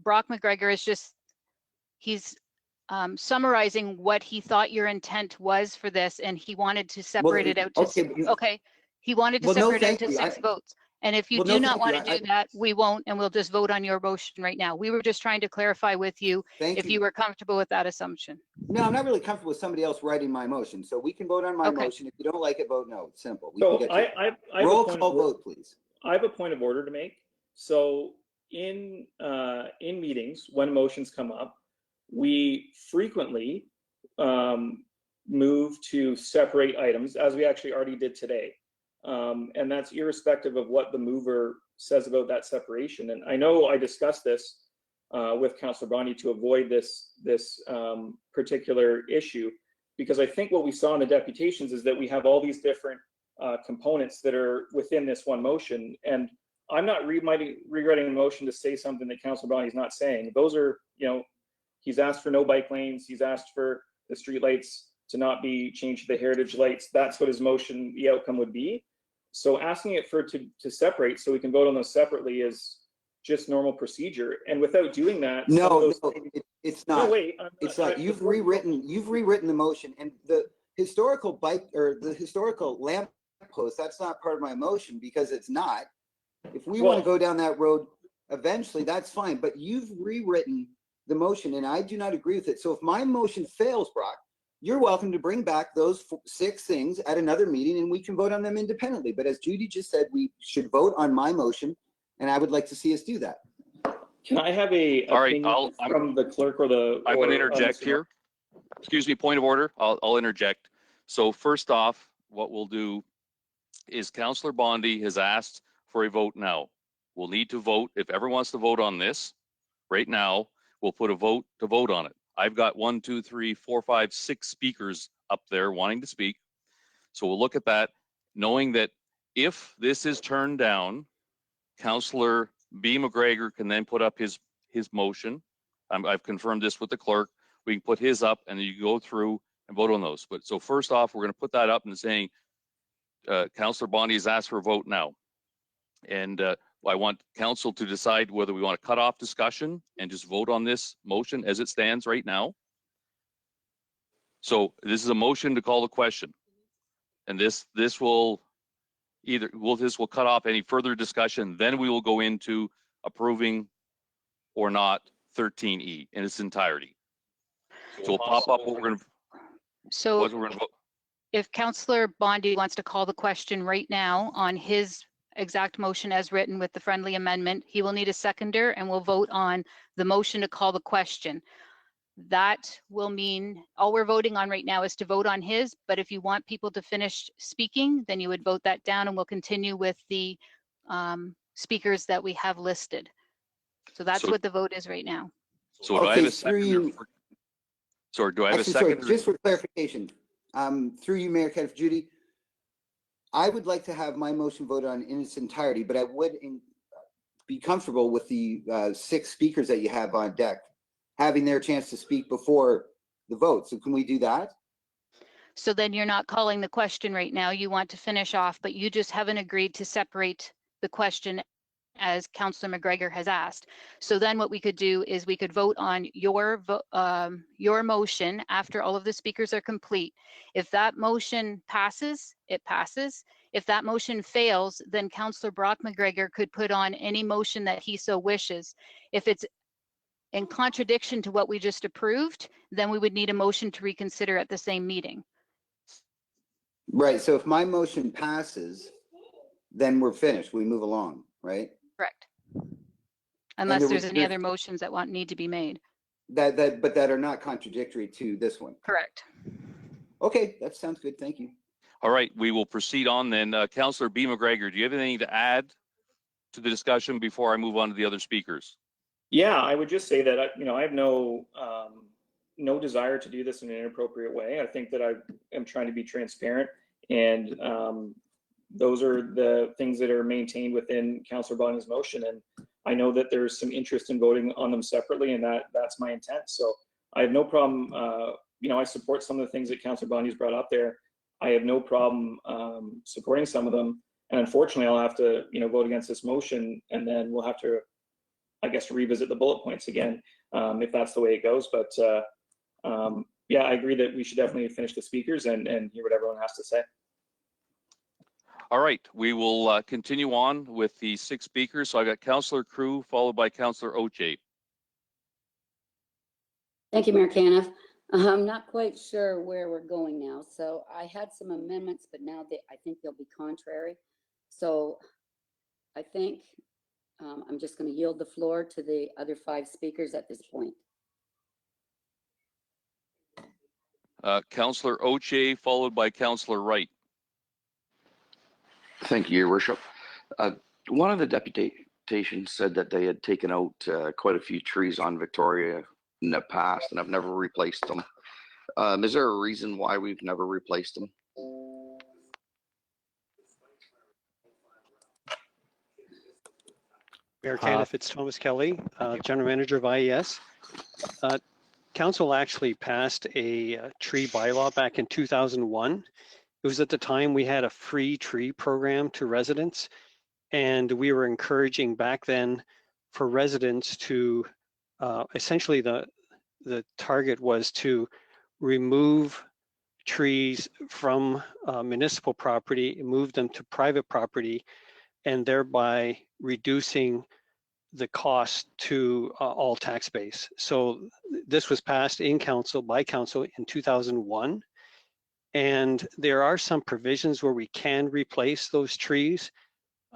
Brock McGregor is he's summarizing what he thought your intent was for this, and he wanted to separate it out to he wanted to separate it into 6 votes. And if you do not want to do that, we won't, and we'll just vote on your motion right now. We were just trying to clarify with you if you were comfortable with that assumption. No, I'm not really comfortable with somebody else writing my motion, so we can vote on my motion. If you don't like it, vote no. It's simple. Roll call vote, please. I have a point of order to make. So in meetings, when motions come up, we frequently move to separate items, as we actually already did today. And that's irrespective of what the mover says about that separation. And I know I discussed this with Councillor Bondi to avoid this particular issue, because I think what we saw in the deputations is that we have all these different components that are within this one motion. And I'm not regretting the motion to say something that Councillor Bondi is not saying. Those are, he's asked for no bike lanes. He's asked for the street lights to not be changed to the heritage lights. That's what his motion, the outcome would be. So asking it to separate so we can vote on those separately is just normal procedure. And without doing that, No, it's not. No, wait, it's not. You've rewritten the motion, and the historical bike or the historical lamp post, that's not part of my motion because it's not. If we want to go down that road eventually, that's fine. But you've rewritten the motion, and I do not agree with it. So if my motion fails, Brock, you're welcome to bring back those 6 things at another meeting, and we can vote on them independently. But as Judy just said, we should vote on my motion, and I would like to see us do that. Can I have a opinion from the clerk or the? I'm going to interject here. Excuse me, point of order. I'll interject. So first off, what we'll do is Councillor Bondi has asked for a vote now. We'll need to vote. If everyone wants to vote on this right now, we'll put a vote to vote on it. I've got 1, 2, 3, 4, 5, 6 speakers up there wanting to speak. So we'll look at that, knowing that if this is turned down, Councillor B. McGregor can then put up his motion. I've confirmed this with the clerk. We can put his up and you go through and vote on those. But so first off, we're going to put that up and saying Councillor Bondi has asked for a vote now. And I want council to decide whether we want to cut off discussion and just vote on this motion as it stands right now. So this is a motion to call the question. And this will cut off any further discussion. Then we will go into approving or not 13E in its entirety. So we'll pop up what we're going to. So if Councillor Bondi wants to call the question right now on his exact motion as written with the friendly amendment, he will need a seconder and we'll vote on the motion to call the question. That will mean all we're voting on right now is to vote on his, but if you want people to finish speaking, then you would vote that down and we'll continue with the speakers that we have listed. So that's what the vote is right now. So do I have a seconder? Sorry, do I have a seconder? Just for clarification, through you, Mayor Kenneth, Judy, I would like to have my motion voted on in its entirety, but I would be comfortable with the 6 speakers that you have on deck having their chance to speak before the vote. So can we do that? So then you're not calling the question right now. You want to finish off, but you just haven't agreed to separate the question as Councillor McGregor has asked. So then what we could do is we could vote on your motion after all of the speakers are complete. If that motion passes, it passes. If that motion fails, then Councillor Brock McGregor could put on any motion that he so wishes. If it's in contradiction to what we just approved, then we would need a motion to reconsider at the same meeting. Right. So if my motion passes, then we're finished. We move along, right? Correct. Unless there's any other motions that need to be made. But that are not contradictory to this one. Correct. Okay, that sounds good. Thank you. All right, we will proceed on then. Councillor B. McGregor, do you have anything to add to the discussion before I move on to the other speakers? Yeah, I would just say that I have no desire to do this in an inappropriate way. I think that I am trying to be transparent, and those are the things that are maintained within Councillor Bondi's motion. And I know that there's some interest in voting on them separately, and that's my intent. So I have no problem. I support some of the things that Councillor Bondi's brought up there. I have no problem supporting some of them. And unfortunately, I'll have to vote against this motion, and then we'll have to, I guess, revisit the bullet points again if that's the way it goes. But yeah, I agree that we should definitely finish the speakers and hear what everyone has to say. All right, we will continue on with the 6 speakers. So I got Councillor Crew followed by Councillor Oche. Thank you, Mayor Caniff. I'm not quite sure where we're going now. So I had some amendments, but now I think they'll be contrary. So I think I'm just going to yield the floor to the other 5 speakers at this point. Councillor Oche, followed by Councillor Wright. Thank you, Your Worship. One of the deputations said that they had taken out quite a few trees on Victoria in the past and have never replaced them. Is there a reason why we've never replaced them? Mayor Caniff, it's Thomas Kelly, General Manager of IES. Council actually passed a tree bylaw back in 2001. It was at the time we had a free tree program to residents, and we were encouraging back then for residents to essentially the target was to remove trees from municipal property and move them to private property, and thereby reducing the cost to all tax base. So this was passed in council by council in 2001. And there are some provisions where we can replace those trees,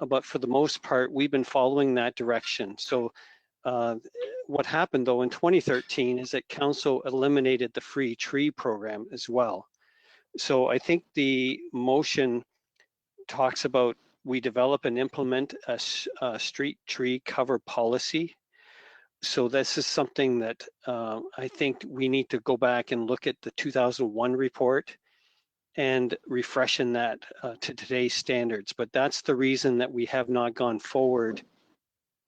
but for the most part, we've been following that direction. So what happened though in 2013 is that council eliminated the free tree program as well. So I think the motion talks about we develop and implement a street tree cover policy. So this is something that I think we need to go back and look at the 2001 report and refreshing that to today's standards. But that's the reason that we have not gone forward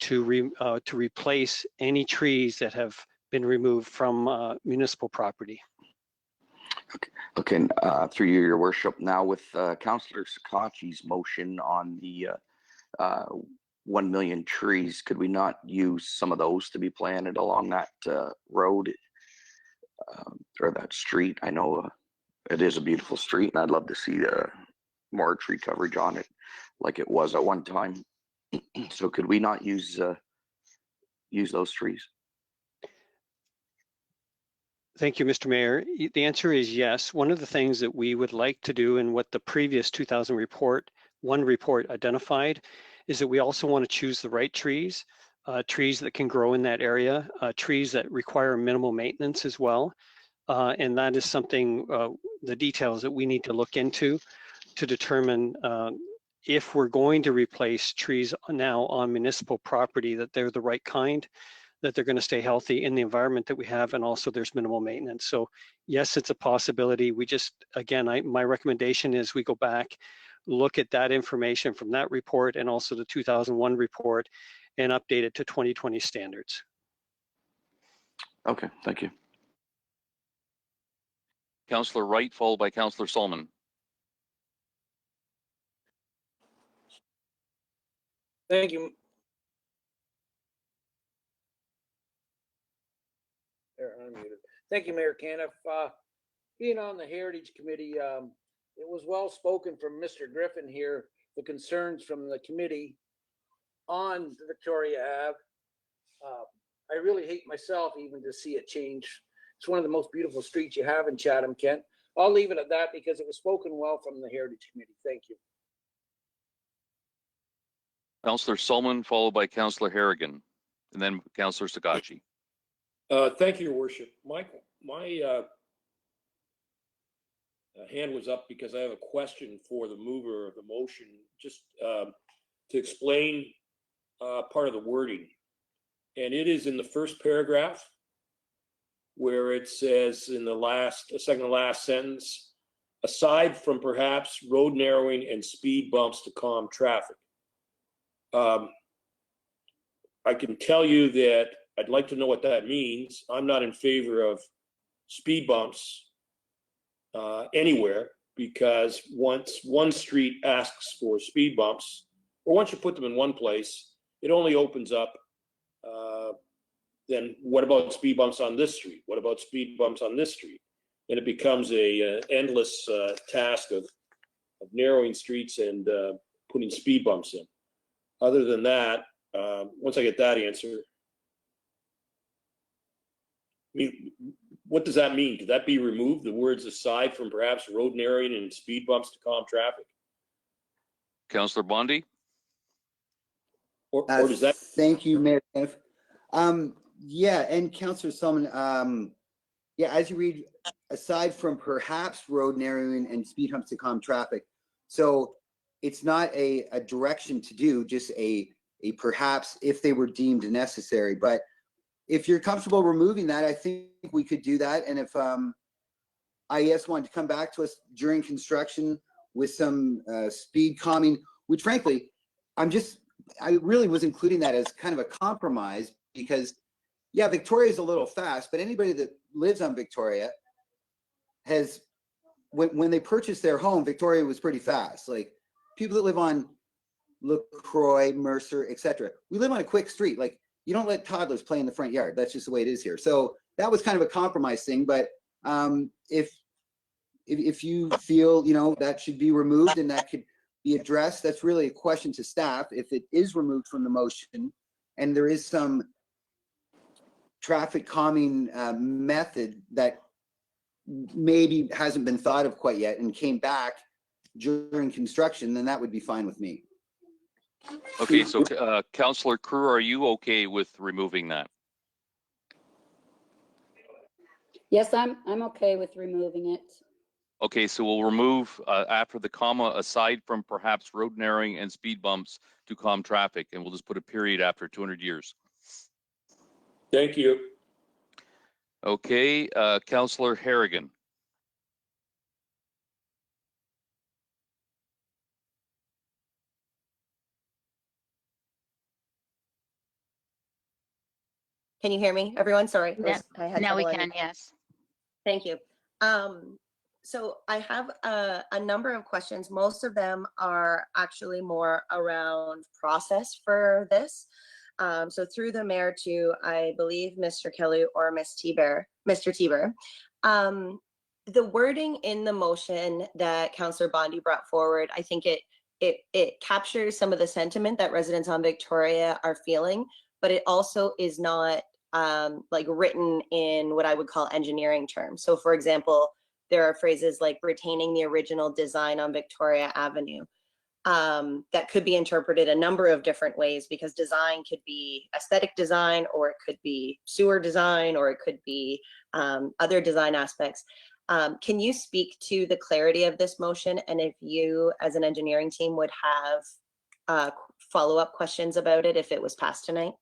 to replace any trees that have been removed from municipal property. Okay, through you, Your Worship. Now with Councillor Sakatchi's motion on the 1 million trees, could we not use some of those to be planted along that road or that street? I know it is a beautiful street, and I'd love to see more tree coverage on it like it was at one time. So could we not use those trees? Thank you, Mr. Mayor. The answer is yes. One of the things that we would like to do, and what the previous 2000 report identified, is that we also want to choose the right trees, trees that can grow in that area, trees that require minimal maintenance as well. And that is something, the details that we need to look into to determine if we're going to replace trees now on municipal property, that they're the right kind, that they're going to stay healthy in the environment that we have, and also there's minimal maintenance. So yes, it's a possibility. We just, again, my recommendation is we go back, look at that information from that report and also the 2001 report and update it to 2020 standards. Okay, thank you. Councillor Wright, followed by Councillor Solomon. Thank you. There, unmuted. Thank you, Mayor Caniff. Being on the Heritage Committee, it was well spoken from Mr. Griffin here, the concerns from the committee on Victoria Ave. I really hate myself even to see it change. It's one of the most beautiful streets you have in Chatham-Kent. I'll leave it at that because it was spoken well from the Heritage Committee. Thank you. Councillor Solomon, followed by Councillor Harrigan, and then Councillor Sakatchi. Thank you, Your Worship. My hand was up because I have a question for the mover of the motion, just to explain part of the wording. And it is in the first paragraph where it says in the second to last sentence, aside from perhaps road narrowing and speed bumps to calm traffic. I can tell you that I'd like to know what that means. I'm not in favor of speed bumps anywhere, because once one street asks for speed bumps, or once you put them in one place, it only opens up. Then what about speed bumps on this street? What about speed bumps on this street? And it becomes a endless task of narrowing streets and putting speed bumps in. Other than that, once I get that answer, I mean, what does that mean? Could that be removed? The words aside from perhaps road narrowing and speed bumps to calm traffic? Councillor Bondi? Or does that? Thank you, Mayor. Yeah, and Councillor Solomon, yeah, as you aside from perhaps road narrowing and speed humps to calm traffic. So it's not a direction to do, just a perhaps if they were deemed necessary. But if you're comfortable removing that, I think we could do that. And if IES wanted to come back to us during construction with some speed calming, which frankly, I really was including that as kind of a compromise because, yeah, Victoria is a little fast, but anybody that lives on Victoria has, when they purchased their home, Victoria was pretty fast. Like people that live on LaCroix, Mercer, etc. We live on a quick street. Like you don't let toddlers play in the front yard. That's just the way it is here. So that was kind of a compromise thing. But if you feel, you know, that should be removed and that could be addressed, that's really a question to staff. If it is removed from the motion and there is some traffic calming method that maybe hasn't been thought of quite yet and came back during construction, then that would be fine with me. Okay, so Councillor Crew, are you okay with removing that? Yes, I'm okay with removing it. Okay, so we'll remove after the comma, aside from perhaps road narrowing and speed bumps to calm traffic, and we'll just put a period after 200 years. Thank you. Okay, Councillor Harrigan. Can you hear me, everyone? Sorry, I had Now we trouble can, yes. Thank you. So I have a number of questions. Most of them are actually more around process for this. So through the mayor to, I believe, Mr. Kelly or Mr. Tiber. The wording in the motion that Councillor Bondi brought forward, I think it captures some of the sentiment that residents on Victoria are feeling, but it also is not like written in what I would call engineering terms. So for example, there are phrases like retaining the original design on Victoria Avenue that could be interpreted a number of different ways because design could be aesthetic design, or it could be sewer design, or it could be other design aspects. Can you speak to the clarity of this motion, and if you as an engineering team would have follow-up questions about it if it was passed tonight?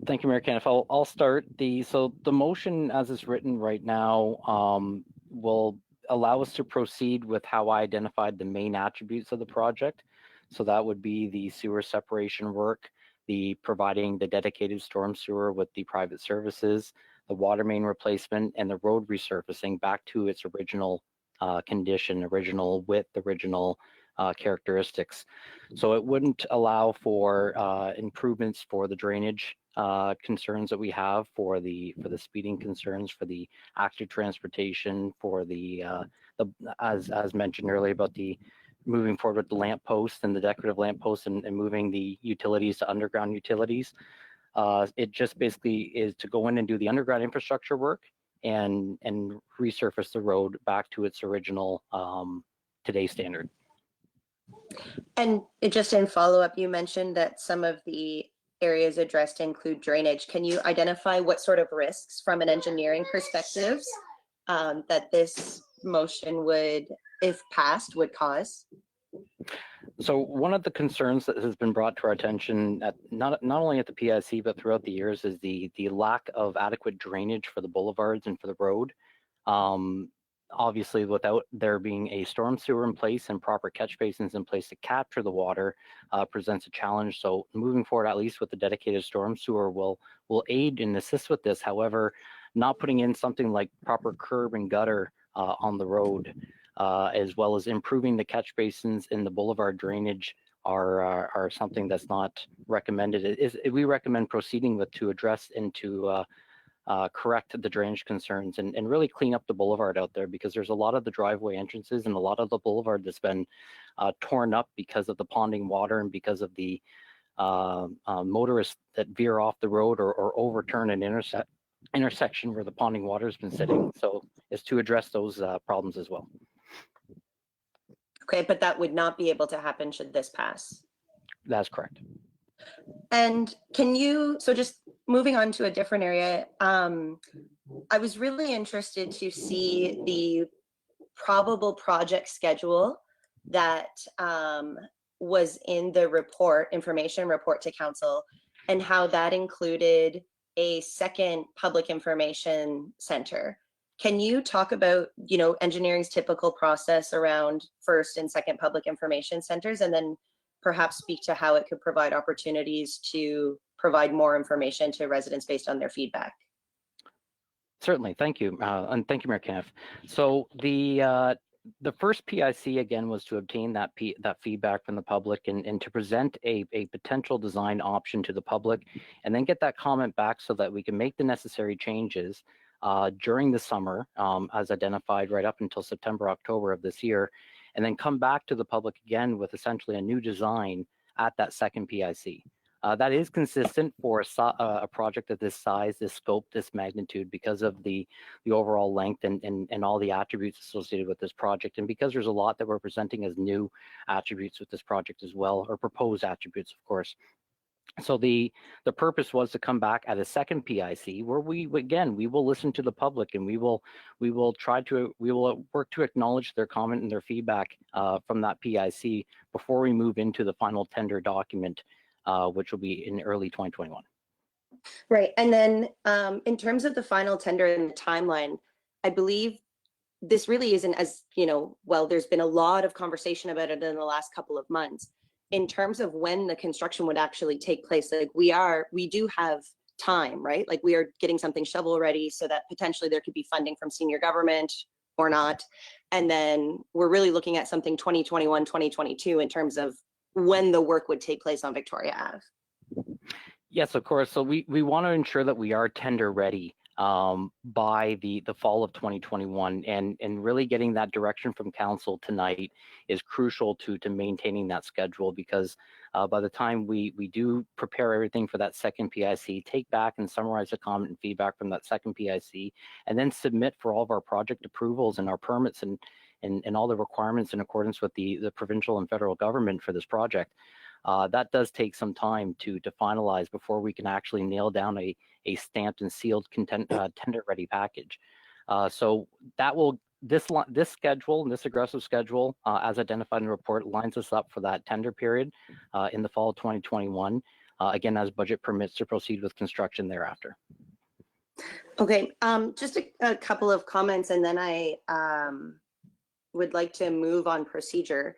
Thank you, Mayor Caniff. I'll start. So the motion as it's written right now will allow us to proceed with how I identified the main attributes of the project. So that would be the sewer separation work, the providing the dedicated storm sewer with the private services, the water main replacement, and the road resurfacing back to its original condition, original width, original characteristics. So it wouldn't allow for improvements for the drainage concerns that we have, for the speeding concerns, for the active transportation, for the as mentioned earlier about the moving forward with the lamp posts and the decorative lamp posts and moving the utilities to underground utilities. It just basically is to go in and do the underground infrastructure work and resurface the road back to its original today's standard. And just in follow-up, you mentioned that some of the areas addressed include drainage. Can you identify what sort of risks from an engineering perspective that this motion would, if passed, would cause? So one of the concerns that has been brought to our attention, at not only at the PIC but throughout the years, is the lack of adequate drainage for the boulevards and for the road. Obviously, without there being a storm sewer in place and proper catch basins in place to capture the water, presents a challenge. So moving forward, at least with the dedicated storm sewer, will aid and assist with this. However, not putting in something like proper curb and gutter on the road, as well as improving the catch basins in the boulevard drainage, are something that's not recommended. We recommend proceeding with to address and to correct the drainage concerns and really clean up the boulevard out there, because there's a lot of the driveway entrances and a lot of the boulevard that's been torn up because of the ponding water and because of the motorists that veer off the road or overturn an intersection where the ponding water has been sitting. So it's to address those problems as well. Okay, but that would not be able to happen should this pass. That's correct. And can you, so just moving on to a different area, I was really interested to see the probable project schedule that was in the report, information report to council, and how that included a second public information center. Can you talk about, engineering's typical process around first and second public information centers, and then perhaps speak to how it could provide opportunities to provide more information to residents based on their feedback? Certainly, thank you, and thank you, Mayor Kenneth. So the first PIC again was to obtain that feedback from the public and to present a potential design option to the public, and then get that comment back so that we can make the necessary changes during the summer, as identified right up until September, October of this year, and then come back to the public again with essentially a new design at that second PIC. That is consistent for a project of this size, this scope, this magnitude, because of the overall length and all the attributes associated with this project, and because there's a lot that we're presenting as new attributes with this project as well, or proposed attributes, of course. So the purpose was to come back at a second PIC where we will listen to the public, and we will work to acknowledge their comment and their feedback from that PIC before we move into the final tender document, which will be in early 2021. Right. And then in terms of the final tender and the timeline, I believe this really isn't as, well, there's been a lot of conversation about it in the last couple of months. In terms of when the construction would actually take place, like we do have time, right? Like we are getting something shovel ready so that potentially there could be funding from senior government or not. And then we're really looking at something 2021, 2022 in terms of when the work would take place on Victoria Ave. Yes, of course. So we want to ensure that we are tender ready by the fall of 2021, and really getting that direction from council tonight is crucial to maintaining that schedule, because by the time we do prepare everything for that second PIC, take back and summarize the comment and feedback from that second PIC, and then submit for all of our project approvals and our permits and all the requirements in accordance with the provincial and federal government for this project. That does take some time to finalize before we can actually nail down a stamped and sealed tender ready package. So that will this schedule, this aggressive schedule, as identified in the report, lines us up for that tender period in the fall of 2021. Again, as budget permits to proceed with construction thereafter. Okay, just a couple of comments, and then I would like to move on procedure.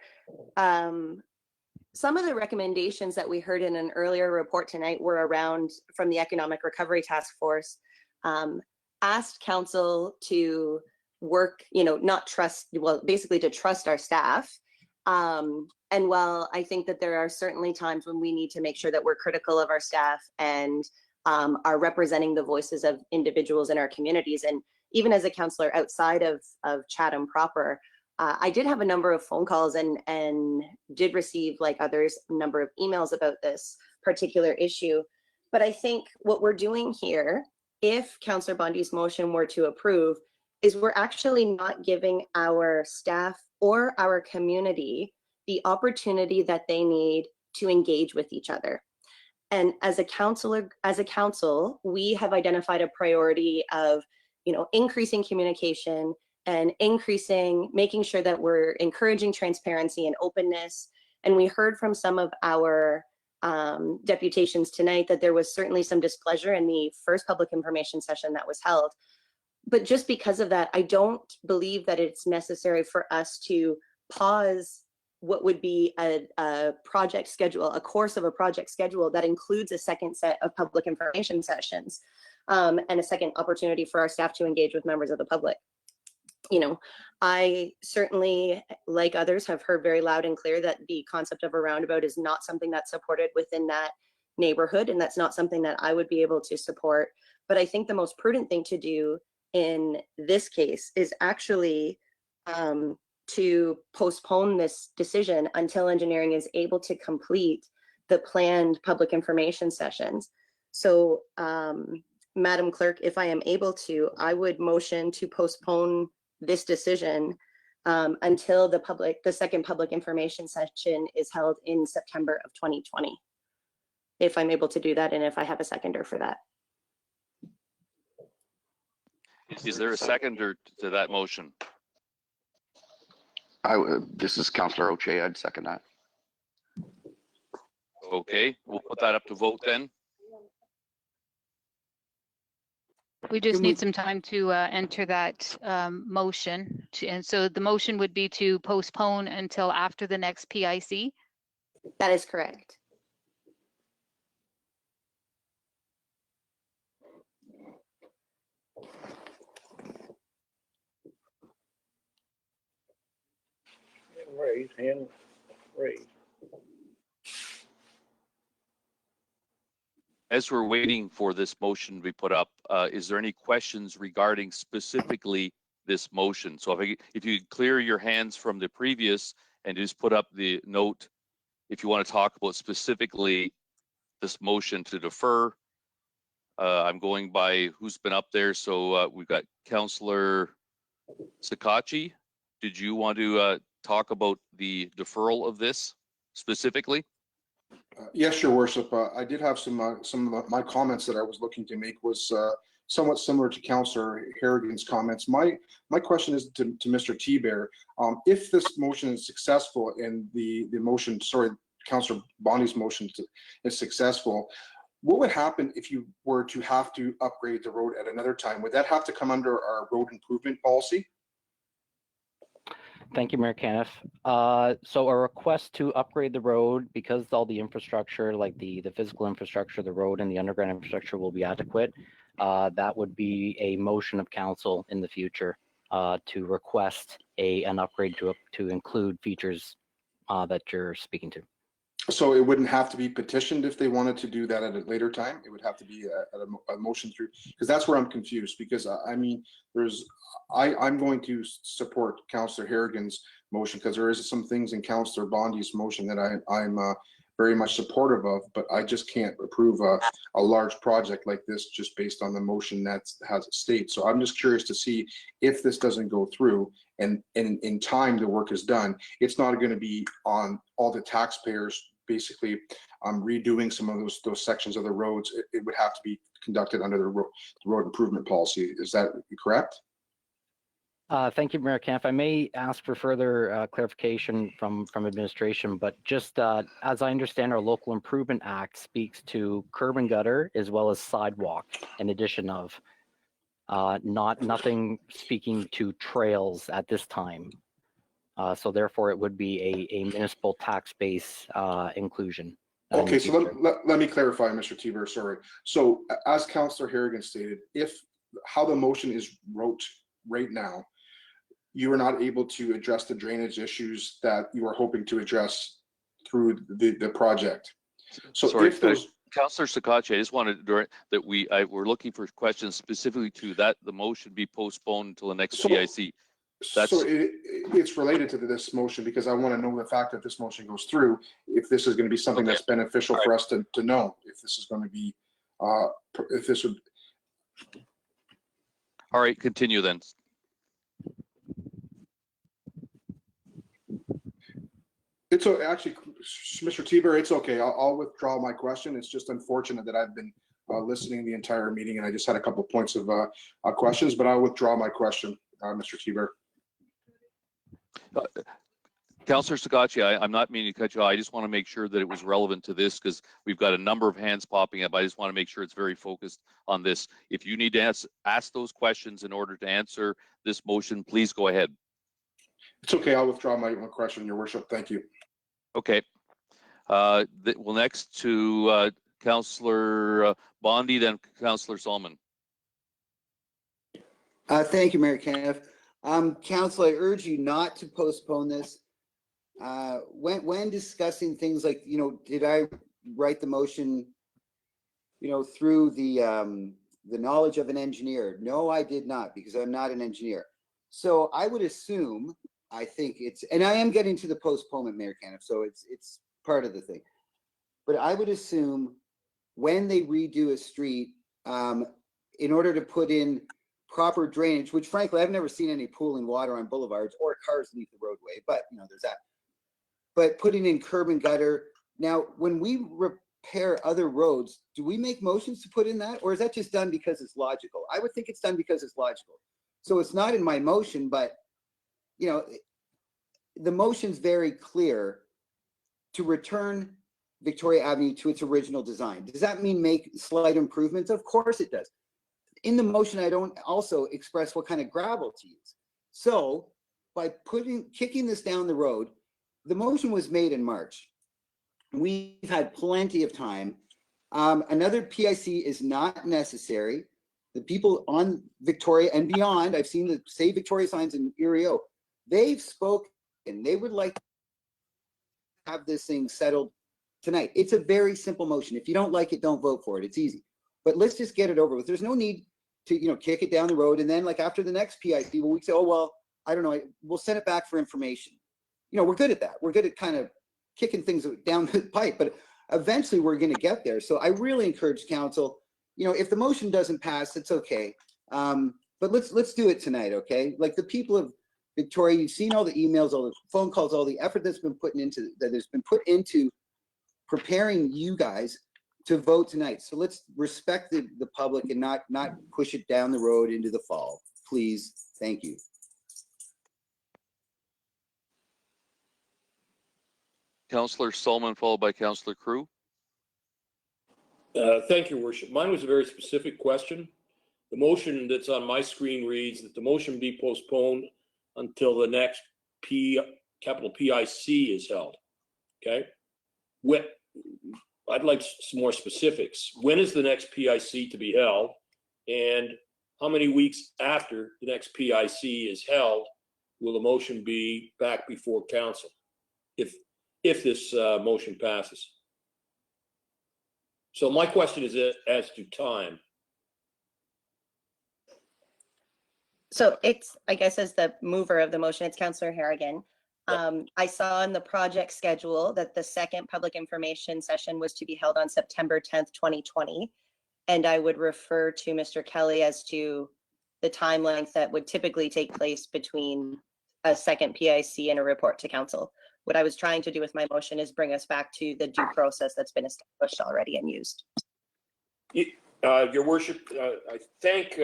Some of the recommendations that we heard in an earlier report tonight were around, from the Economic Recovery Task Force, asked council to work, basically to trust our staff. And while I think that there are certainly times when we need to make sure that we're critical of our staff and are representing the voices of individuals in our communities, and even as a councillor outside of Chatham proper, I did have a number of phone calls and did receive, like others, a number of emails about this particular issue. But I think what we're doing here, if Councillor Bundy's motion were to approve, is we're actually not giving our staff or our community the opportunity that they need to engage with each other. And as a council, we have identified a priority of, increasing communication and making sure that we're encouraging transparency and openness. And we heard from some of our deputations tonight that there was certainly some displeasure in the first public information session that was held. But just because of that, I don't believe that it's necessary for us to pause what would be a project schedule, a course of a project schedule that includes a second set of public information sessions and a second opportunity for our staff to engage with members of the public. I certainly, like others, have heard very loud and clear that the concept of a roundabout is not something that's supported within that neighborhood, and that's not something that I would be able to support. But I think the most prudent thing to do in this case is actually to postpone this decision until engineering is able to complete the planned public information sessions. So, Madam Clerk, if I am able to, I would motion to postpone this decision until the second public information session is held in September of 2020. If I'm able to do that, and if I have a seconder for that. Is there a seconder to that motion? This is Councillor Oche. I'd second that. Okay, we'll put that up to vote then. We just Can we- need some time to enter that motion. And so the motion would be to postpone until after the next PIC. That is correct. Raise, hand raised. As we're waiting for this motion to be put up, is there any questions regarding specifically this motion? So if you clear your hands from the previous and just put up the note, if you want to talk about specifically this motion to defer, I'm going by who's been up there. So we've got Councillor Sakachi. Did you want to talk about the deferral of this specifically? Yes, Your Worship. I did have some of my comments that I was looking to make was somewhat similar to Councillor Harrigan's comments. My question is to Mr. T-Bear. If this motion is successful and the motion, sorry, Councillor Bondi's motion is successful, what would happen if you were to have to upgrade the road at another time? Would that have to come under our road improvement policy? Thank you, Mayor Caniff. So a request to upgrade the road, because all the infrastructure, like the physical infrastructure, the road and the underground infrastructure will be adequate, that would be a motion of council in the future to request an upgrade to include features that you're speaking to. So it wouldn't have to be petitioned if they wanted to do that at a later time. It would have to be a motion through, because that's where I'm confused. Because I mean, I'm going to support Councillor Harrigan's motion because there is some things in Councillor Bondi's motion that I'm very much supportive of, but I just can't approve a large project like this just based on the motion that has a state. So I'm just curious to see if this doesn't go through and in time the work is done, it's not going to be on all the taxpayers basically redoing some of those sections of the roads. It would have to be conducted under the road improvement policy. Is that correct? Thank you, Mayor Camp. I may ask for further clarification from administration, but just as I understand, our Local Improvement Act speaks to curb and gutter as well as sidewalk, in addition of nothing speaking to trails at this time. So therefore, it would be a municipal tax base inclusion. Okay, so let me clarify, Mr. T-Bear, sorry. So as Councillor Harrigan stated, how the motion is wrote right now, you are not able to address the drainage issues that you are hoping to address through the project. So sorry, if those Councillor Sakachi, I just wanted to that we're looking for questions specifically to that the motion be postponed until the next PIC. So it's related to this motion because I want to know the fact that this motion goes through, if this is going to be something that's beneficial for us to know, if this is going to be, if this would. All right, continue then. It's actually, Mr. T-Bear, it's okay. I'll withdraw my question. It's just unfortunate that I've been listening the entire meeting and I just had a couple of points of questions, but I'll withdraw my question, Mr. T-Bear. Councillor Sakachi, I'm not meaning to cut you off. I just want to make sure that it was relevant to this because we've got a number of hands popping up. I just want to make sure it's very focused on this. If you need to ask those questions in order to answer this motion, please go ahead. It's okay. I'll withdraw my question, Your Worship. Thank you. Okay. Well, next to Councillor Bondi, then Councillor Solomon. Thank you, Mayor Caniff. Council, I urge you not to postpone this. When discussing things like, did I write the motion, through the knowledge of an engineer? No, I did not, because I'm not an engineer. So I would assume, I think and I am getting to the postponement, Mayor Caniff, so it's part of the thing. But I would assume when they redo a street, in order to put in proper drainage, which frankly, I've never seen any pooling water on boulevards or cars leave the roadway, but there's that. But putting in curb and gutter. Now, when we repair other roads, do we make motions to put in that? Or is that just done because it's logical? I would think it's done because it's logical. So it's not in my motion, but you know, the motion's very clear to return Victoria Avenue to its original design. Does that mean make slight improvements? Of course it does. In the motion, I don't also express what kind of gravel to use. So by kicking this down the road, the motion was made in March. We've had plenty of time. Another PIC is not necessary. The people on Victoria and beyond, I've seen the Save Victoria signs in Erio, they've spoken. They would like to have this thing settled tonight. It's a very simple motion. If you don't like it, don't vote for it. It's easy. But let's just get it over with. There's no need to, you know, kick it down the road. And then like after the next PIC, well, we say, oh, well, I don't know, we'll send it back for information. You know, we're good at that. We're good at kind of kicking things down the pipe, but eventually we're going to get there. So I really encourage council, you know, if the motion doesn't pass, it's okay. But let's do it tonight, okay? Like the people of Victoria, you've seen all the emails, all the phone calls, all the effort that's been put into preparing you guys to vote tonight. So let's respect the public and not push it down the road into the fall, please. Thank you. Councillor Solomon, followed by Councillor Crew. Thank you, Worship. Mine was a very specific question. The motion that's on my screen reads that the motion be postponed until the next capital PIC is held. Okay. I'd like some more specifics. When is the next PIC to be held? And how many weeks after the next PIC is held will the motion be back before council? If this motion passes. So my question is as to time. So it's, I guess, as the mover of the motion, it's Councillor Harrigan. I saw in the project schedule that the second public information session was to be held on September 10th, 2020. And I would refer to Mr. Kelly as to the time length that would typically take place between a second PIC and a report to council. What I was trying to do with my motion is bring us back to the due process that's been established already and used. Your Worship, I thank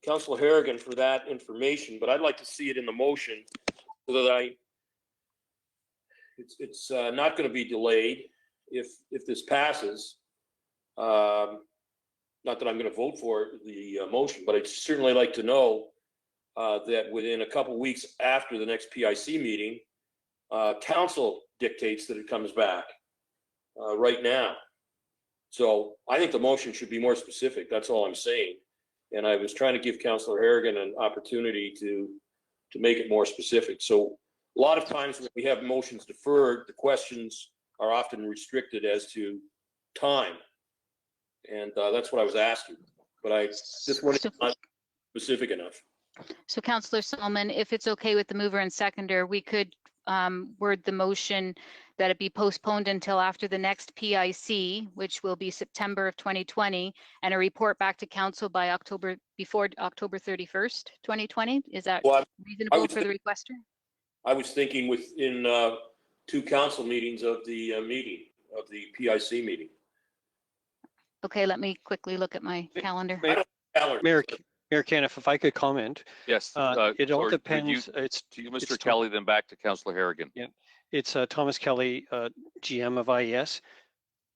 Councillor Harrigan for that information, but I'd like to see it in the motion so that it's not going to be delayed if this passes. Not that I'm going to vote for the motion, but I'd certainly like to know that within a couple weeks after the next PIC meeting, council dictates that it comes back right now. So I think the motion should be more specific. That's all I'm saying. And I was trying to give Councillor Harrigan an opportunity to make it more specific. So a lot of times when we have motions deferred, the questions are often restricted as to time. And that's what I was asking. But I just wanted to not specific enough. So Councillor Solomon, if it's okay with the mover and seconder, we could word the motion that it be postponed until after the next PIC, which will be September of 2020, and a report back to council by before October 31st, 2020. Is that reasonable for the requester? I was thinking within 2 council meetings of the PIC meeting. Okay, let me quickly look at my calendar. Mayor Caniff, if I could comment. Yes. It all sorry, depends. To you, Mr. Kelly, then back to Councillor Harrigan. Yeah, it's Thomas Kelly, GM of IES.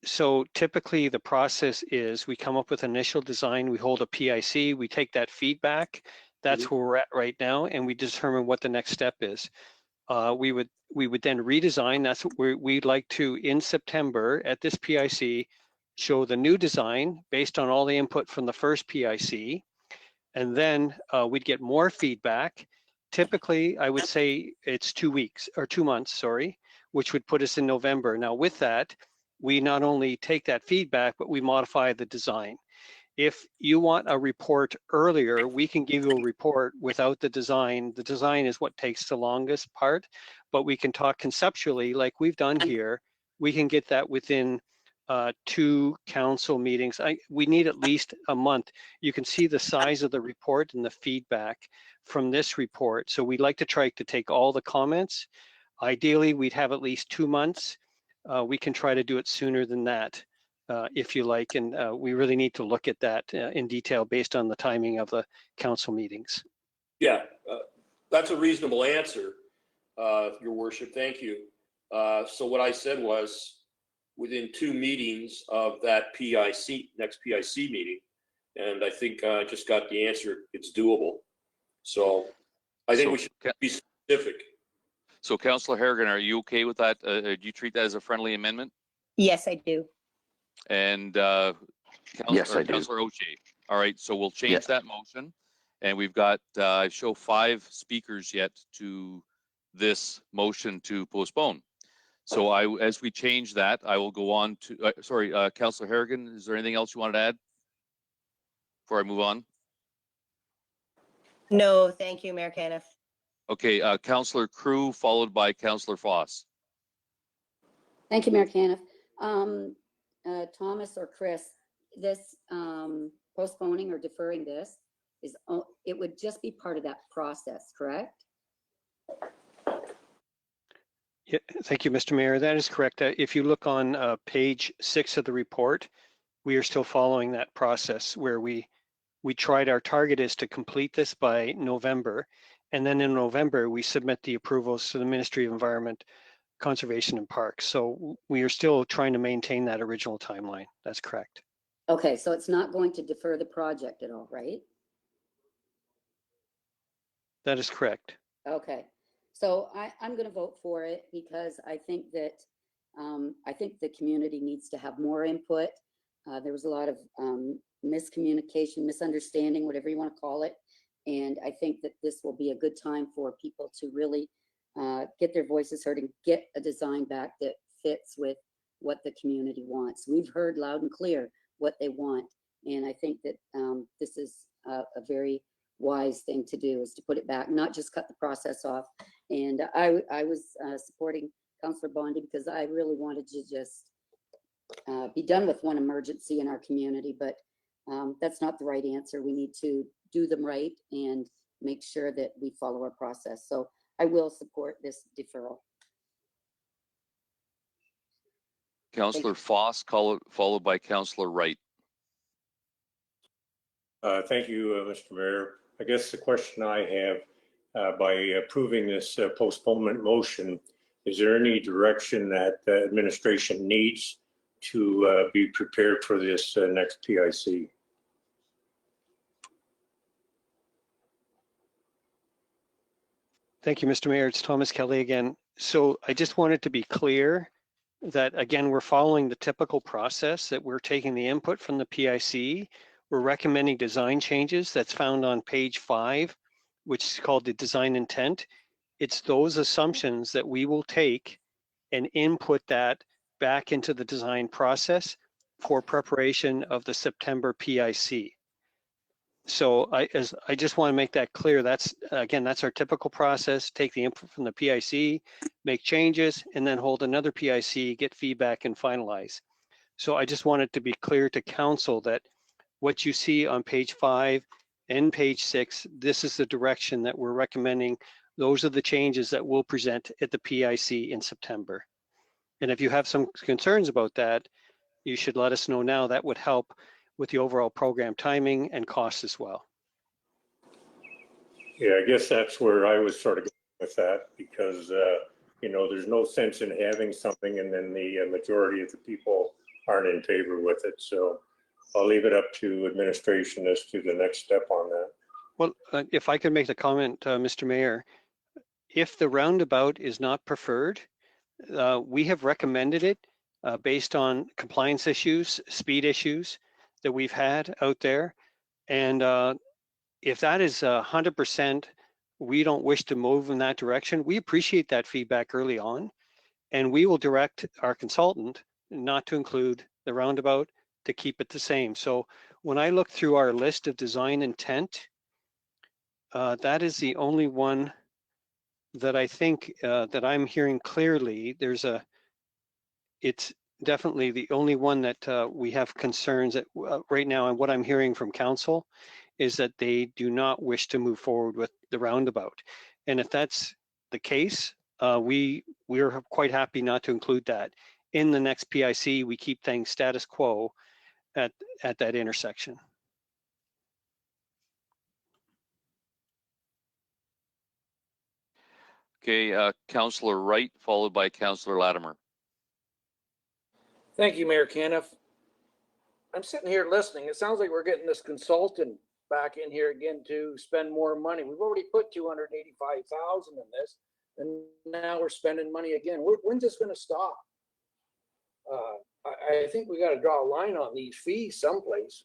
So typically the process is we come up with initial design, we hold a PIC, we take that feedback. That's where we're at right now, and we determine what the next step is. We would then redesign. That's what we'd like to, in September at this PIC, show the new design based on all the input from the first PIC. And then we'd get more feedback. Typically, I would say it's 2 weeks or 2 months, sorry, which would put us in November. Now with that, we not only take that feedback, but we modify the design. If you want a report earlier, we can give you a report without the design. The design is what takes the longest part, but we can talk conceptually like we've done here. We can get that within 2 council meetings. We need at least a month. You can see the size of the report and the feedback from this report. So we'd like to try to take all the comments. Ideally, we'd have at least 2 months we can try to do it sooner than that, if you like. And we really need to look at that in detail based on the timing of the council meetings. Yeah, that's a reasonable answer, Your Worship. Thank you. So what I said was within 2 meetings of that next PIC meeting, and I think I just got the answer. It's doable. So I think we should be specific. So Councillor Harrigan, are you okay with that? Do you treat that as a friendly amendment? Yes, I do. And Yes, I do. Councillor O'Shea. All right, so we'll change that motion. And we've got, I show 5 speakers yet to this motion to postpone. So as we change that, I will go on to, sorry, Councillor Harrigan, is there anything else you wanted to add before I move on? No, thank you, Mayor Caniff. Okay, Councillor Crew, followed by Councillor Foss. Thank you, Mayor Caniff. Thomas or Chris, this postponing or deferring this it would just be part of that process, correct? Yeah, thank you, Mr. Mayor. That is correct. If you look on page 6 of the report, we are still following that process where we tried, our target is to complete this by November. And then in November, we submit the approvals to the Ministry of Environment, Conservation and Parks. So we are still trying to maintain that original timeline. That's correct. Okay, so it's not going to defer the project at all, right? That is correct. Okay, so I'm going to vote for it because I think that the community needs to have more input. There was a lot of miscommunication, misunderstanding, whatever you want to call it. And I think that this will be a good time for people to really get their voices heard and get a design back that fits with what the community wants. We've heard loud and clear what they want. And I think that this is a very wise thing to do, is to put it back, not just cut the process off. And I was supporting Councillor Bondi because I really wanted to just be done with one emergency in our community, but that's not the right answer. We need to do them right and make sure that we follow our process. So I will support this deferral. Councillor Foss, followed by Councillor Wright. Thank you, Mr. Mayor. I guess the question I have, by approving this postponement motion, is there any direction that the administration needs to be prepared for this next PIC? Thank you, Mr. Mayor. It's Thomas Kelly again. So I just wanted to be clear that, again, we're following the typical process, that we're taking the input from the PIC. We're recommending design changes. That's found on page 5, which is called the design intent. It's those assumptions that we will take and input that back into the design process for preparation of the September PIC. So I just want to make that clear. That's, again, that's our typical process. Take the input from the PIC, make changes, and then hold another PIC, get feedback, and finalize. So I just wanted to be clear to council that what you see on page 5 and page 6, this is the direction that we're recommending. Those are the changes that we'll present at the PIC in September. And if you have some concerns about that, you should let us know now. That would help with the overall program timing and costs as well. Yeah, I guess that's where I was sort of going with that, because, you know, there's no sense in having something and then the majority of the people aren't in favor with it. So I'll leave it up to administration as to the next step on that. Well, if I could make the comment, Mr. Mayor, if the roundabout is not preferred, we have recommended it based on compliance issues, speed issues that we've had out there. And if that is 100%, we don't wish to move in that direction, we appreciate that feedback early on. And we will direct our consultant not to include the roundabout, to keep it the same. So when I look through our list of design intent, that is the only one that I think that I'm hearing clearly. It's definitely the only one that we have concerns that right now, and what I'm hearing from council is that they do not wish to move forward with the roundabout. And if that's the case, we are quite happy not to include that in the next PIC, we keep things status quo at that intersection. Okay, Councillor Wright, followed by Councillor Latimer. Thank you, Mayor Caniff. I'm sitting here listening. It sounds like we're getting this consultant back in here again to spend more money. We've already put 285,000 in this, and now we're spending money again. When's this going to stop? I think we got to draw a line on these fees someplace.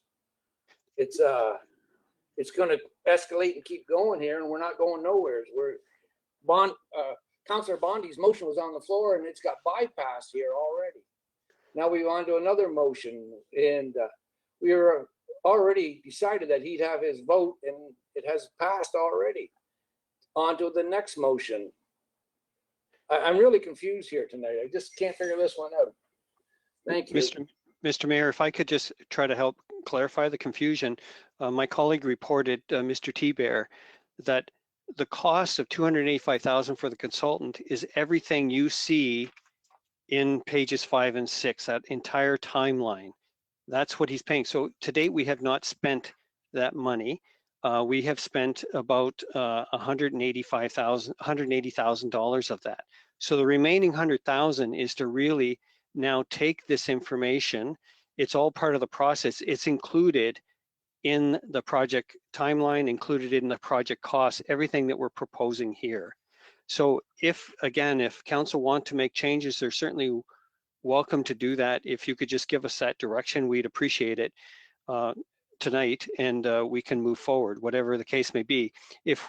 It's going to escalate and keep going here, and we're not going nowhere. Councillor Bondi's motion was on the floor, and it's got bypassed here already. Now we're on to another motion, and we were already decided that he'd have his vote, and it has passed already. On to the next motion. I'm really confused here tonight. I just can't figure this one out. Thank you. Mr. Mayor, if I could just try to help clarify the confusion. My colleague reported, Mr. T-Bear, that the cost of $285,000 for the consultant is everything you see in pages 5 and 6, that entire timeline. That's what he's paying. So to date, we have not spent that money. We have spent about $180,000 of that. So the remaining 100,000 is to really now take this information. It's all part of the process. It's included in the project timeline, included in the project costs, everything that we're proposing here. So if council want to make changes, they're certainly welcome to do that. If you could just give us that direction, we'd appreciate it tonight, and we can move forward, whatever the case may be. If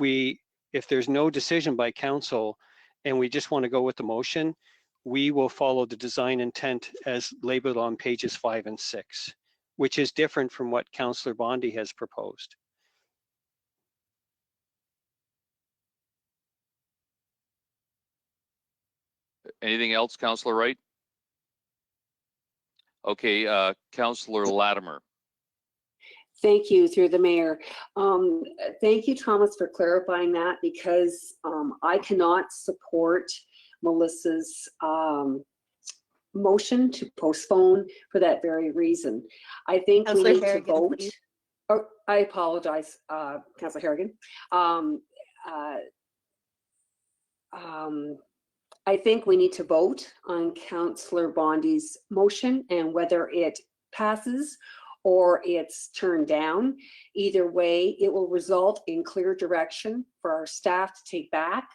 there's no decision by council and we just want to go with the motion, we will follow the design intent as labeled on pages 5 and 6, which is different from what Councillor Bondi has proposed. Anything else, Councillor Wright? Okay, Councillor Latimer. Thank you, through the mayor. Thank you, Thomas, for clarifying that, because I cannot support Melissa's motion to postpone for that very reason. I think we need to vote. Oh, I apologize, Councillor Harrigan. I think we need to vote on Councillor Bondi's motion, and whether it passes or it's turned down. Either way, it will result in clear direction for our staff to take back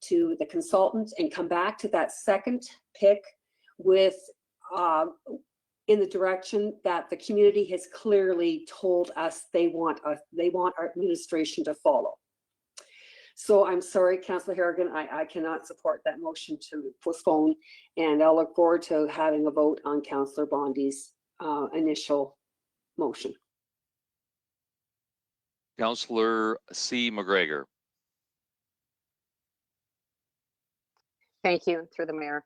to the consultants and come back to that second pick with in the direction that the community has clearly told us they want our administration to follow. So I'm sorry, Councillor Harrigan, I cannot support that motion to postpone, and I'll look forward to having a vote on Councillor Bondi's initial motion. Councillor C. McGregor. Thank you, through the mayor.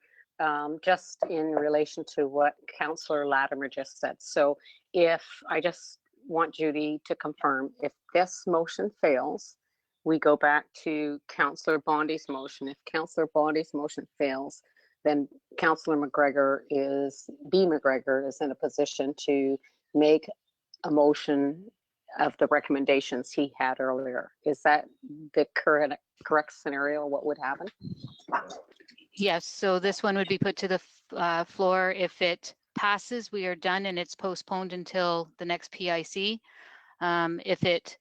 Just in relation to what Councillor Latimer just said. So if I just want Judy to confirm, if this motion fails, we go back to Councillor Bondi's motion. If Councillor Bondi's motion fails, then Councillor McGregor is in a position to make a motion of the recommendations he had earlier. Is that the correct scenario? What would happen? Yes, so this one would be put to the floor. If it passes, we are done and it's postponed until the next PIC. If it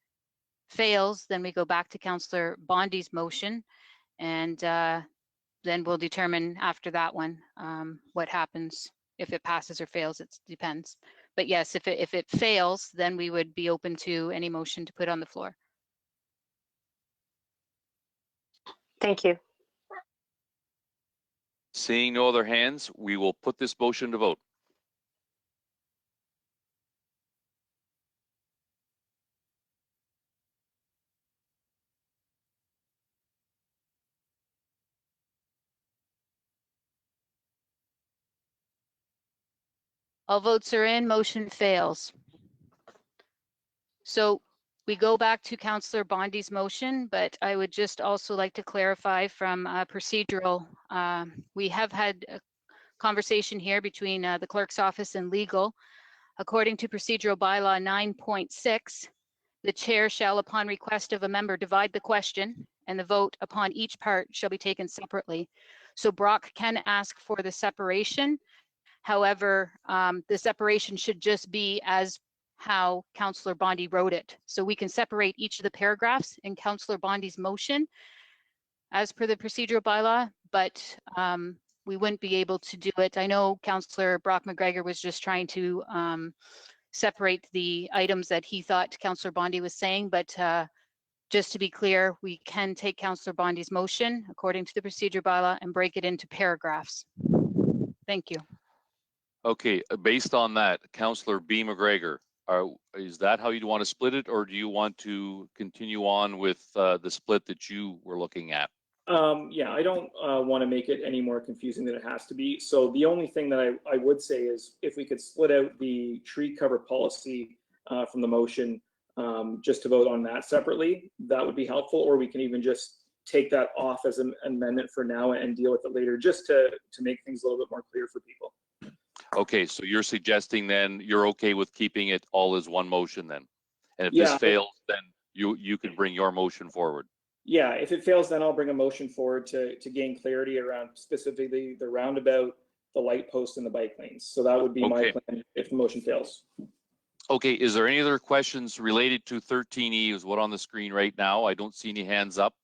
fails, then we go back to Councillor Bondi's motion, and then we'll determine after that one what happens. If it passes or fails, it depends. But yes, if it fails, then we would be open to any motion to put on the floor. Thank you. Seeing no other hands, we will put this motion to vote. All votes are in, motion fails. So we go back to Councillor Bondi's motion, but I would just also like to clarify from procedural, we have had conversation here between the clerk's office and legal. According to procedural bylaw 9.6, the chair shall, upon request of a member, divide the question, and the vote upon each part shall be taken separately. So Brock can ask for the separation. However, the separation should just be as how Councillor Bondy wrote it. So we can separate each of the paragraphs in Councillor Bondy's motion as per the procedural bylaw, but we wouldn't be able to do it. I know Councillor Brock McGregor was just trying to separate the items that he thought Councillor Bondy was saying, but just to be clear, we can take Councillor Bondy's motion according to the procedure bylaw and break it into paragraphs. Thank you. Okay, based on that, Councillor B. McGregor, is that how you'd want to split it, or do you want to continue on with the split that you were looking at? Yeah, I don't want to make it any more confusing than it has to be. So the only thing that I would say is if we could split out the tree cover policy from the motion, just to vote on that separately, that would be helpful. Or we can even just take that off as an amendment for now and deal with it later, just to make things a little bit more clear for people. Okay, so you're suggesting then you're okay with keeping it all as one motion then? And if this fails, then you can bring your motion forward. Yeah, if it fails, then I'll bring a motion forward to gain clarity around specifically the roundabout, the light post, and the bike lanes. So that would be my plan if the motion fails. Okay, is there any other questions related to 13E is what on the screen right now? I don't see any hands up.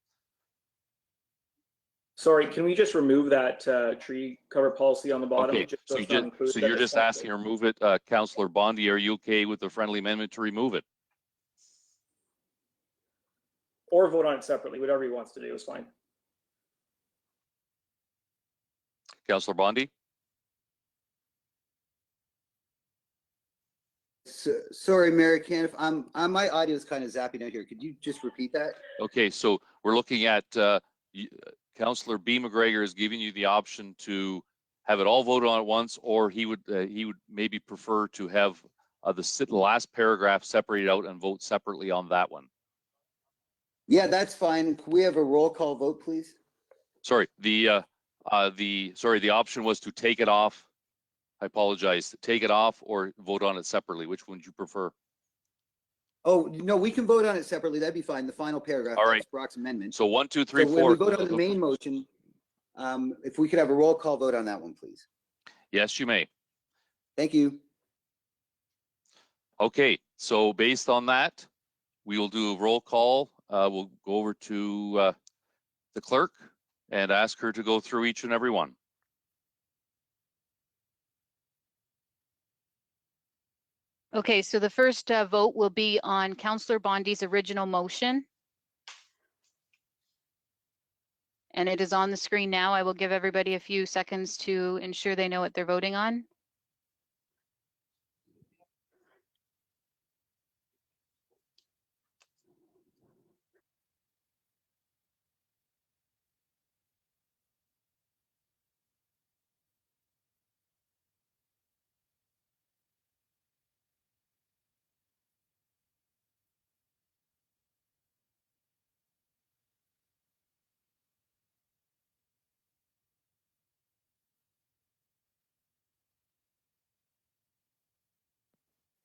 Sorry, can we just remove that tree cover policy on the bottom? Okay, so you're just asking to remove it. Councillor Bondy, are you okay with the friendly amendment to remove it? Or vote on it separately, whatever he wants to do is fine. Councillor Bondy? Sorry, Mayor Caniff, my audio is kind of zapping out here. Could you just repeat that? Okay, so we're looking at Councillor B. McGregor is giving you the option to have it all voted on at once, or he would maybe prefer to have the last paragraph separated out and vote separately on that one. Yeah, that's fine. Can we have a roll call vote, please? Sorry, the option was to take it off. I apologize. Take it off or vote on it separately. Which one would you prefer? Oh, no, we can vote on it separately. That'd be fine. The final paragraph. All right. That's Brock's amendment. So 1, 2, 3, 4. When we vote on the main motion, if we could have a roll call vote on that one, please. Yes, you may. Thank you. Okay, so based on that, we will do a roll call. We'll go over to the clerk and ask her to go through each and every one. Okay, so the first vote will be on Councillor Bondy's original motion. And it is on the screen now. I will give everybody a few seconds to ensure they know what they're voting on.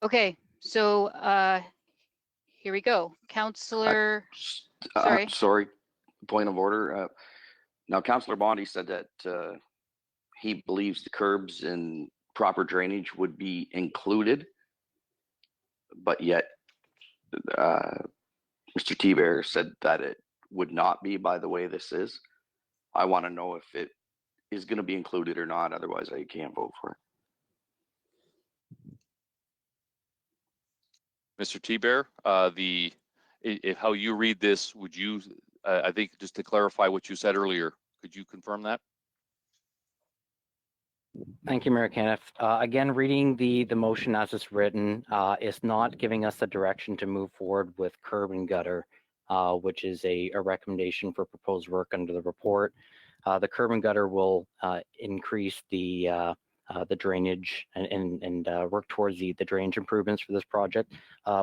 Okay, so here we go. Councillor, Sorry, point of order. Now, Councillor Bondy said that he believes the curbs and proper drainage would be included, but yet Mr. T-Bear said that it would not be by the way this is. I want to know if it is going to be included or not. Otherwise, I can't vote for it. Mr. T-Bear, how you read this, would you, I think just to clarify what you said earlier, could you confirm that? Thank you, Mayor Caniff. Again, reading the motion as it's written is not giving us the direction to move forward with curb and gutter, which is a recommendation for proposed work under the report. The curb and gutter will increase the drainage and work towards the drainage improvements for this project.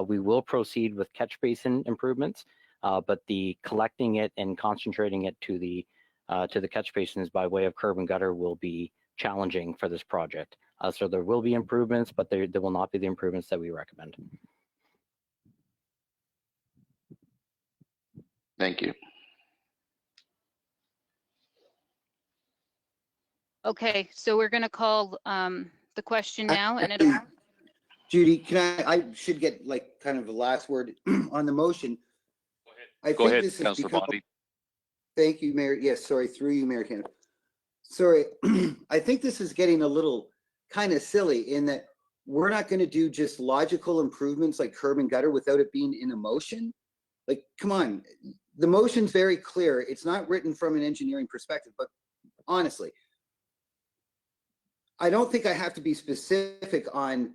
We will proceed with catch basin improvements, but the collecting it and concentrating it to the catch basins by way of curb and gutter will be challenging for this project. So there will be improvements, but there will not be the improvements that we recommend. Thank you. Okay, so we're going to call the question now, and it'll. Judy, can I should get like kind of a last word on the motion. Go ahead, Councillor Bondi. Thank you, Mayor. Yes, sorry, through you, Mayor Canada. Sorry, I think this is getting a little kind of silly in that we're not going to do just logical improvements like curb and gutter without it being in a motion. Like, come on, the motion's very clear. It's not written from an engineering perspective, but honestly, I don't think I have to be specific on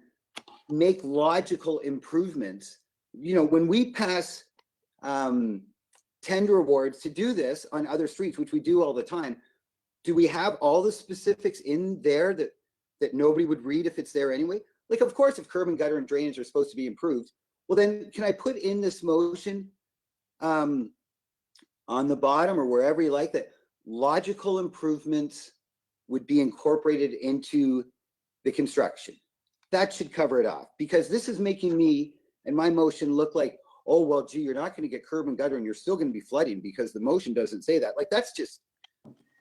make logical improvements. You know, when we pass tender awards to do this on other streets, which we do all the time, do we have all the specifics in there that nobody would read if it's there anyway? Like, of course, if curb and gutter and drainage are supposed to be improved, well then can I put in this motion on the bottom or wherever you like that logical improvements would be incorporated into the construction? That should cover it off, because this is making me and my motion look like, oh, well, gee, you're not going to get curb and gutter and you're still going to be flooding because the motion doesn't say that. Like, that's just,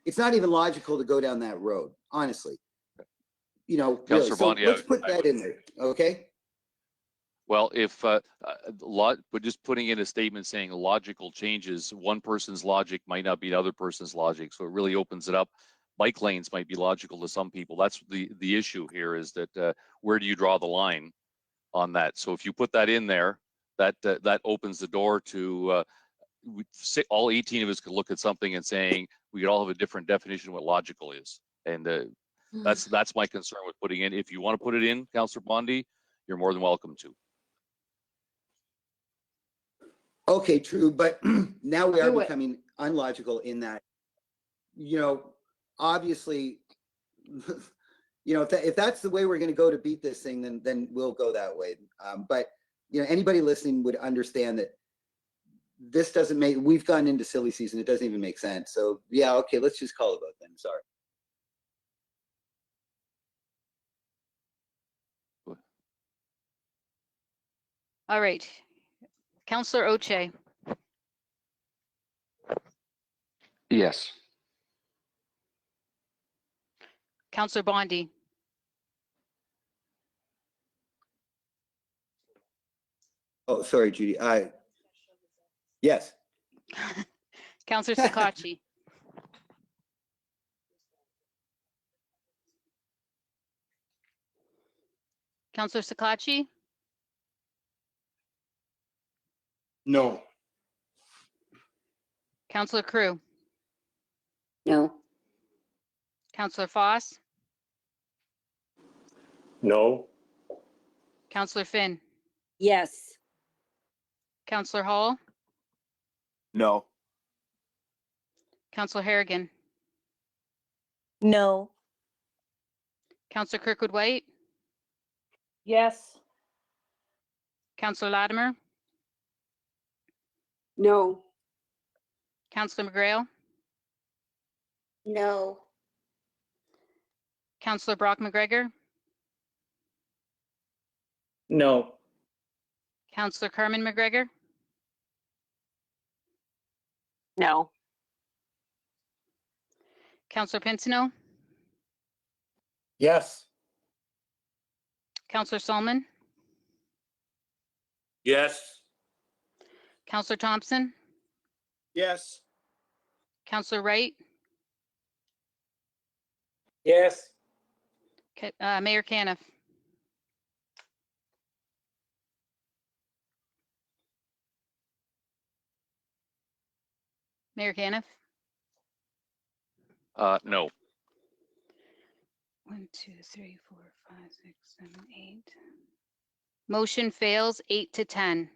it's not even logical to go down that road, honestly. You know, really. So let's put that in there, okay? Well, if but just putting in a statement saying logical changes, one person's logic might not be another person's logic, so it really opens it up. Bike lanes might be logical to some people. That's the issue here, is that where do you draw the line on that? So if you put that in there, that opens the door to all 18 of us could look at something and saying we could all have a different definition of what logical is, and that's my concern with putting in. If you want to put it in, Councillor Bondi, you're more than welcome to. Okay, true, but now we are becoming unlogical in that, you know, obviously, you know, if that's the way we're going to go to beat this thing, then we'll go that way. But you know, anybody listening would understand that this doesn't make. We've gone into silly season; it doesn't even make sense. So yeah, okay, let's just call it vote then. Sorry. All right, Councillor Oche. Yes. Councillor Bondi. Oh, sorry, Judy. Yes. Councillor Sakachi. Councillor Sakachi. No. Councillor Crew. No. Councillor Foss. No. Councillor Finn. Yes. Councillor Hall. No. Councillor Harrigan. No. Councillor Kirkwood White. Yes. Councillor Latimer. No. Councillor McGrail. No. Councillor Brock McGregor. No. Councillor Carmen McGregor. No. Councillor Pinsino. Yes. Councillor Solomon. Yes. Councillor Thompson. Yes. Councillor Wright. Yes. Mayor Caniff. Mayor Caniff. No. 1, 2, 3, 4, 5, 6, 7, 8. Motion fails 8 to 10.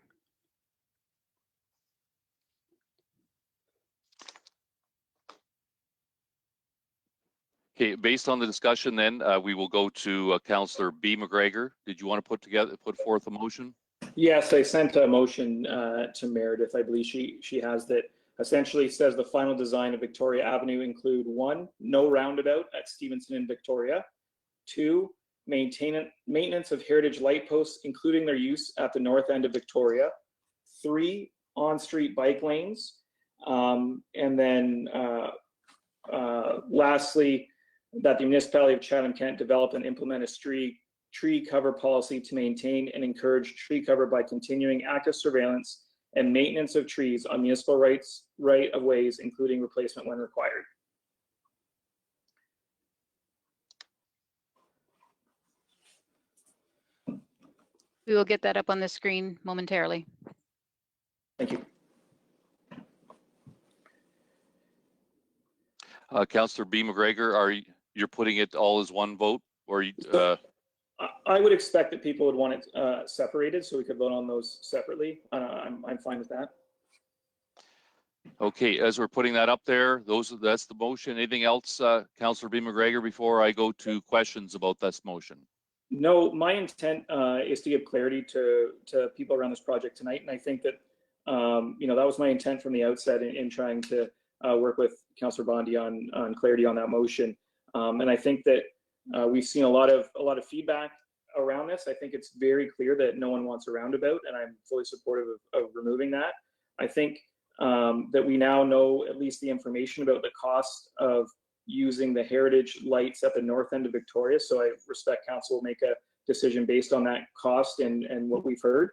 Okay, based on the discussion, then we will go to Councillor B. McGregor. Did you want to put forth a motion? Yes, I sent a motion to Meredith. I believe she has that. essentially says the final design of Victoria Avenue include 1, no roundabout at Stevenson and Victoria, 2, maintenance of heritage light posts, including their use at the north end of Victoria, 3, on-street bike lanes, and then lastly, that the municipality of Chatham-Kent develop and implement a tree cover policy to maintain and encourage tree cover by continuing active surveillance and maintenance of trees on municipal right of ways, including replacement when required. We will get that up on the screen momentarily. Thank you. Councillor B. McGregor, you're putting it all as one vote, or you? I would expect that people would want it separated, so we could vote on those separately. I'm fine with that. Okay, as we're putting that up there, that's the motion. Anything else, Councillor B. McGregor, before I go to questions about this motion? No, my intent is to give clarity to people around this project tonight, and I think that that was my intent from the outset in trying to work with Councillor Bondi on clarity on that motion. And I think that we've seen a lot of feedback around this. I think it's very clear that no one wants a roundabout, and I'm fully supportive of removing that. I think that we now know at least the information about the cost of using the heritage lights at the north end of Victoria. So I respect council will make a decision based on that cost and what we've heard.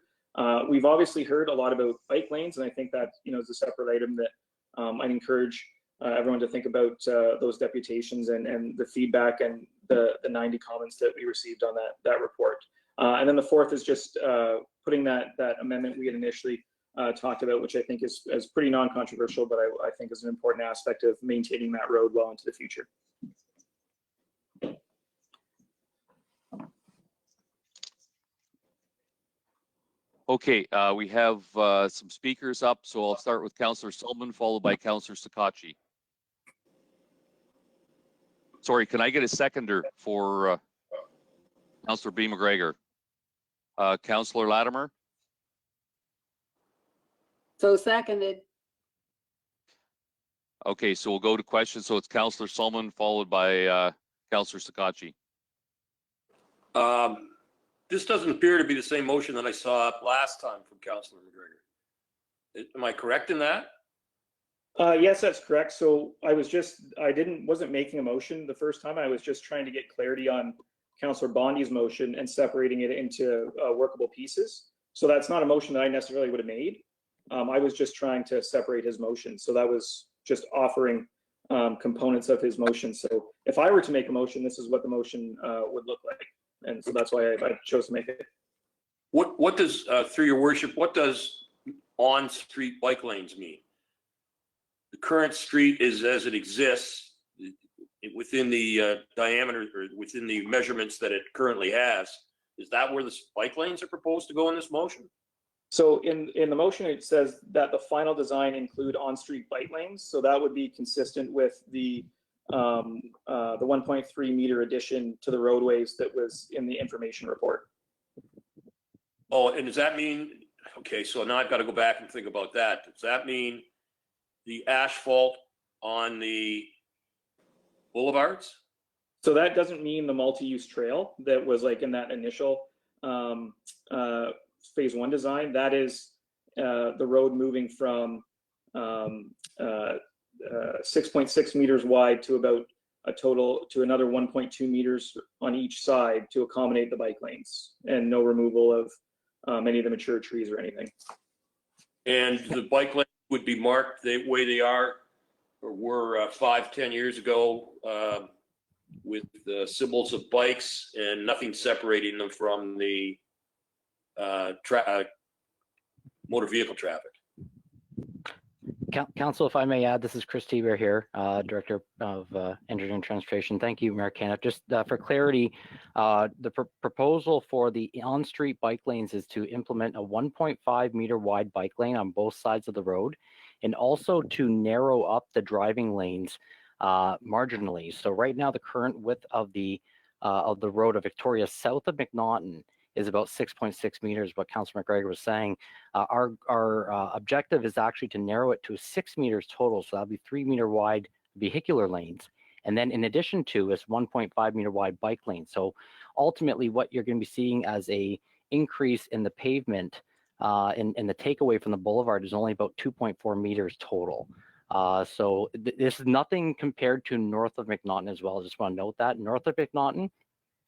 We've obviously heard a lot about bike lanes, and I think that is a separate item that I'd encourage everyone to think about those deputations and the feedback and the 90 comments that we received on that report. And then the fourth is just putting that amendment we had initially talked about, which I think is pretty non-controversial, but I think is an important aspect of maintaining that road well into the future. Okay, we have some speakers up, so I'll start with Councillor Sullivan, followed by Councillor Sakachi. Sorry, can I get a seconder for Councillor B. McGregor? Councillor Latimer? So seconded. Okay, so we'll go to questions. So it's Councillor Sullivan, followed by Councillor Sakachi. This doesn't appear to be the same motion that I saw last time from Councillor McGregor. Am I correct in that? Yes, that's correct. So I wasn't making a motion the first time. I was just trying to get clarity on Councillor Bondi's motion and separating it into workable pieces. So that's not a motion that I necessarily would have made. I was just trying to separate his motion. So that was just offering components of his motion. So if I were to make a motion, this is what the motion would look like. And so that's why I chose to make it. What does, through your worship, what does on-street bike lanes mean? The current street is as it exists within the diameter or within the measurements that it currently has. Is that where the bike lanes are proposed to go in this motion? So in the motion, it says that the final design include on-street bike lanes. So that would be consistent with the 1.3 meter addition to the roadways that was in the information report. Oh, and does that mean, okay, so now I've got to go back and think about that. Does that mean the asphalt on the boulevards? So that doesn't mean the multi-use trail that was like in that initial phase 1 design. That is the road moving from 6.6 meters wide to about another 1.2 meters on each side to accommodate the bike lanes, and no removal of any of the mature trees or anything. And the bike lanes would be marked the way they are or were 5-10 years ago with the symbols of bikes and nothing separating them from the motor vehicle traffic. Council, if I may add, this is Chris Teber here, Director of Engineering and Transportation. Thank you, Mayor Caniff. Just for clarity, the proposal for the on-street bike lanes is to implement a 1.5 meter wide bike lane on both sides of the road, and also to narrow up the driving lanes marginally. So right now, the current width of the road of Victoria south of McNaughton is about 6.6 meters, what Councillor McGregor was saying. Our objective is actually to narrow it to 6 meters total, so that'll be 3 meter wide vehicular lanes. And then in addition to is 1.5 meter wide bike lanes. So ultimately what you're going to be seeing as a increase in the pavement and the takeaway from the boulevard is only about 2.4 meters total. So this is nothing compared to north of McNaughton as well. I just want to note that north of McNaughton,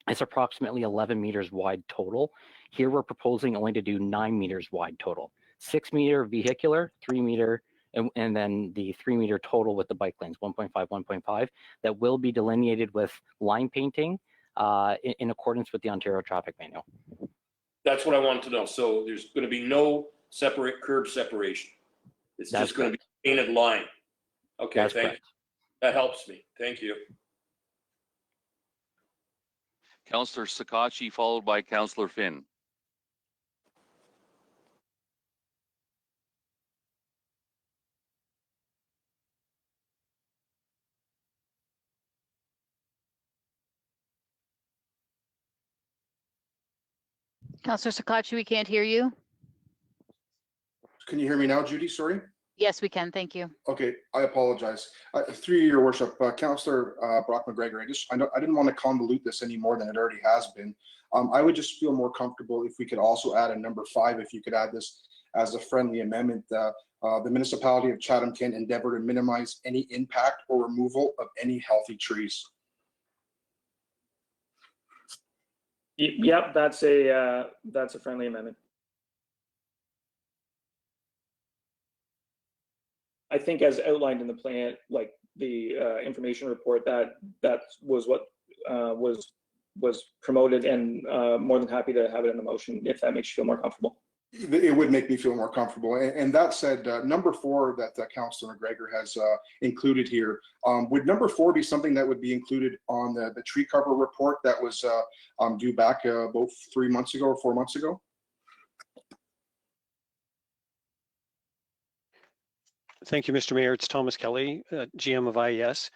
it's approximately 11 meters wide total. Here we're proposing only to do 9 meters wide total. 6 meter vehicular, 3 meter, and then the 3 meter total with the bike lanes, 1.5, 1.5, that will be delineated with line painting in accordance with the Ontario Traffic Manual. That's what I wanted to know. So there's going to be no separate curb separation. It's just going to be painted line. Okay, thank you. That helps me. Thank you. Councillor Sakachi, followed by Councillor Finn. Councillor Sakachi, we can't hear you. Can you hear me now, Judy? Sorry. Yes, we can. Thank you. Okay, I apologize. Through your worship, Councillor Brock McGregor, I didn't want to convolute this any more than it already has been. I would just feel more comfortable if we could also add a number 5, if you could add this as a friendly amendment. The municipality of Chatham-Kent endeavor to minimize any impact or removal of any healthy trees. Yep, that's a friendly amendment. I think as outlined in the plan, like the information report, that was what was promoted, and more than happy to have it in the motion if that makes you feel more comfortable. It would make me feel more comfortable. And that said, number 4 that Councillor McGregor has included here, would number 4 be something that would be included on the tree cover report that was due back about 3 months ago or 4 months ago? Thank you, Mr. Mayor. It's Thomas Kelly, GM of IES.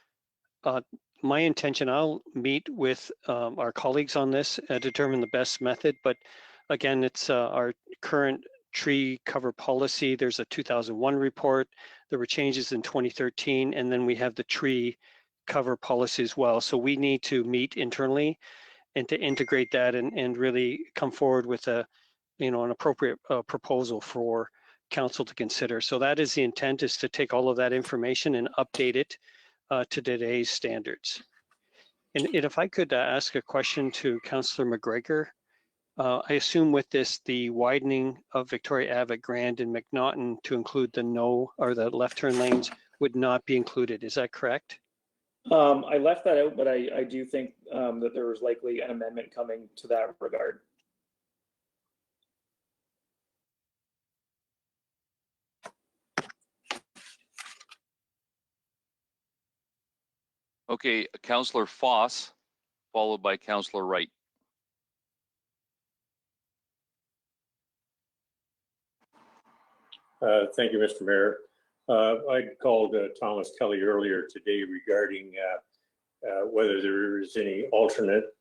My intention, I'll meet with our colleagues on this and determine the best method. But again, it's our current tree cover policy. There's a 2001 report. There were changes in 2013, and then we have the tree cover policy as well. So we need to meet internally and to integrate that and really come forward with an appropriate proposal for council to consider. So that is the intent, is to take all of that information and update it to today's standards. And if I could ask a question to Councillor McGregor, I assume with this, the widening of Victoria Ave at Grand and McNaughton to include the the left turn lanes would not be included. Is that correct? I left that out, but I do think that there was likely an amendment coming to that regard. Okay, Councillor Foss, followed by Councillor Wright. Thank you, Mr. Mayor. I called Thomas Kelly earlier today regarding whether there is any alternate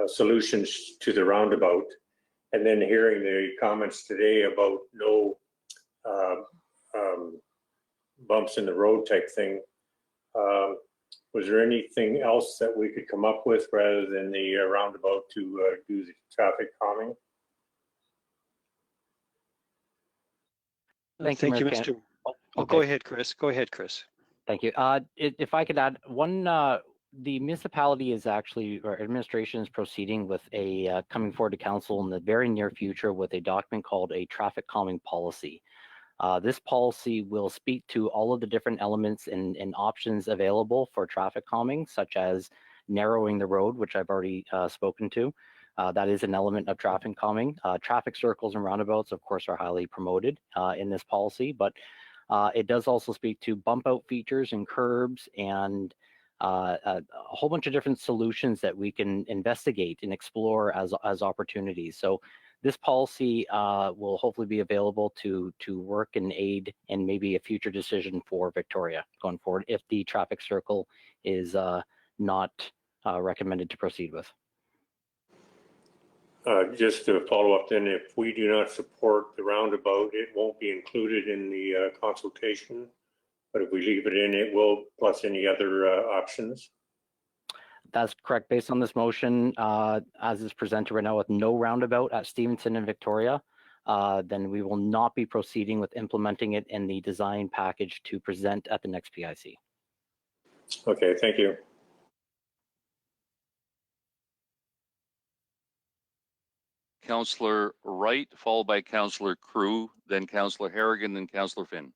solutions to the roundabout. And then hearing the comments today about no bumps in the road type thing, was there anything else that we could come up with rather than the roundabout to do the traffic calming? Thank you, Mayor Mr. Okay. Go ahead, Chris. Go ahead, Chris. Thank you. If I could add one, the municipality is actually, or administration is proceeding with a coming forward to council in the very near future with a document called a traffic calming policy. This policy will speak to all of the different elements and options available for traffic calming, such as narrowing the road, which I've already spoken to. That is an element of traffic calming. Traffic circles and roundabouts, of course, are highly promoted in this policy, but it does also speak to bump out features and curbs and a whole bunch of different solutions that we can investigate and explore as opportunities. So this policy will hopefully be available to work and aid in maybe a future decision for Victoria going forward if the traffic circle is not recommended to proceed with. Just to follow up then, if we do not support the roundabout, it won't be included in the consultation. But if we leave it in, it will, plus any other options. That's correct. Based on this motion, as is presented right now with no roundabout at Stevenson and Victoria, then we will not be proceeding with implementing it in the design package to present at the next PIC. Okay, thank you. Councillor Wright, followed by Councillor Crew, then Councillor Harrigan, then Councillor Finn.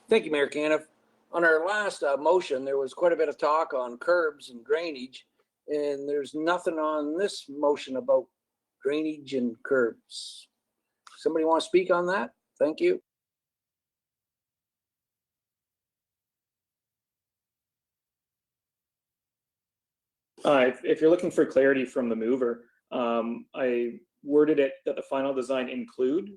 Thank you, Mayor Caniff. On our last motion, there was quite a bit of talk on curbs and drainage, and there's nothing on this motion about drainage and curbs. Somebody want to speak on that? Thank you. If you're looking for clarity from the mover, I worded it that the final design include,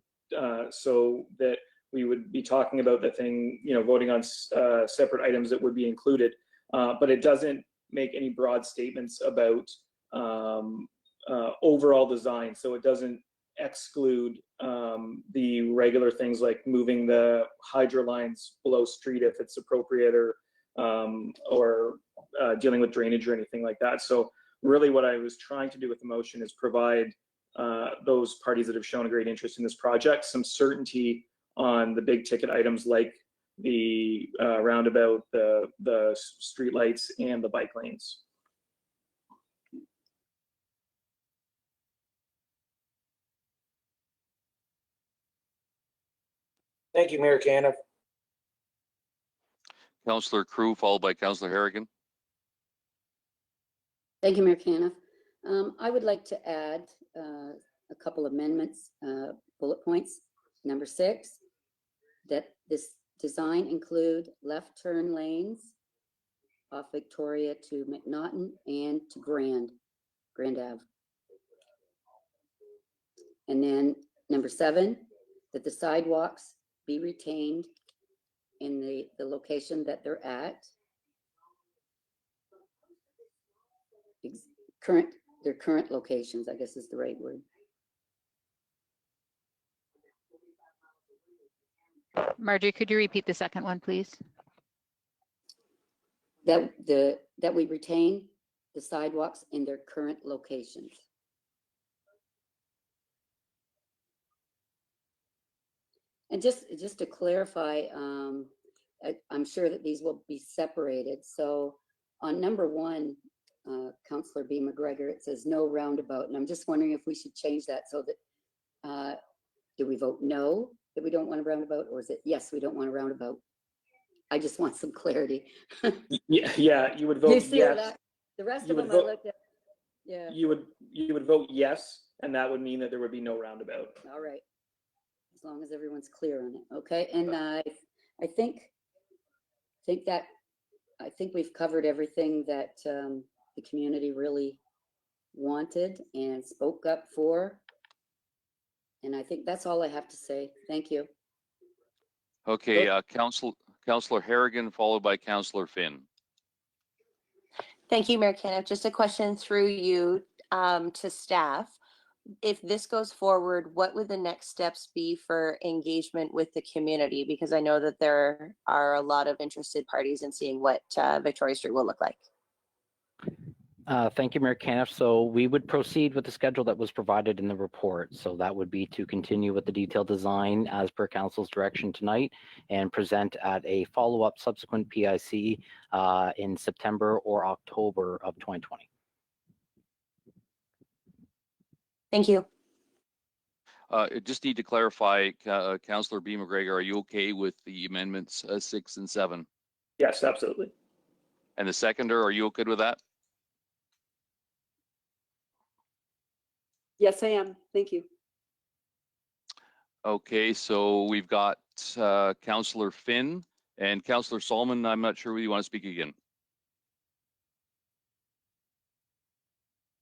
so that we would be talking about the thing, voting on separate items that would be included, but it doesn't make any broad statements about overall design. So it doesn't exclude the regular things like moving the hydro lines below street if it's appropriate, or dealing with drainage or anything like that. So really what I was trying to do with the motion is provide those parties that have shown a great interest in this project some certainty on the big ticket items like the roundabout, the street lights, and the bike lanes. Thank you, Mayor Caniff. Councillor Crew, followed by Councillor Harrigan. Thank you, Mayor Caniff. I would like to add a couple amendments, bullet points. Number 6, that this design include left turn lanes off Victoria to McNaughton and to Grand Ave. And then number 7, that the sidewalks be retained in the location that they're at. Their current locations, I guess is the right word. Marjorie, could you repeat the second one, please? That we retain the sidewalks in their current locations. And just to clarify, I'm sure that these will be separated. So on number 1, Councillor B. McGregor, it says no roundabout. And I'm just wondering if we should change that so that, do we vote no, that we don't want a roundabout, or is it yes, we don't want a roundabout? I just want some clarity. Yeah, you would vote You see yes. The rest You of would them I vote- looked at. Yeah. You would vote yes, and that would mean that there would be no roundabout. All right. As long as everyone's clear on it. Okay. And I think we've covered everything that the community really wanted and spoke up for. And I think that's all I have to say. Thank you. Okay, Councillor Harrigan, followed by Councillor Finn. Thank you, Mayor Caniff. Just a question through you to staff. If this goes forward, what would the next steps be for engagement with the community? Because I know that there are a lot of interested parties in seeing what Victoria Street will look like. Thank you, Mayor Caniff. So we would proceed with the schedule that was provided in the report. So that would be to continue with the detailed design as per council's direction tonight and present at a follow-up subsequent PIC in September or October of 2020. Thank you. I just need to clarify, Councillor B. McGregor, are you okay with the amendments 6 and 7? Yes, absolutely. And the seconder, are you good with that? Yes, I am. Thank you. Okay, so we've got Councillor Finn and Councillor Solomon. I'm not sure whether you want to speak again.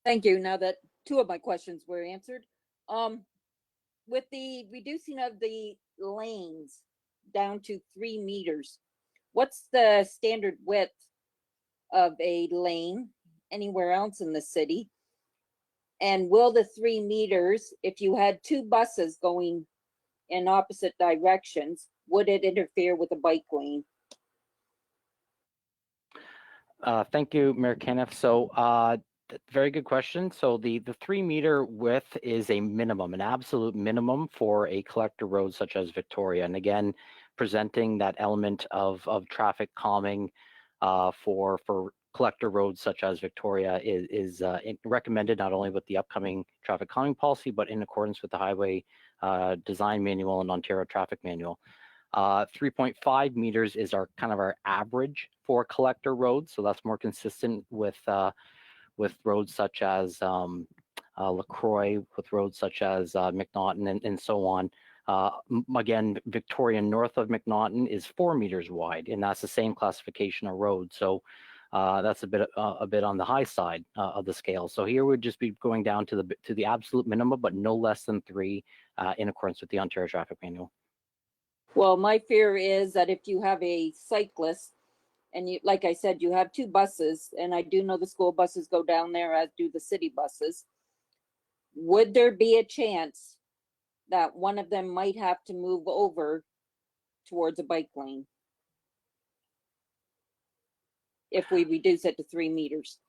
Thank you. Now that 2 of my questions were answered, with the reducing of the lanes down to 3 meters, what's the standard width of a lane anywhere else in the city? And will the 3 meters, if you had 2 buses going in opposite directions, would it interfere with a bike lane? Thank you, Mayor Caniff. So very good question. So the 3 meter width is a minimum, an absolute minimum for a collector road such as Victoria. And again, presenting that element of traffic calming for collector roads such as Victoria is recommended not only with the upcoming traffic calming policy, but in accordance with the Highway Design Manual and Ontario Traffic Manual. 3.5 meters is our kind of our average for collector roads, so that's more consistent with roads such as LaCroix, with roads such as McNaughton and so on. Again, Victoria north of McNaughton is 4 meters wide, and that's the same classification of road. So that's a bit on the high side of the scale. So here would just be going down to the absolute minimum, but no less than 3 in accordance with the Ontario Traffic Manual. Well, my fear is that if you have a cyclist and you, like I said, you have 2 buses, and I do know the school buses go down there, as do the city buses, would there be a chance that one of them might have to move over towards a bike lane if we reduce it to 3 meters?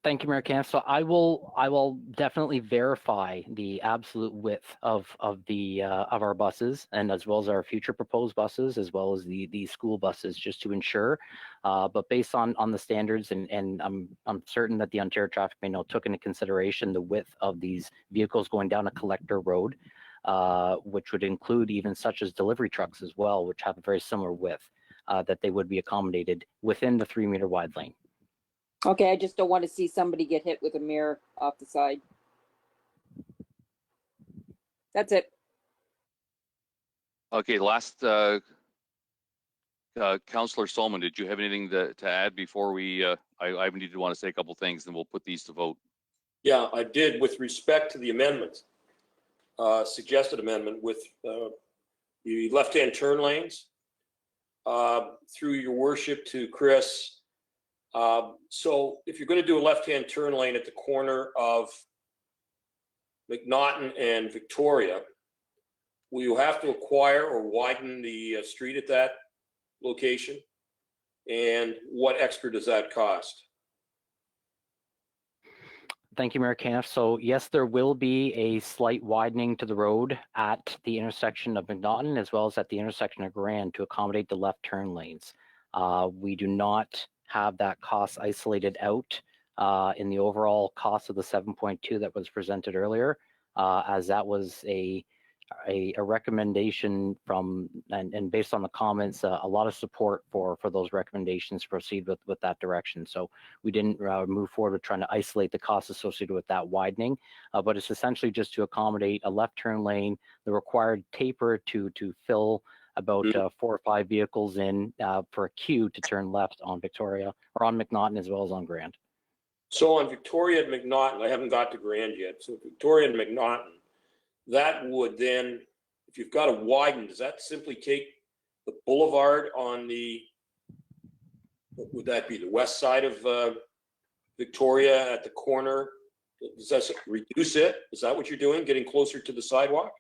Thank you, Mayor Camp. So I will definitely verify the absolute width of our buses, and as well as our future proposed buses, as well as the school buses, just to ensure. But based on the standards, and I'm certain that the Ontario Traffic Manual took into consideration the width of these vehicles going down a collector road, which would include even such as delivery trucks as well, which have a very similar width, that they would be accommodated within the 3 meter wide lane. Okay, I just don't want to see somebody get hit with a mirror off the side. That's it. Okay, last, Councillor Solomon, did you have anything to add before we, I need to want to say a couple things, and we'll put these to vote. Yeah, I did with respect to the amendment, suggested amendment with the left-hand turn lanes. Through your worship to Chris, so if you're going to do a left-hand turn lane at the corner of McNaughton and Victoria, will you have to acquire or widen the street at that location? And what extra does that cost? Thank you, Mayor Caniff. So yes, there will be a slight widening to the road at the intersection of McNaughton, as well as at the intersection of Grand, to accommodate the left turn lanes. We do not have that cost isolated out in the overall cost of the 7.2 that was presented earlier, as that was a recommendation from, and based on the comments, a lot of support for those recommendations to proceed with that direction. So we didn't move forward with trying to isolate the costs associated with that widening, but it's essentially just to accommodate a left turn lane, the required taper to fill about 4 or 5 vehicles in for a queue to turn left on Victoria, or on McNaughton, as well as on Grand. So on Victoria and McNaughton, I haven't got to Grand yet. So Victoria and McNaughton, that would then, if you've got to widen, does that simply take the boulevard on the, what would that be, the west side of Victoria at the corner? Does that reduce it? Is that what you're doing, getting closer to the sidewalk?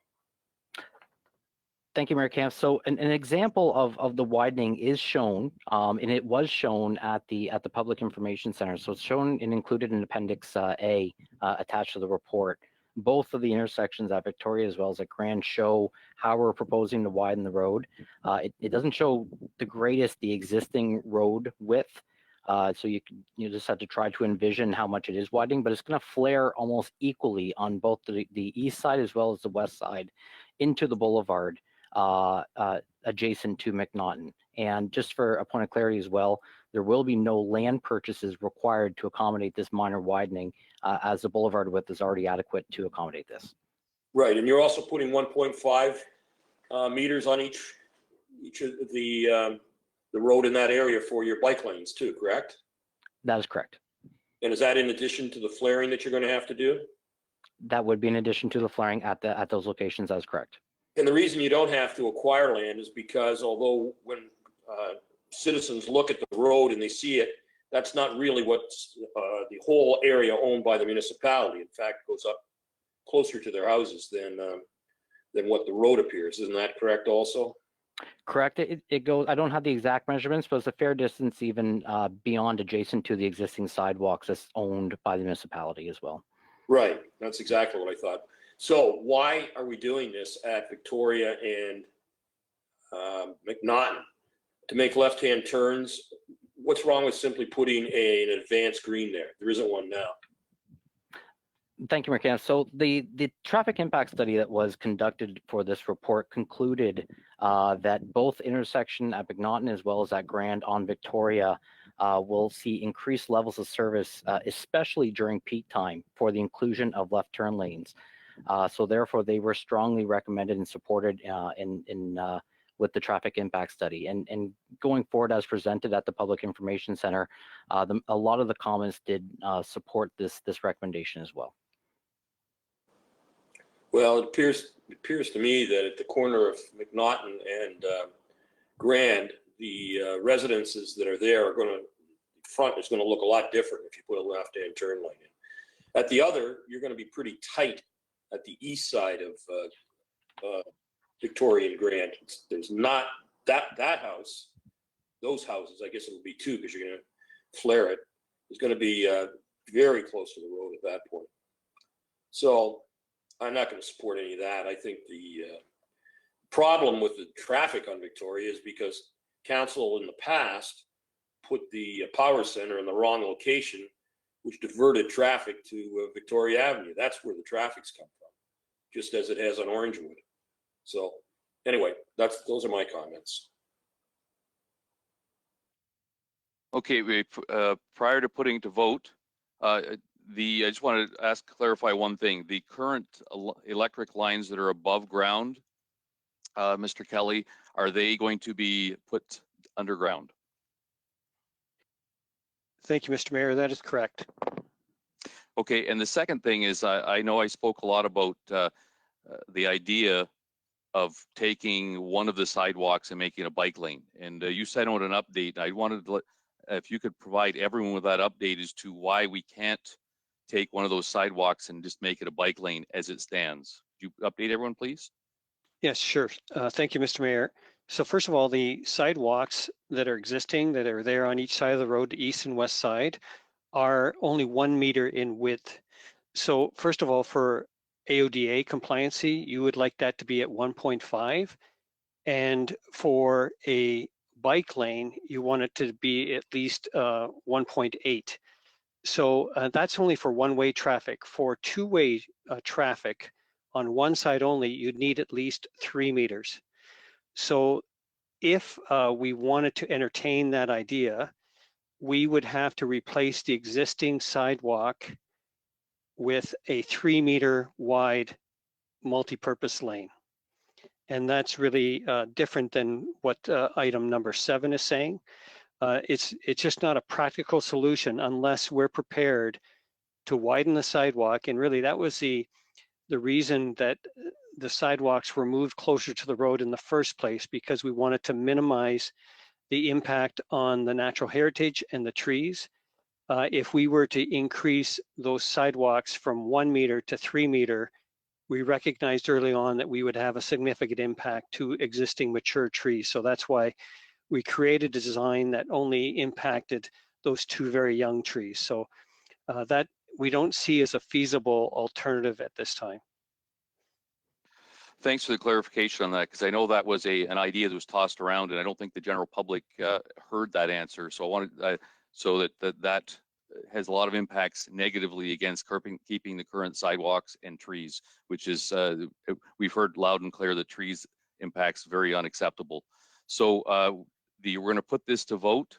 Thank you, Mayor Camp. So an example of the widening is shown, and it was shown at the Public Information Center. So it's shown and included in Appendix A attached to the report. Both of the intersections at Victoria as well as at Grand show how we're proposing to widen the road. It doesn't show the existing road width. So you just have to try to envision how much it is widening, but it's going to flare almost equally on both the east side as well as the west side into the boulevard adjacent to McNaughton. And just for a point of clarity as well, there will be no land purchases required to accommodate this minor widening, as the boulevard width is already adequate to accommodate this. Right, and you're also putting 1.5 meters on each of the road in that area for your bike lanes too, correct? That is correct. And is that in addition to the flaring that you're going to have to do? That would be in addition to the flaring at those locations. That is correct. And the reason you don't have to acquire land is because although when citizens look at the road and they see it, that's not really what's the whole area owned by the municipality. In fact, it goes up closer to their houses than what the road appears. Isn't that correct also? Correct. It goes, I don't have the exact measurements, but it's a fair distance even beyond adjacent to the existing sidewalks that's owned by the municipality as well. Right. That's exactly what I thought. So why are we doing this at Victoria and McNaughton? To make left-hand turns? What's wrong with simply putting an advanced green there? There isn't one now. Thank you, McCann. So the traffic impact study that was conducted for this report concluded that both intersection at McNaughton as well as at Grand on Victoria will see increased levels of service, especially during peak time, for the inclusion of left turn lanes. So therefore, they were strongly recommended and supported with the traffic impact study. And going forward as presented at the Public Information Center, a lot of the comments did support this recommendation as well. Well, it appears to me that at the corner of McNaughton and Grand, the residences that are there are going to, front is going to look a lot different if you put a left-hand turn lane in. At the other, you're going to be pretty tight at the east side of Victoria and Grand. There's not that house, those houses, I guess it will be two because you're going to flare it, is going to be very close to the road at that point. So I'm not going to support any of that. I think the problem with the traffic on Victoria is because council in the past put the power center in the wrong location, which diverted traffic to Victoria Avenue. That's where the traffic's come from, just as it has on Orangewood. So anyway, those are my comments. Okay, prior to putting to vote, I just wanted to clarify one thing. The current electric lines that are above ground, Mr. Kelly, are they going to be put underground? Thank you, Mr. Mayor. That is correct. Okay, and the second thing is I know I spoke a lot about the idea of taking one of the sidewalks and making a bike lane. And you sent out an update. I wanted to if you could provide everyone with that update as to why we can't take one of those sidewalks and just make it a bike lane as it stands. Could you update everyone, please? Yes, sure. Thank you, Mr. Mayor. So first of all, the sidewalks that are existing, that are there on each side of the road, the east and west side, are only 1 meter in width. So first of all, for AODA compliancy, you would like that to be at 1.5. And for a bike lane, you want it to be at least 1.8. So that's only for one-way traffic. For two-way traffic on one side only, you'd need at least 3 meters. So if we wanted to entertain that idea, we would have to replace the existing sidewalk with a 3 meter wide multi-purpose lane. And that's really different than what item number 7 is saying. It's just not a practical solution unless we're prepared to widen the sidewalk. And really that was the reason that the sidewalks were moved closer to the road in the first place, because we wanted to minimize the impact on the natural heritage and the trees. If we were to increase those sidewalks from 1 meter to 3 meter, we recognized early on that we would have a significant impact to existing mature trees. So that's why we created a design that only impacted those 2 very young trees. So that we don't see as a feasible alternative at this time. Thanks for the clarification on that, because I know that was an idea that was tossed around, and I don't think the general public heard that answer. So I wanted so that has a lot of impacts negatively against keeping the current sidewalks and trees, which is we've heard loud and clear that trees impacts very unacceptable. So we're going to put this to vote.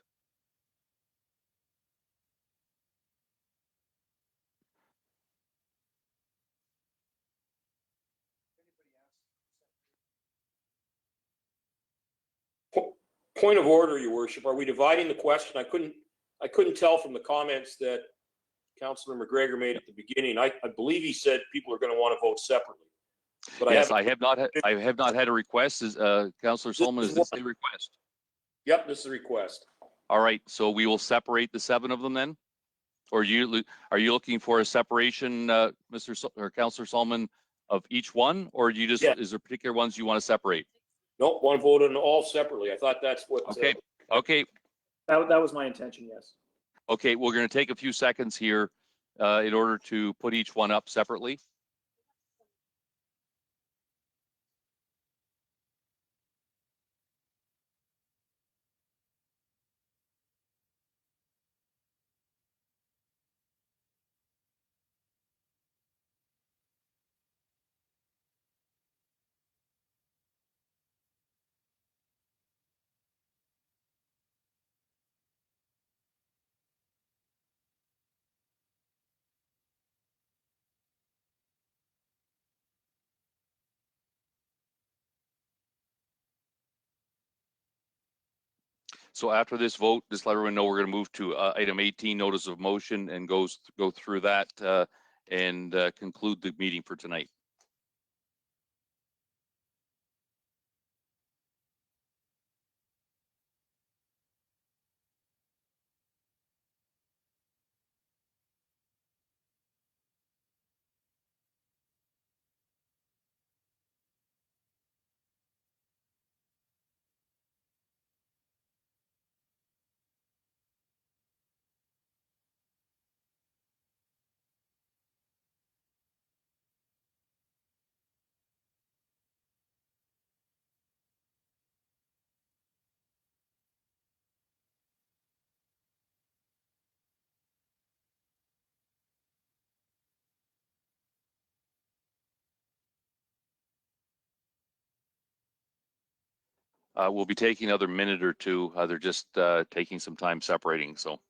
Point of order, Your Worship. Are we dividing the question? I couldn't tell from the comments that Councilor McGregor made at the beginning. I believe he said people are going to want to vote separately. But yes, I have not had a request. Councilor Solomon, is this a request? Yep, this is a request. All right, so we will separate the 7 of them then? Or are you looking for a separation, or Councillor Solomon, of each one? Or do you just, Yeah. is there particular ones you want to separate? Nope, want to vote on all separately. I thought that's what. Okay, okay, That was my intention, yes. okay, we're going to take a few seconds here in order to put each one up separately. So after this vote, just let everyone know we're going to move to item 18, notice of motion, and go through that and conclude the meeting for tonight. We'll be taking another minute or two. They're just taking some time separating. So.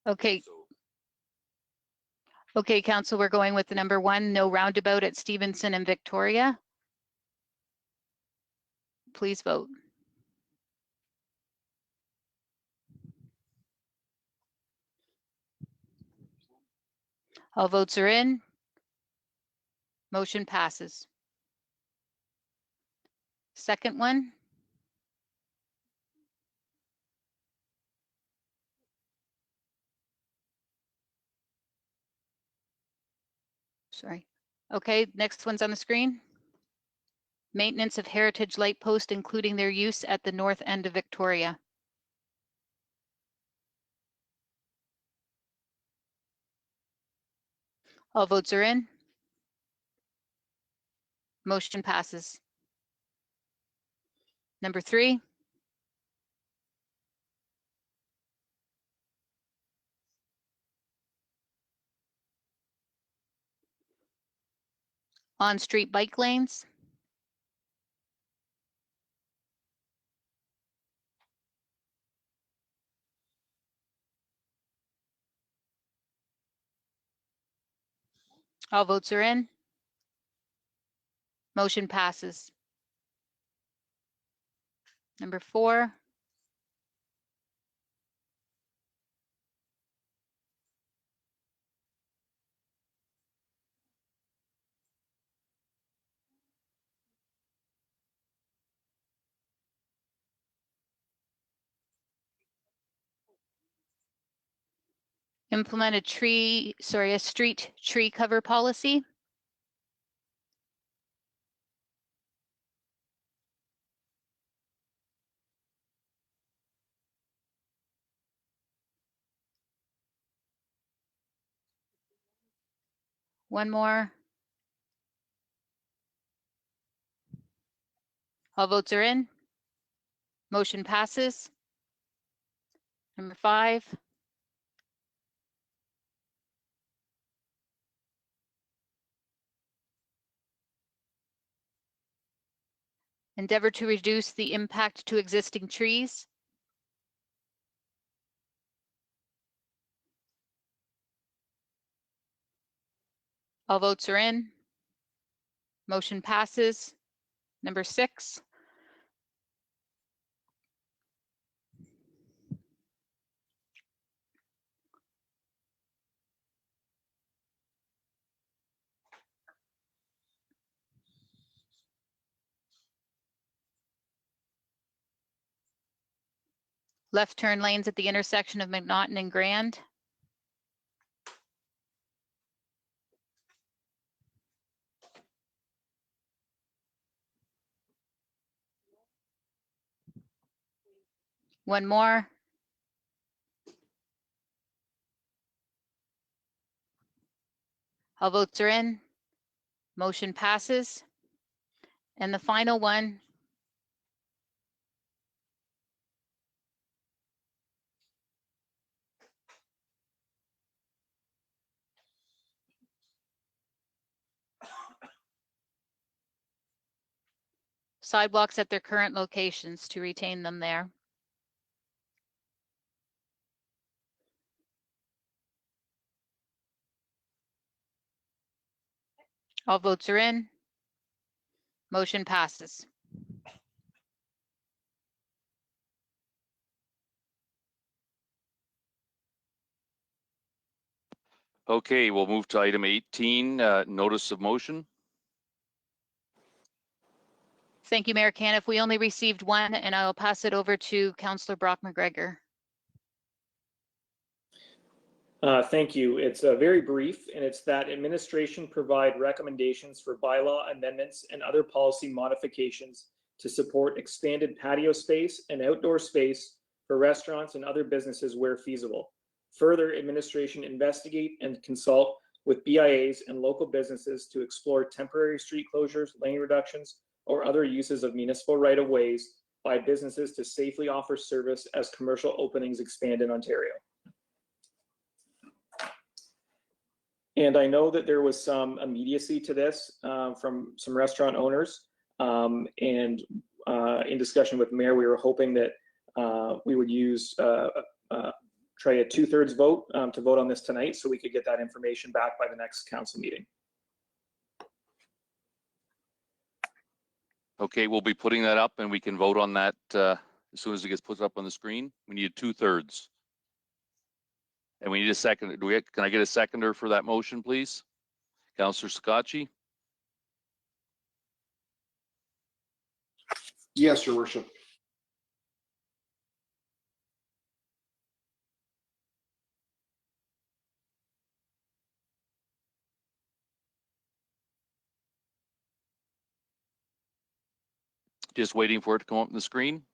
Okay. Okay, Council, we're going with the number 1, no roundabout at Stevenson and Victoria. Please vote. All votes are in. Motion passes. Second one. Sorry. Okay, next one's on the screen. Maintenance of heritage light post, including their use at the north end of Victoria. All votes are in. Motion passes. Number 3. On-street bike lanes. All votes are in. Motion passes. Number 4. Implement a street tree cover policy. One more. All votes are in. Motion passes. Number 5. Endeavor to reduce the impact to existing trees. All votes are in. Motion passes. Number 6. Left turn lanes at the intersection of McNaughton and Grand. One more. All votes are in. Motion passes. And the final one. Sidewalks at their current locations to retain them there. All votes are in. Motion passes. Okay, we'll move to item 18, notice of motion. Thank you, Mayor Caniff. We only received one, and I'll pass it over to Councillor Brock McGregor. Thank you. It's very brief, and it's that administration provide recommendations for bylaw amendments and other policy modifications to support expanded patio space and outdoor space for restaurants and other businesses where feasible. Further, administration investigate and consult with BIAs and local businesses to explore temporary street closures, lane reductions, or other uses of municipal right-of-ways by businesses to safely offer service as commercial openings expand in Ontario. And I know that there was some immediacy to this from some restaurant owners. In discussion with the mayor, we were hoping that we would use try a 2/3 vote to vote on this tonight, so we could get that information back by the next council meeting. Okay, we'll be putting that up and we can vote on that as soon as it gets put up on the screen. We need 2/3. And we need a second. Can I get a seconder for that motion, please? Councillor Scotchy? Yes, your worship. Just waiting for it to come up on the screen.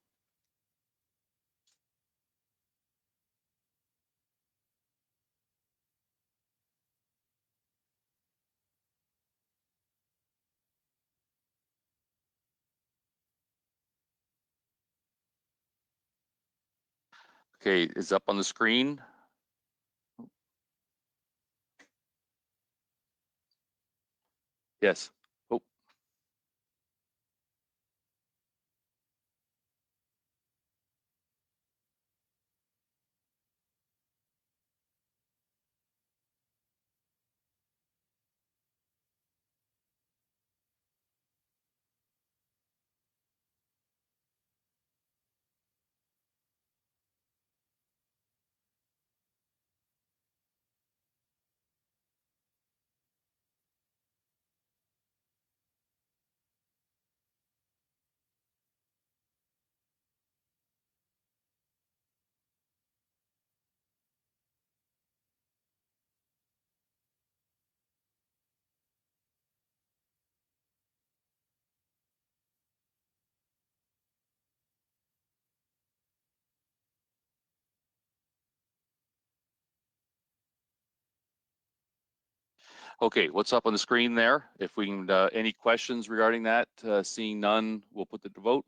Okay, it's up on the screen. Yes. Oh. Okay, what's up on the screen there? If we can, any questions regarding that? Seeing none, we'll put it to vote.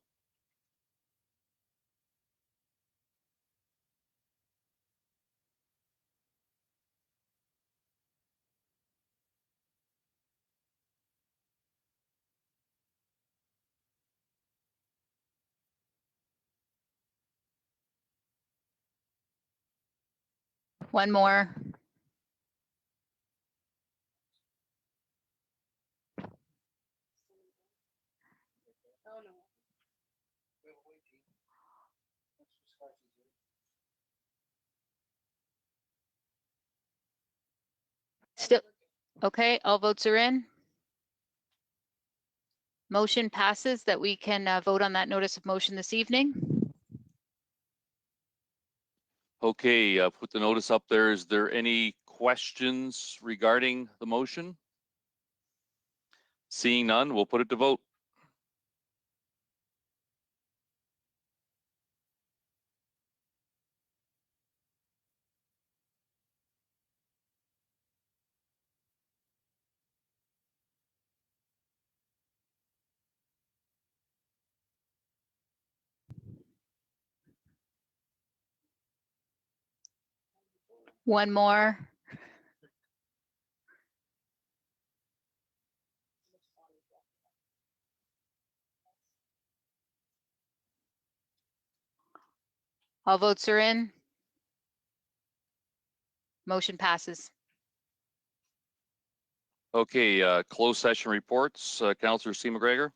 One more. Still, okay, all votes are in. Motion passes that we can vote on that notice of motion this evening. Okay, put the notice up there. Is there any questions regarding the motion? Seeing none, we'll put it to vote. One more. All votes are in. Motion passes. Okay, closed session reports. Councillor C. McGregor.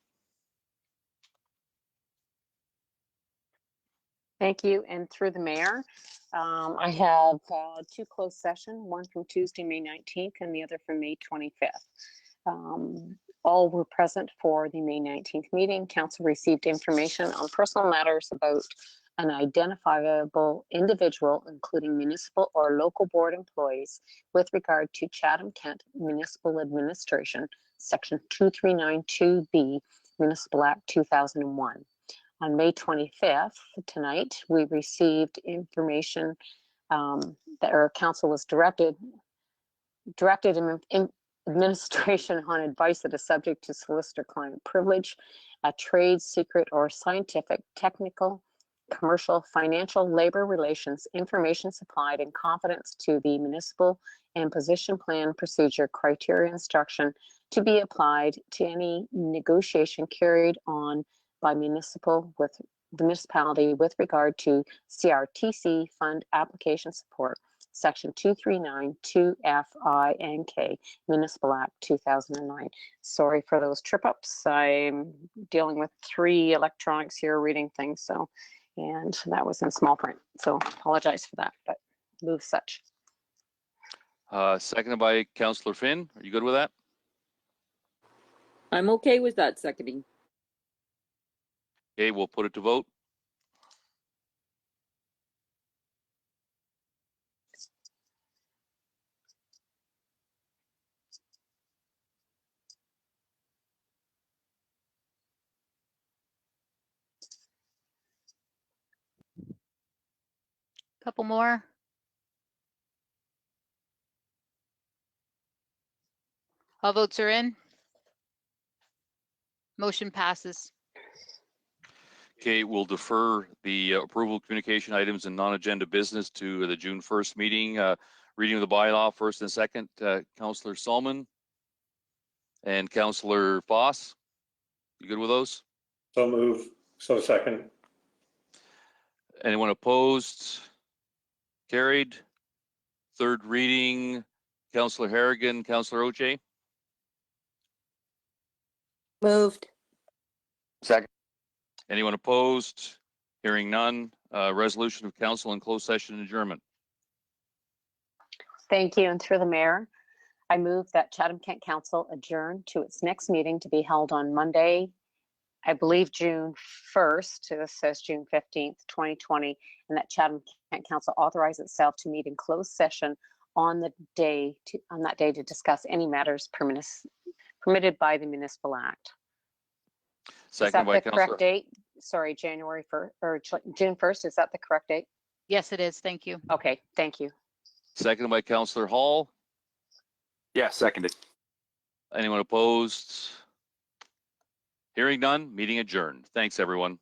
Thank you. And through the mayor, I have two closed session, one from Tuesday, May 19th and the other from May 25th. All were present for the May 19th meeting. Council received information on personal matters about an identifiable individual, including municipal or local board employees, with regard to Chatham-Kent Municipal Administration, Section 2392B, Municipal Act 2001. On May 25th, tonight, we received information that our council was directed in administration on advice that is subject to solicitor-client privilege, a trade secret or scientific, technical, commercial, financial, labor relations, information supplied in confidence to the municipal and position plan procedure criteria instruction to be applied to any negotiation carried on by the municipality with regard to CRTC fund application support, Section 2392 FI and K, Municipal Act 2009. Sorry for those trip ups. I'm dealing with 3 electronics here reading things, so, and that was in small print. So apologize for that, but move such. Seconded by Councillor Finn. Are you good with that? I'm okay with that seconding. Okay, we'll put it to vote. Couple more. All votes are in. Motion passes. Okay, we'll defer the approval of communication items and non-agenda business to the June 1st meeting. Reading of the bylaw first and second, Councillor Solomon and Councillor Foss. You good with those? So move. So second. Anyone opposed? Carried. Third reading, Councillor Harrigan, Councillor Oche. Moved. Second. Anyone opposed? Hearing none. Resolution of council in closed session adjournment. Thank you. And through the mayor, I move that Chatham-Kent Council adjourn to its next meeting to be held on Monday, I believe June 1st, this says June 15th, 2020, and that Chatham-Kent Council authorize itself to meet in closed session on that day to discuss any matters permitted by the Municipal Act. Second by Is that the correct date? Sorry, January 1st or June 1st, is that the correct date? Yes, it is. Thank you. Okay, thank you. Second by Councillor Hall. Yeah, seconded. Anyone opposed? Hearing none, meeting adjourned. Thanks, everyone.